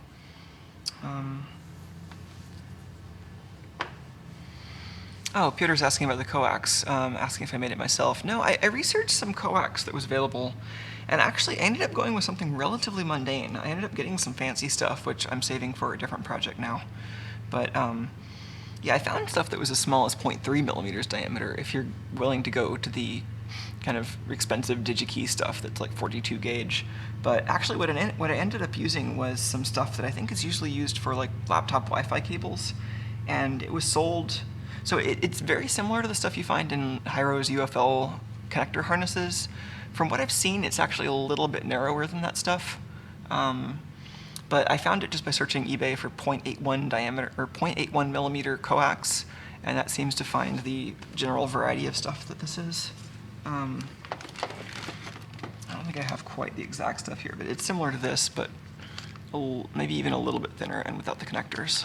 Oh, Peter's asking about the coax, asking if I made it myself. No, I researched some coax that was available, and actually I ended up going with something relatively mundane. I ended up getting some fancy stuff, which I'm saving for a different project now. But yeah, I found stuff that was as small as 0.3 millimeters diameter if you're willing to go to the kind of expensive DigiKey stuff that's like 42 gauge. But actually what I ended up using was some stuff that I think is usually used for like laptop Wi-Fi cables, and it was sold. So it's very similar to the stuff you find in Hyro's UFL connector harnesses. From what I've seen, it's actually a little bit narrower than that stuff. But I found it just by searching eBay for 0.81 diameter or 0.81 millimeter coax, and that seems to find the general variety of stuff that this is. don't think I have quite the exact stuff here, but it's similar to this, but maybe even a little bit thinner and without the connectors.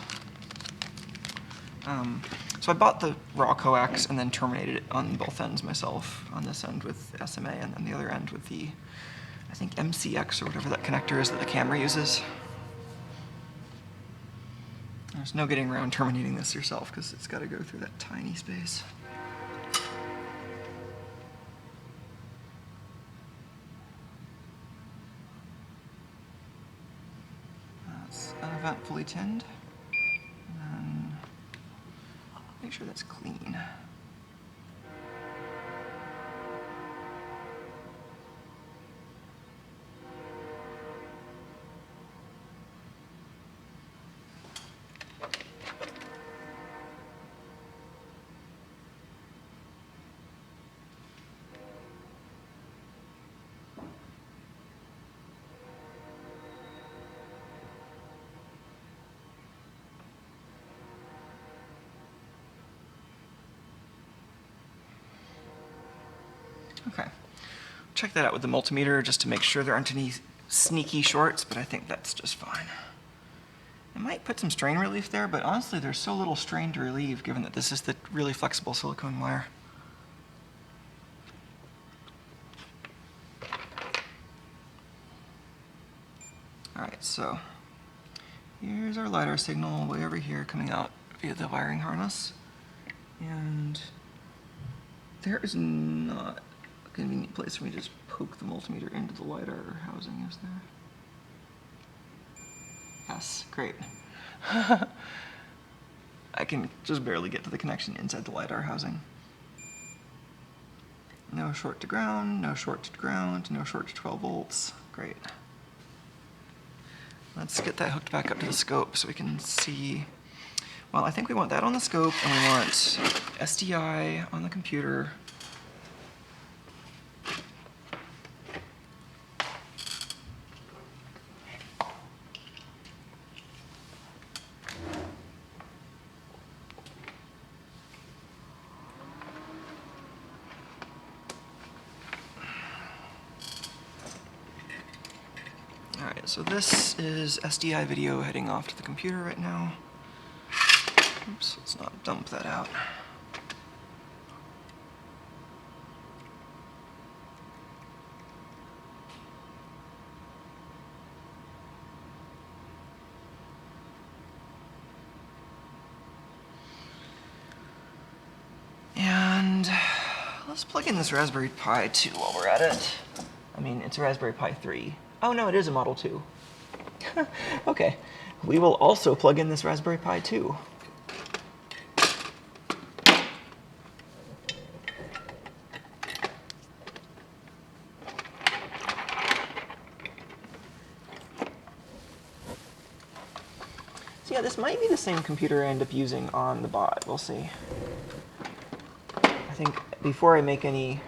So I bought the raw coax and then terminated it on both ends myself, on this end with SMA and then the other end with the, I think, MCX or whatever that connector is that the camera uses. There's no getting around terminating this yourself because it's got to go through that tiny space. That's an event fully tinned. And then make sure that's clean. Okay, check that out with the multimeter just to make sure there aren't any sneaky shorts, but I think that's just fine. I might put some strain relief there, but honestly there's so little strain to relieve given that this is the really flexible silicone wire. Alright, so here's our LiDAR signal way over here coming out via the wiring harness. And there is not a convenient place for me to just poke the multimeter into the LiDAR housing, is there? Yes, great. I can just barely get to the connection inside the LiDAR housing. No short to ground, no short to ground, no short to 12 volts. Great. Let's get that hooked back up to the scope so we can see. Well, I think we want that on the scope and we want SDI on the computer. Alright, so this is SDI video heading off to the computer right now. Oops, let's not dump that out. And let's plug in this Raspberry Pi 2 while we're at it. I mean, it's a Raspberry Pi 3. Oh no, it is a Model 2. Okay, we will also plug in this Raspberry Pi 2. So yeah, this might be the same computer I end up using on the bot. We'll see. I think before I make any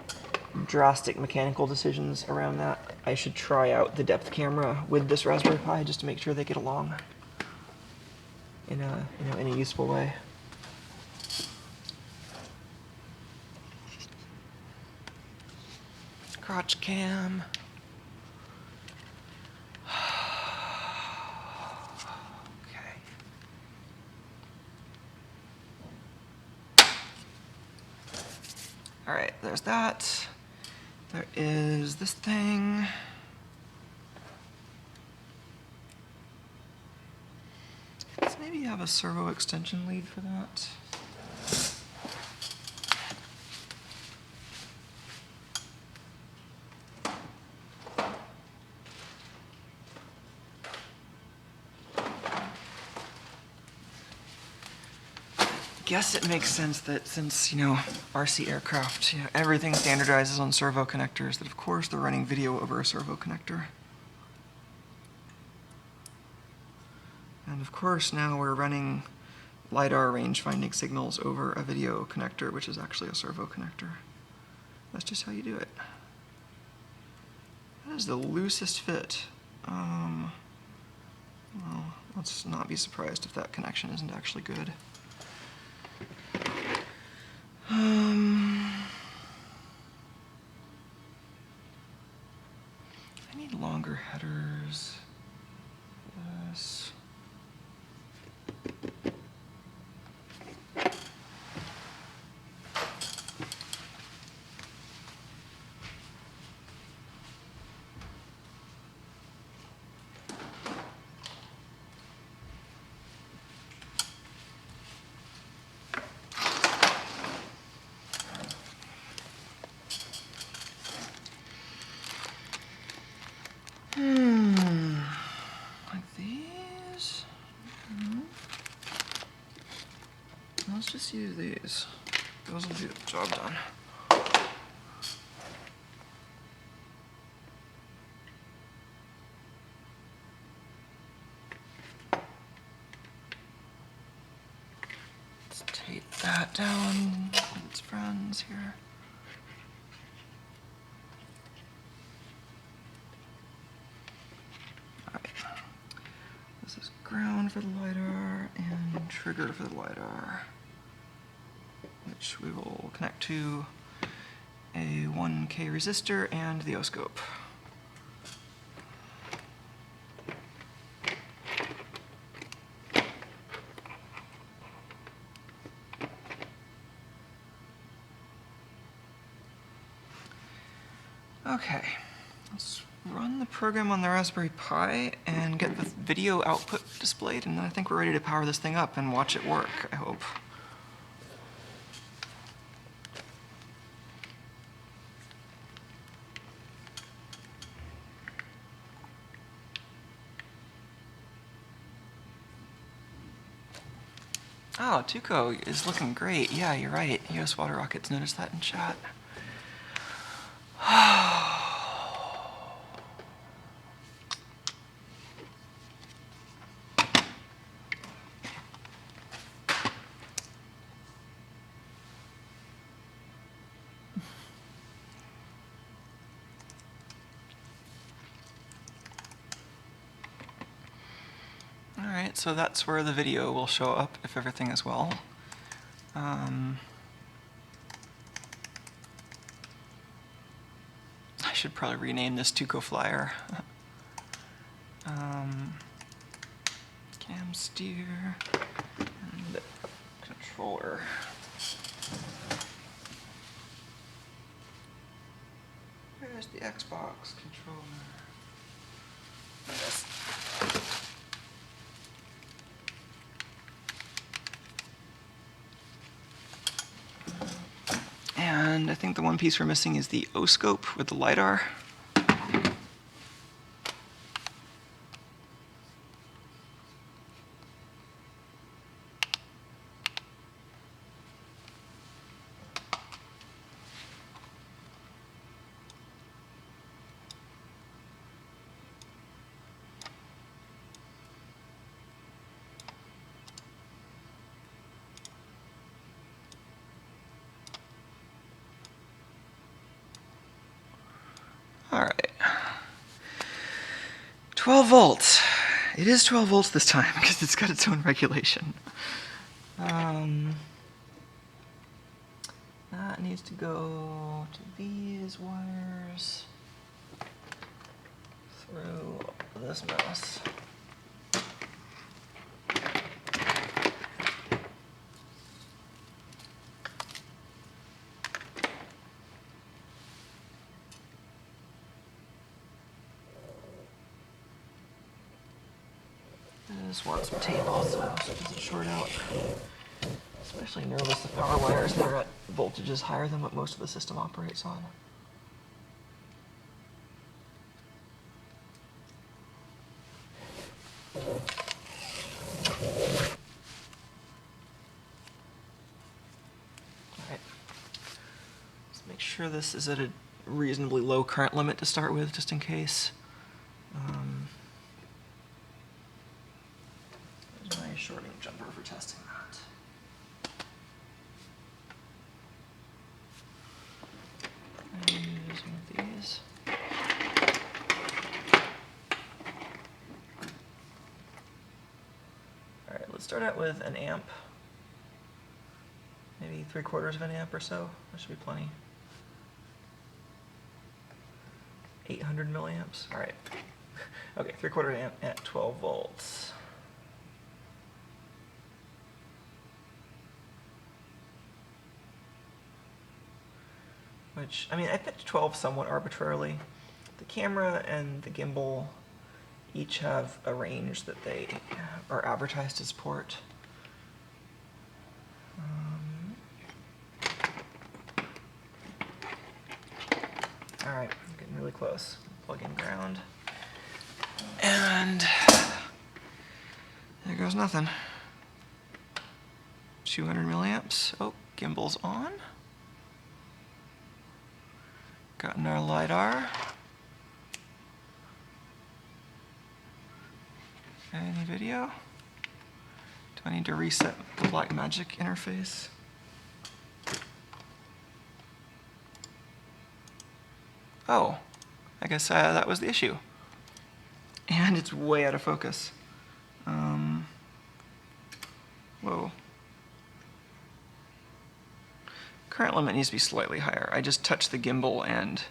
drastic mechanical decisions around that, I should try out the depth camera with this Raspberry Pi just to make sure they get along in a useful way. Crotch cam. Okay. All right, there's that. There is this thing. Let's maybe have a servo extension lead for that. Guess it makes sense that since, RC aircraft, everything standardizes on servo connectors, that of course they're running video over a servo connector. And of course now we're running LiDAR range finding signals over a video connector, which is actually a servo connector. That's just how you do it. That is the loosest fit. Well, let's not be surprised if that connection isn't actually good. need longer headers. Yes. Like these? Let's just use these. Those will do the job done. Let's tape that down with its friends here. Alright. This is ground for the LiDAR and trigger for the LiDAR, which we will connect to a 1K resistor and the oscope. Okay, let's run the program on the Raspberry Pi and get the video output displayed, and then I think we're ready to power this thing up and watch it work, I hope. Oh, Tuco is looking great. Yeah, you're right. US Water Rockets noticed that in chat. Alright, so that's where the video will show up if everything is well. I should probably rename this Tuco Flyer. Cam steer and controller. Where's the Xbox controller? Yes. And I think the one piece we're missing is the oscope with the LiDAR. All right, 12 volts. It is 12 volts this time because it's got its own regulation. That needs to go to these wires through this mess. I just want some tape also so it doesn't short out. Especially nervous the power wires that are at voltages higher than what most of the system operates on. Alright. Let's make sure this is at a reasonably low current limit to start with, just in case. There's my shorting jumper for testing that. Use one of these. Alright, let's start out with an amp. Maybe 3/4 of an amp or so. That should be plenty. 800 milliamps. All right. Okay, 3/4 amp at 12 volts. Which, I mean, I picked 12 somewhat arbitrarily. The camera and the gimbal each have a range that they are advertised as port. All right, I'm getting really close. Plug in ground. And there goes nothing. 200 milliamps. Oh, gimbal's on. Gotten our LiDAR. Any video? Do I need to reset the Blackmagic interface? Oh, I guess that was the issue. And it's way out of focus. Whoa. Current limit needs to be slightly higher. I just touched the gimbal and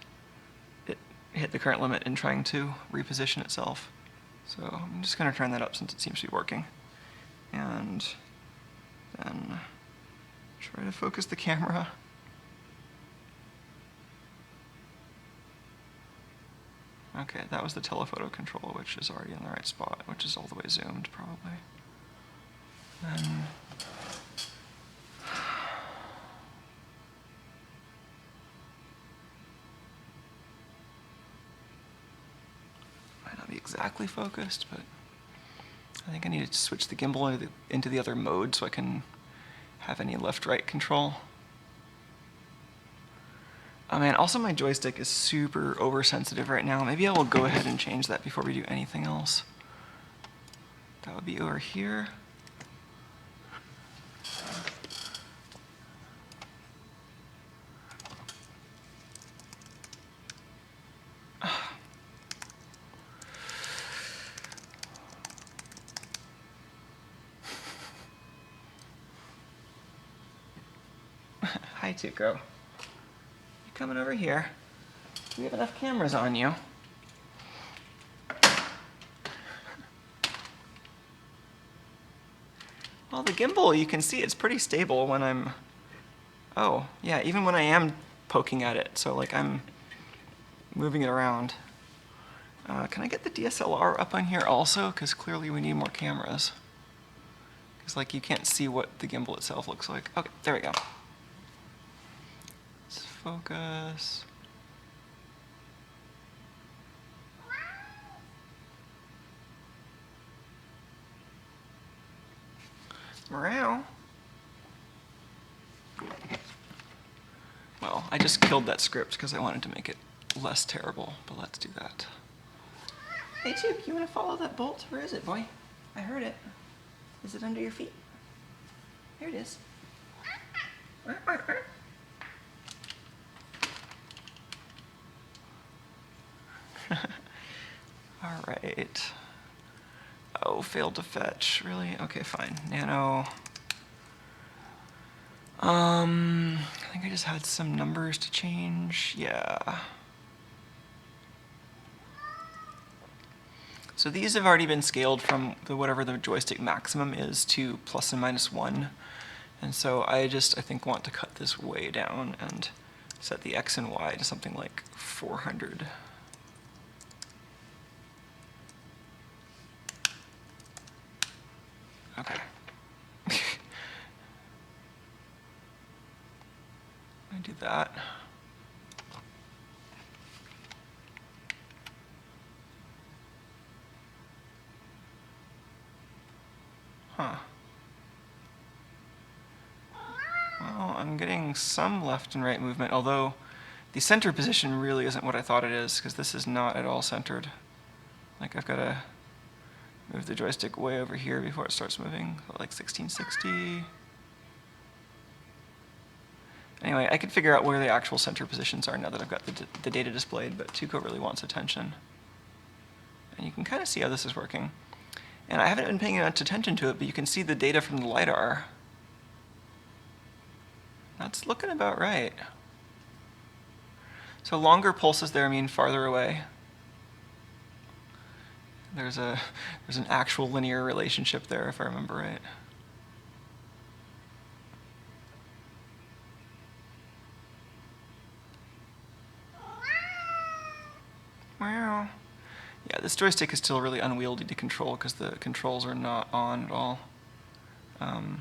it hit the current limit in trying to reposition itself. So I'm just going to turn that up since it seems to be working. And then try to focus the camera. Okay, that was the telephoto control, which is already in the right spot, which is all the way zoomed, probably. Then might not be exactly focused, but I think I need to switch the gimbal into the other mode so I can have any left-right control. Oh man, also my joystick is super oversensitive right now. Maybe I will go ahead and change that before we do anything else. That would be over here. Hi, Tuco. You coming over here? We have enough cameras on you. Well, the gimbal, you can see it's pretty stable when I'm... Oh, yeah, even when I am poking at it. So, like, I'm moving it around. Can I get the DSLR up on here also? Because clearly we need more cameras. Because, like, you can't see what the gimbal itself looks like. Okay, there we go. Let's focus. Meow. Well, I just killed that script because I wanted to make it less terrible, but let's do that. Hey, Tuke, you want to follow that bolt? Where is it, boy? I heard it. Is it under your feet? Here it is. All right. Oh, failed to fetch. Really? Okay, fine. Nano. I think I just had some numbers to change. Yeah. So these have already been scaled from whatever the joystick maximum is to plus and minus 1. And so I think want to cut this way down and set the X and Y to something like 400. Okay. I do that. Huh. Well, I'm getting some left and right movement, although the center position really isn't what I thought it is, because this is not at all centered. Like, I've got to move the joystick way over here before it starts moving, like 1660. Anyway, I could figure out where the actual center positions are now that I've got the data displayed, but Tuco really wants attention. And you can kind of see how this is working. And I haven't been paying much attention to it, but you can see the data from the LiDAR. That's looking about right. So longer pulses there mean farther away. There's an actual linear relationship there, if I remember right. Wow. Yeah, this joystick is still really unwieldy to control because the controls are not on at all. Oh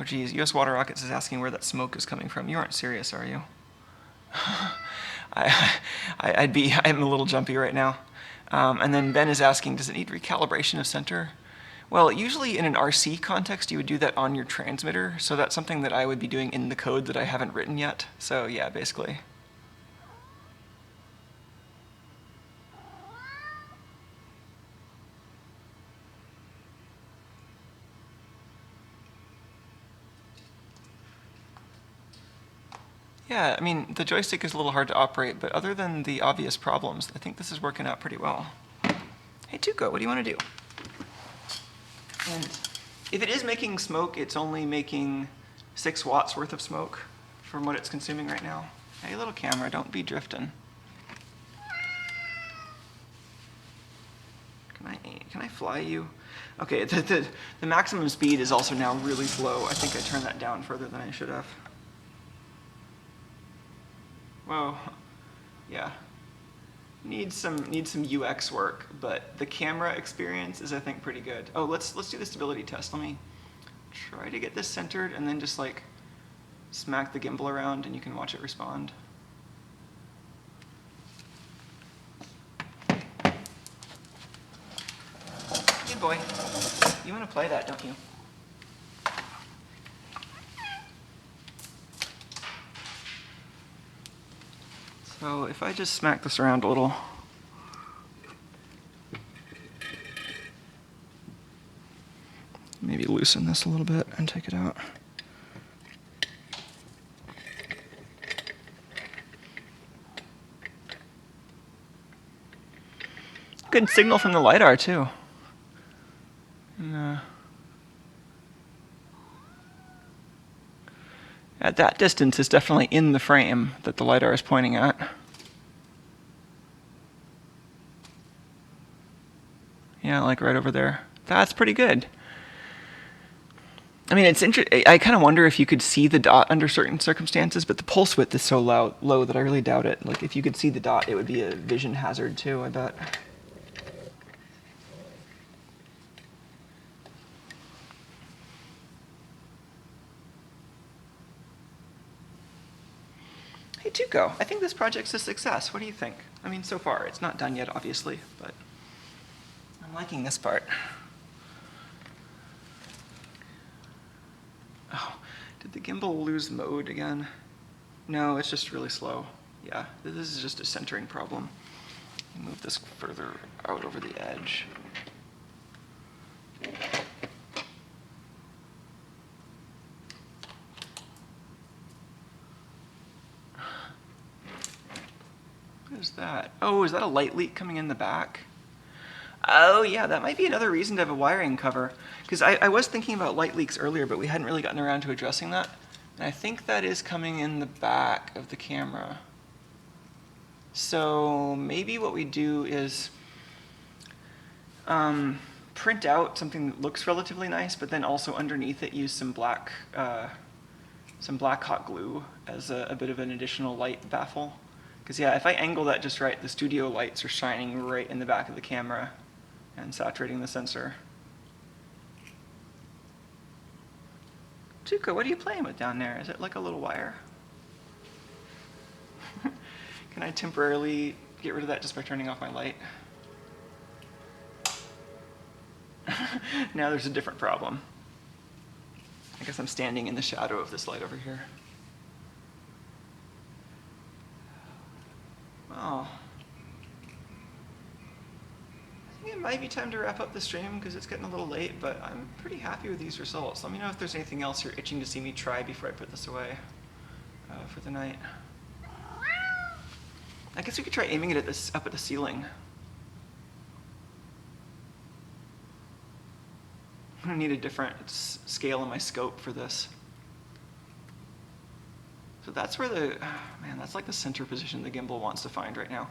geez, US Water Rockets is asking where that smoke is coming from. You aren't serious, are you? I'm a little jumpy right now. And then Ben is asking, does it need recalibration of center? Well, usually in an RC context, you would do that on your transmitter. So that's something that I would be doing in the code that I haven't written yet. So yeah, basically. Yeah, I mean, the joystick is a little hard to operate, but other than the obvious problems, I think this is working out pretty well. Hey, Tuco, what do you want to do? And if it is making smoke, it's only making 6 watts worth of smoke from what it's consuming right now. Hey, little camera, don't be drifting. Can I fly you? Okay, the maximum speed is also now really slow. I think I turned that down further than I should have. Whoa, yeah. Needs some UX work, but the camera experience is, I think, pretty good. Oh, let's do the stability test. Let me try to get this centered and then just like smack the gimbal around and you can watch it respond. Good boy. You want to play that, don't you? So if I just smack this around a little, maybe loosen this a little bit and take it out. Good signal from the LiDAR too. And, at that distance is definitely in the frame that the LiDAR is pointing at. Yeah, like right over there. That's pretty good. I mean, it's interesting. I kind of wonder if you could see the dot under certain circumstances, but the pulse width is so low that I really doubt it. Like, if you could see the dot, it would be a vision hazard too, I bet. Hey, Tuco, I think this project's a success. What do you think? I mean, so far, it's not done yet, obviously, but I'm liking this part. Oh, did the gimbal lose mode again? No, it's just really slow. Yeah, this is just a centering problem. Move this further out over the edge. What is that? Oh, is that a light leak coming in the back? Oh yeah, that might be another reason to have a wiring cover. Because I was thinking about light leaks earlier, but we hadn't really gotten around to addressing that. And I think that is coming in the back of the camera. So maybe what we do is print out something that looks relatively nice, but then also underneath it use some black hot glue as a bit of an additional light baffle. Because yeah, if I angle that just right, the studio lights are shining right in the back of the camera and saturating the sensor. Tuco, what are you playing with down there? Is it like a little wire? Can I temporarily get rid of that just by turning off my light? Now there's a different problem. I guess I'm standing in the shadow of this light over here. Well, I think it might be time to wrap up the stream because it's getting a little late, but I'm pretty happy with these results. Let me know if there's anything else you're itching to see me try before I put this away for the night. I guess we could try aiming it at up at the ceiling. I'm gonna need a different scale in my scope for this. So that's where the, man, that's like the center position the gimbal wants to find right now.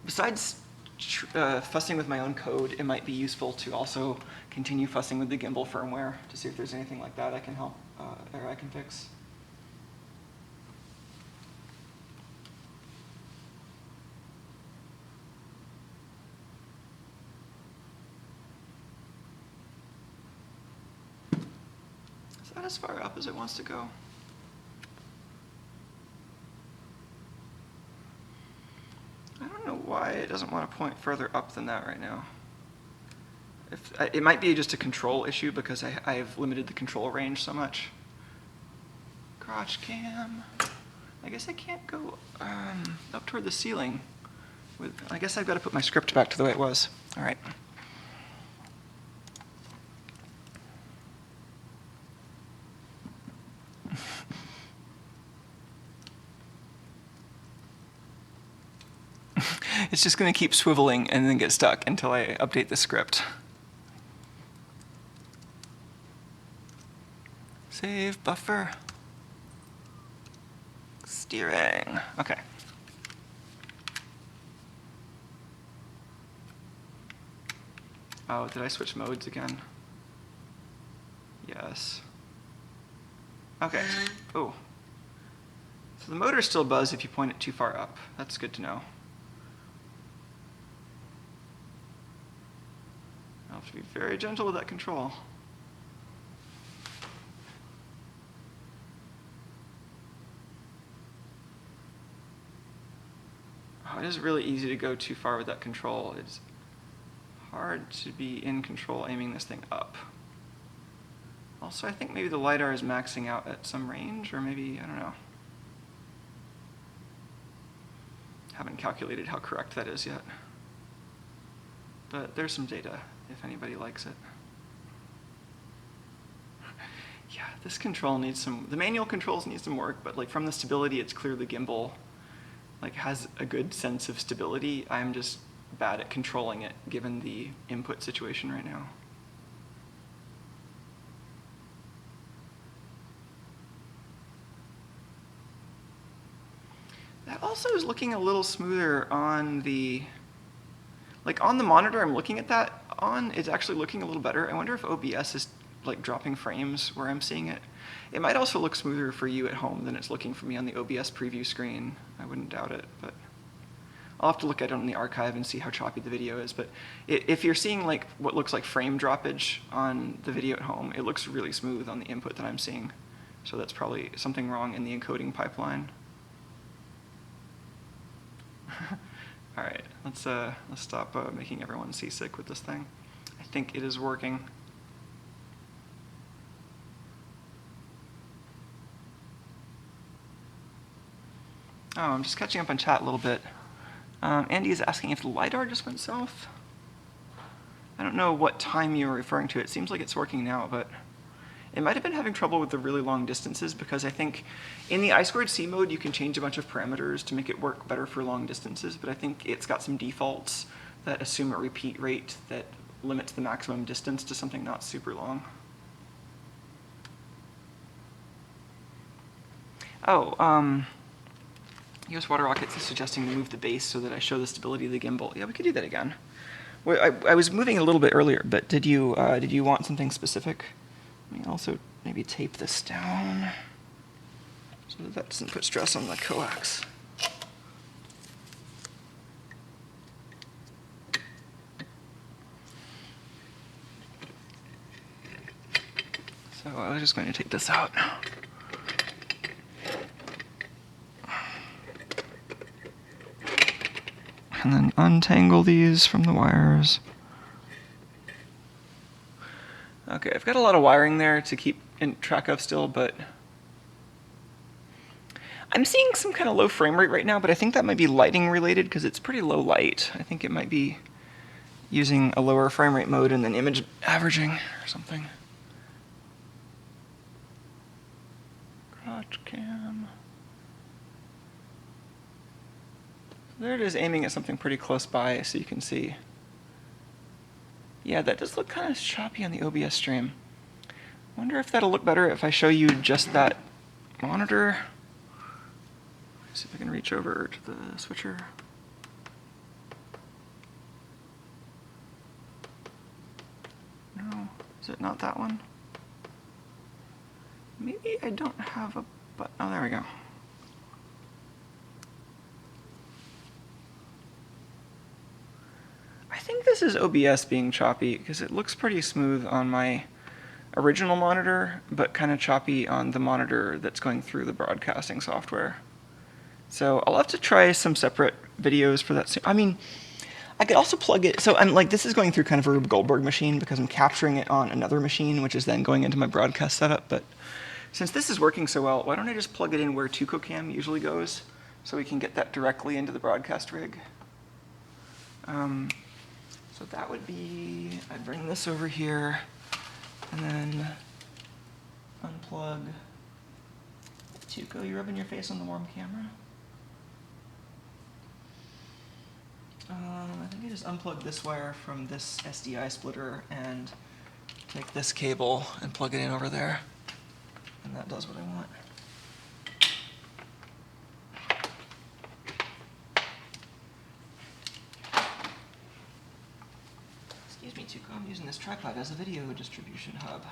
Besides fussing with my own code, it might be useful to also continue fussing with the gimbal firmware to see if there's anything like that I can help, or I can fix. Is that as far up as it wants to go? I don't know why it doesn't want to point further up than that right now. It might be just a control issue because I've limited the control range so much. Crotch cam. I guess I can't go up toward the ceiling. I guess I've got to put my script back to the way it was. All right. It's just going to keep swiveling and then get stuck until I update the script. Save buffer. Steering. Okay. Oh, did I switch modes again? Yes. Okay. Oh. So the motor still buzz if you point it too far up. That's good to know. I'll have to be very gentle with that control. Oh, it is really easy to go too far with that control. It's hard to be in control aiming this thing up. Also, I think maybe the LiDAR is maxing out at some range, or maybe, I don't know. Haven't calculated how correct that is yet. But there's some data, if anybody likes it. Yeah, this control needs some, the manual controls need some work, but like from the stability, it's clear the gimbal like has a good sense of stability. I'm just bad at controlling it given the input situation right now. That also is looking a little smoother on the, like on the monitor I'm looking at that on, it's actually looking a little better. I wonder if OBS is like dropping frames where I'm seeing it. It might also look smoother for you at home than it's looking for me on the OBS preview screen. I wouldn't doubt it, but I'll have to look at it on the archive and see how choppy the video is. But if you're seeing like what looks like frame droppage on the video at home, it looks really smooth on the input that I'm seeing. So that's probably something wrong in the encoding pipeline. All right, let's stop making everyone seasick with this thing. I think it is working. Oh, I'm just catching up on chat a little bit. Andy is asking if the LiDAR just went south. I don't know what time you're referring to. It seems like it's working now, but it might have been having trouble with the really long distances because I think in the I2C mode you can change a bunch of parameters to make it work better for long distances, but I think it's got some defaults that assume a repeat rate that limits the maximum distance to something not super long. Oh, US Water Rockets is suggesting to move the base so that I show the stability of the gimbal. Yeah, we could do that again. Well, I was moving a little bit earlier, but did you want something specific? Let me also maybe tape this down so that doesn't put stress on the coax. So I was just going to take this out. And then untangle these from the wires. Okay, I've got a lot of wiring there to keep in track of still, but I'm seeing some kind of low frame rate right now, but I think that might be lighting related because it's pretty low light. I think it might be using a lower frame rate mode and then image averaging or something. Crotch cam. There it is, aiming at something pretty close by so you can see. Yeah, that does look kind of choppy on the OBS stream. Wonder if that'll look better if I show you just that monitor. See if I can reach over to the switcher. No, is it not that one? Maybe I don't have a button. Oh, there we go. I think this is OBS being choppy because it looks pretty smooth on my original monitor, but kind of choppy on the monitor that's going through the broadcasting software. So I'll have to try some separate videos for that soon. I mean, I could also plug it. So I'm like, this is going through kind of a Rube Goldberg machine because I'm capturing it on another machine, which is then going into my broadcast setup. But since this is working so well, why don't I just plug it in where TucoCam usually goes so we can get that directly into the broadcast rig. So that would be, I'd bring this over here and then unplug. Tuco, you rubbing your face on the warm camera? I think I just unplug this wire from this SDI splitter and take this cable and plug it in over there. And that does what I want. Excuse me, Tuco, I'm using this tripod as a video distribution hub.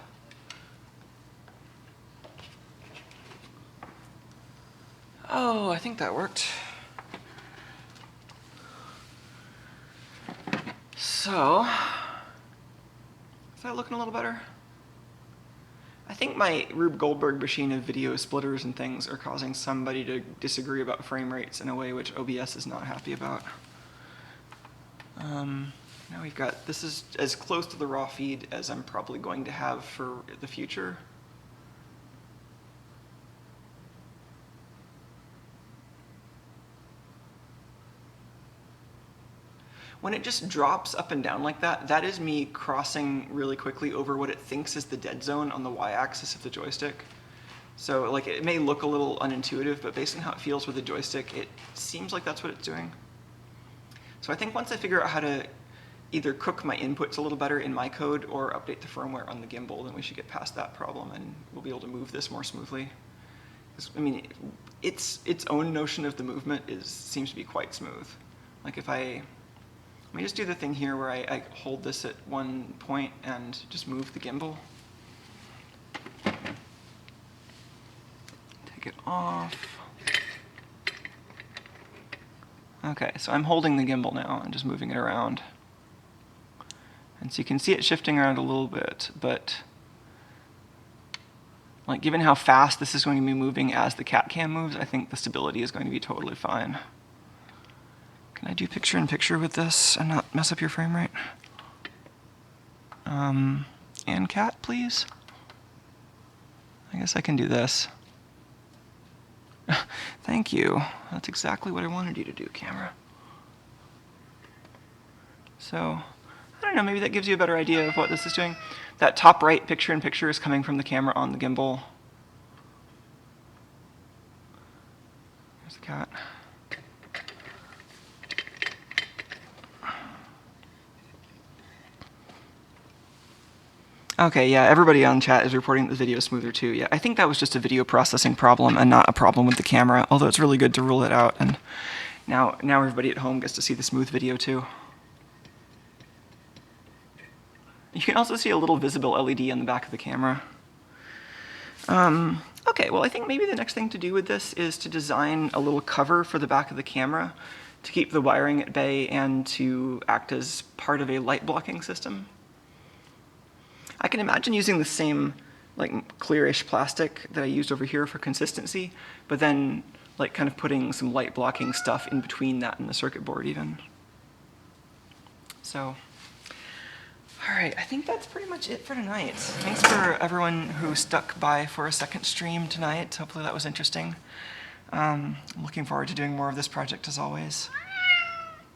Oh, I think that worked. So, is that looking a little better? I think my Rube Goldberg machine of video splitters and things are causing somebody to disagree about frame rates in a way which OBS is not happy about. Now we've got, this is as close to the raw feed as I'm probably going to have for the future. When it just drops up and down like that, that is me crossing really quickly over what it thinks is the dead zone on the y-axis of the joystick. So like it may look a little unintuitive, but based on how it feels with the joystick, it seems like that's what it's doing. So I think once I figure out how to either cook my inputs a little better in my code or update the firmware on the gimbal, then we should get past that problem and we'll be able to move this more smoothly. I mean, its own notion of the movement seems to be quite smooth. Like if let me just do the thing here where I hold this at one point and just move the gimbal. Take it off. Okay, so I'm holding the gimbal now and just moving it around. And so you can see it shifting around a little bit, but like given how fast this is going to be moving as the cat cam moves, I think the stability is going to be totally fine. Can I do picture-in-picture with this and not mess up your frame rate? And cat, please? I guess I can do this. Thank you. That's exactly what I wanted you to do, camera. So, I don't know, maybe that gives you a better idea of what this is doing. That top right picture-in-picture is coming from the camera on the gimbal. There's the cat. Okay, yeah, everybody on chat is reporting that the video is smoother too. Yeah, I think that was just a video processing problem and not a problem with the camera, although it's really good to rule it out. And now everybody at home gets to see the smooth video too. You can also see a little visible LED on the back of the camera. Okay, well I think maybe the next thing to do with this is to design a little cover for the back of the camera to keep the wiring at bay and to act as part of a light blocking system. I can imagine using the same like clearish plastic that I used over here for consistency, but then like kind of putting some light blocking stuff in between that and the circuit board even. So, all right, I think that's pretty much it for tonight. Thanks for everyone who stuck by for a second stream tonight. Hopefully that was interesting. I'm looking forward to doing more of this project as always.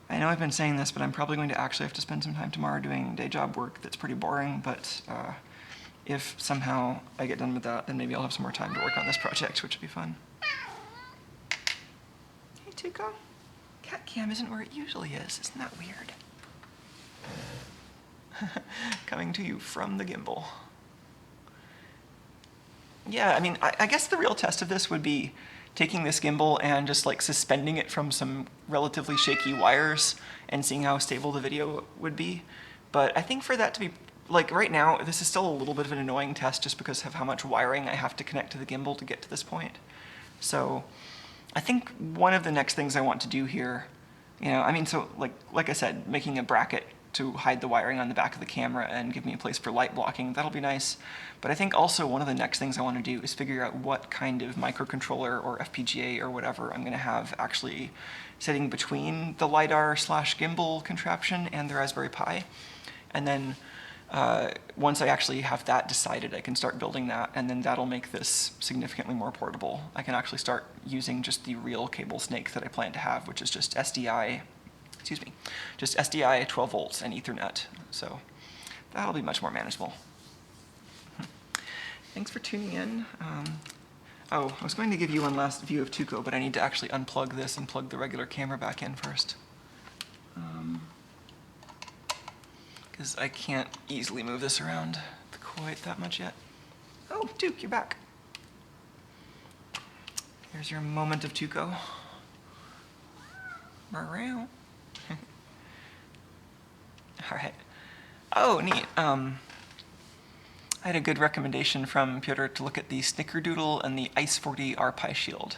I know I've been saying this, but I'm probably going to actually have to spend some time tomorrow doing day job work that's pretty boring, but if somehow I get done with that, then maybe I'll have some more time to work on this project, which would be fun. Hey, Tuco. Cat cam isn't where it usually is. Isn't that weird? Coming to you from the gimbal. Yeah, I mean, I guess the real test of this would be taking this gimbal and just like suspending it from some relatively shaky wires and seeing how stable the video would be. But I think for that to be, like right now, this is still a little bit of an annoying test just because of how much wiring I have to connect to the gimbal to get to this point. So I think one of the next things I want to do here, I mean, so like I said, making a bracket to hide the wiring on the back of the camera and give me a place for light blocking, that'll be nice. But I think also one of the next things I want to do is figure out what kind of microcontroller or FPGA or whatever I'm going to have actually sitting between the LiDAR/gimbal contraption and the Raspberry Pi. And then once I actually have that decided, I can start building that, and then that'll make this significantly more portable. I can actually start using just the real cable snake that I plan to have, which is just SDI, just SDI 12 volts and Ethernet. So that'll be much more manageable. Thanks for tuning in. Oh, I was going to give you one last view of Tuco, but I need to actually unplug this and plug the regular camera back in first. Because I can't easily move this around quite that much yet. Oh, Duke, you're back. Here's your moment of Tuco. All right. Oh, neat. I had a good recommendation from Piotr to look at the Snickerdoodle and the Ice 40 RPi shield.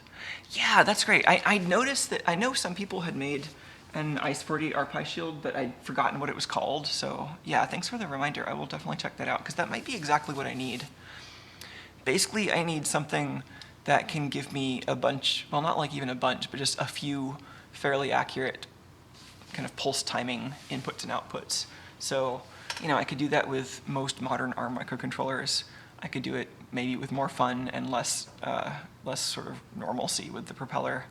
Yeah, that's great. I noticed that, I know some people had made an Ice 40 RPi shield, but I'd forgotten what it was called. So yeah, thanks for the reminder. I will definitely check that out, because that might be exactly what I need. Basically, I need something that can give me a bunch, well, not like even a bunch, but just a few fairly accurate kind of pulse timing inputs and outputs. So, I could do that with most modern ARM microcontrollers. I could do it maybe with more fun and less sort of normalcy with the propeller.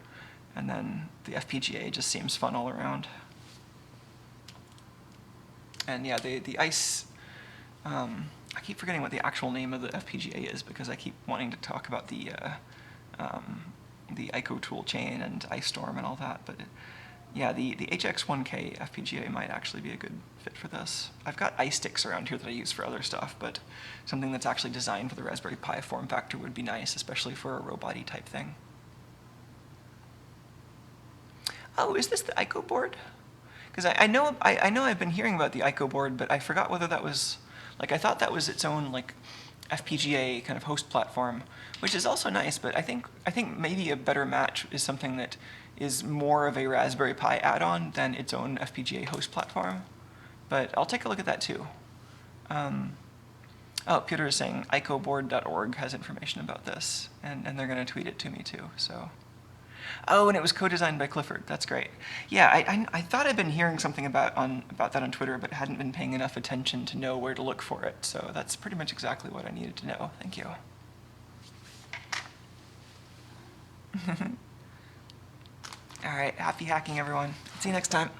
And then the FPGA just seems fun all around. And yeah, the ICE, I keep forgetting what the actual name of the FPGA is because I keep wanting to talk about the ICO tool chain and Ice Storm and all that. But yeah, the HX1K FPGA might actually be a good fit for this. I've got iSticks around here that I use for other stuff, but something that's actually designed for the Raspberry Pi form factor would be nice, especially for a robot-y type thing. Oh, is this the ICO board? Because I know I've been hearing about the ICO board, but I forgot whether that was, like, I thought that was its own like FPGA kind of host platform, which is also nice. But I think maybe a better match is something that is more of a Raspberry Pi add-on than its own FPGA host platform. But I'll take a look at that too. Oh, Peter is saying icoboard.org has information about this, and they're going to tweet it to me too. So. Oh, and it was co-designed by Clifford. That's great. Yeah, I thought I'd been hearing something about that on Twitter, but hadn't been paying enough attention to know where to look for it. So that's pretty much exactly what I needed to know. Thank you. All right, happy hacking, everyone. See you next time.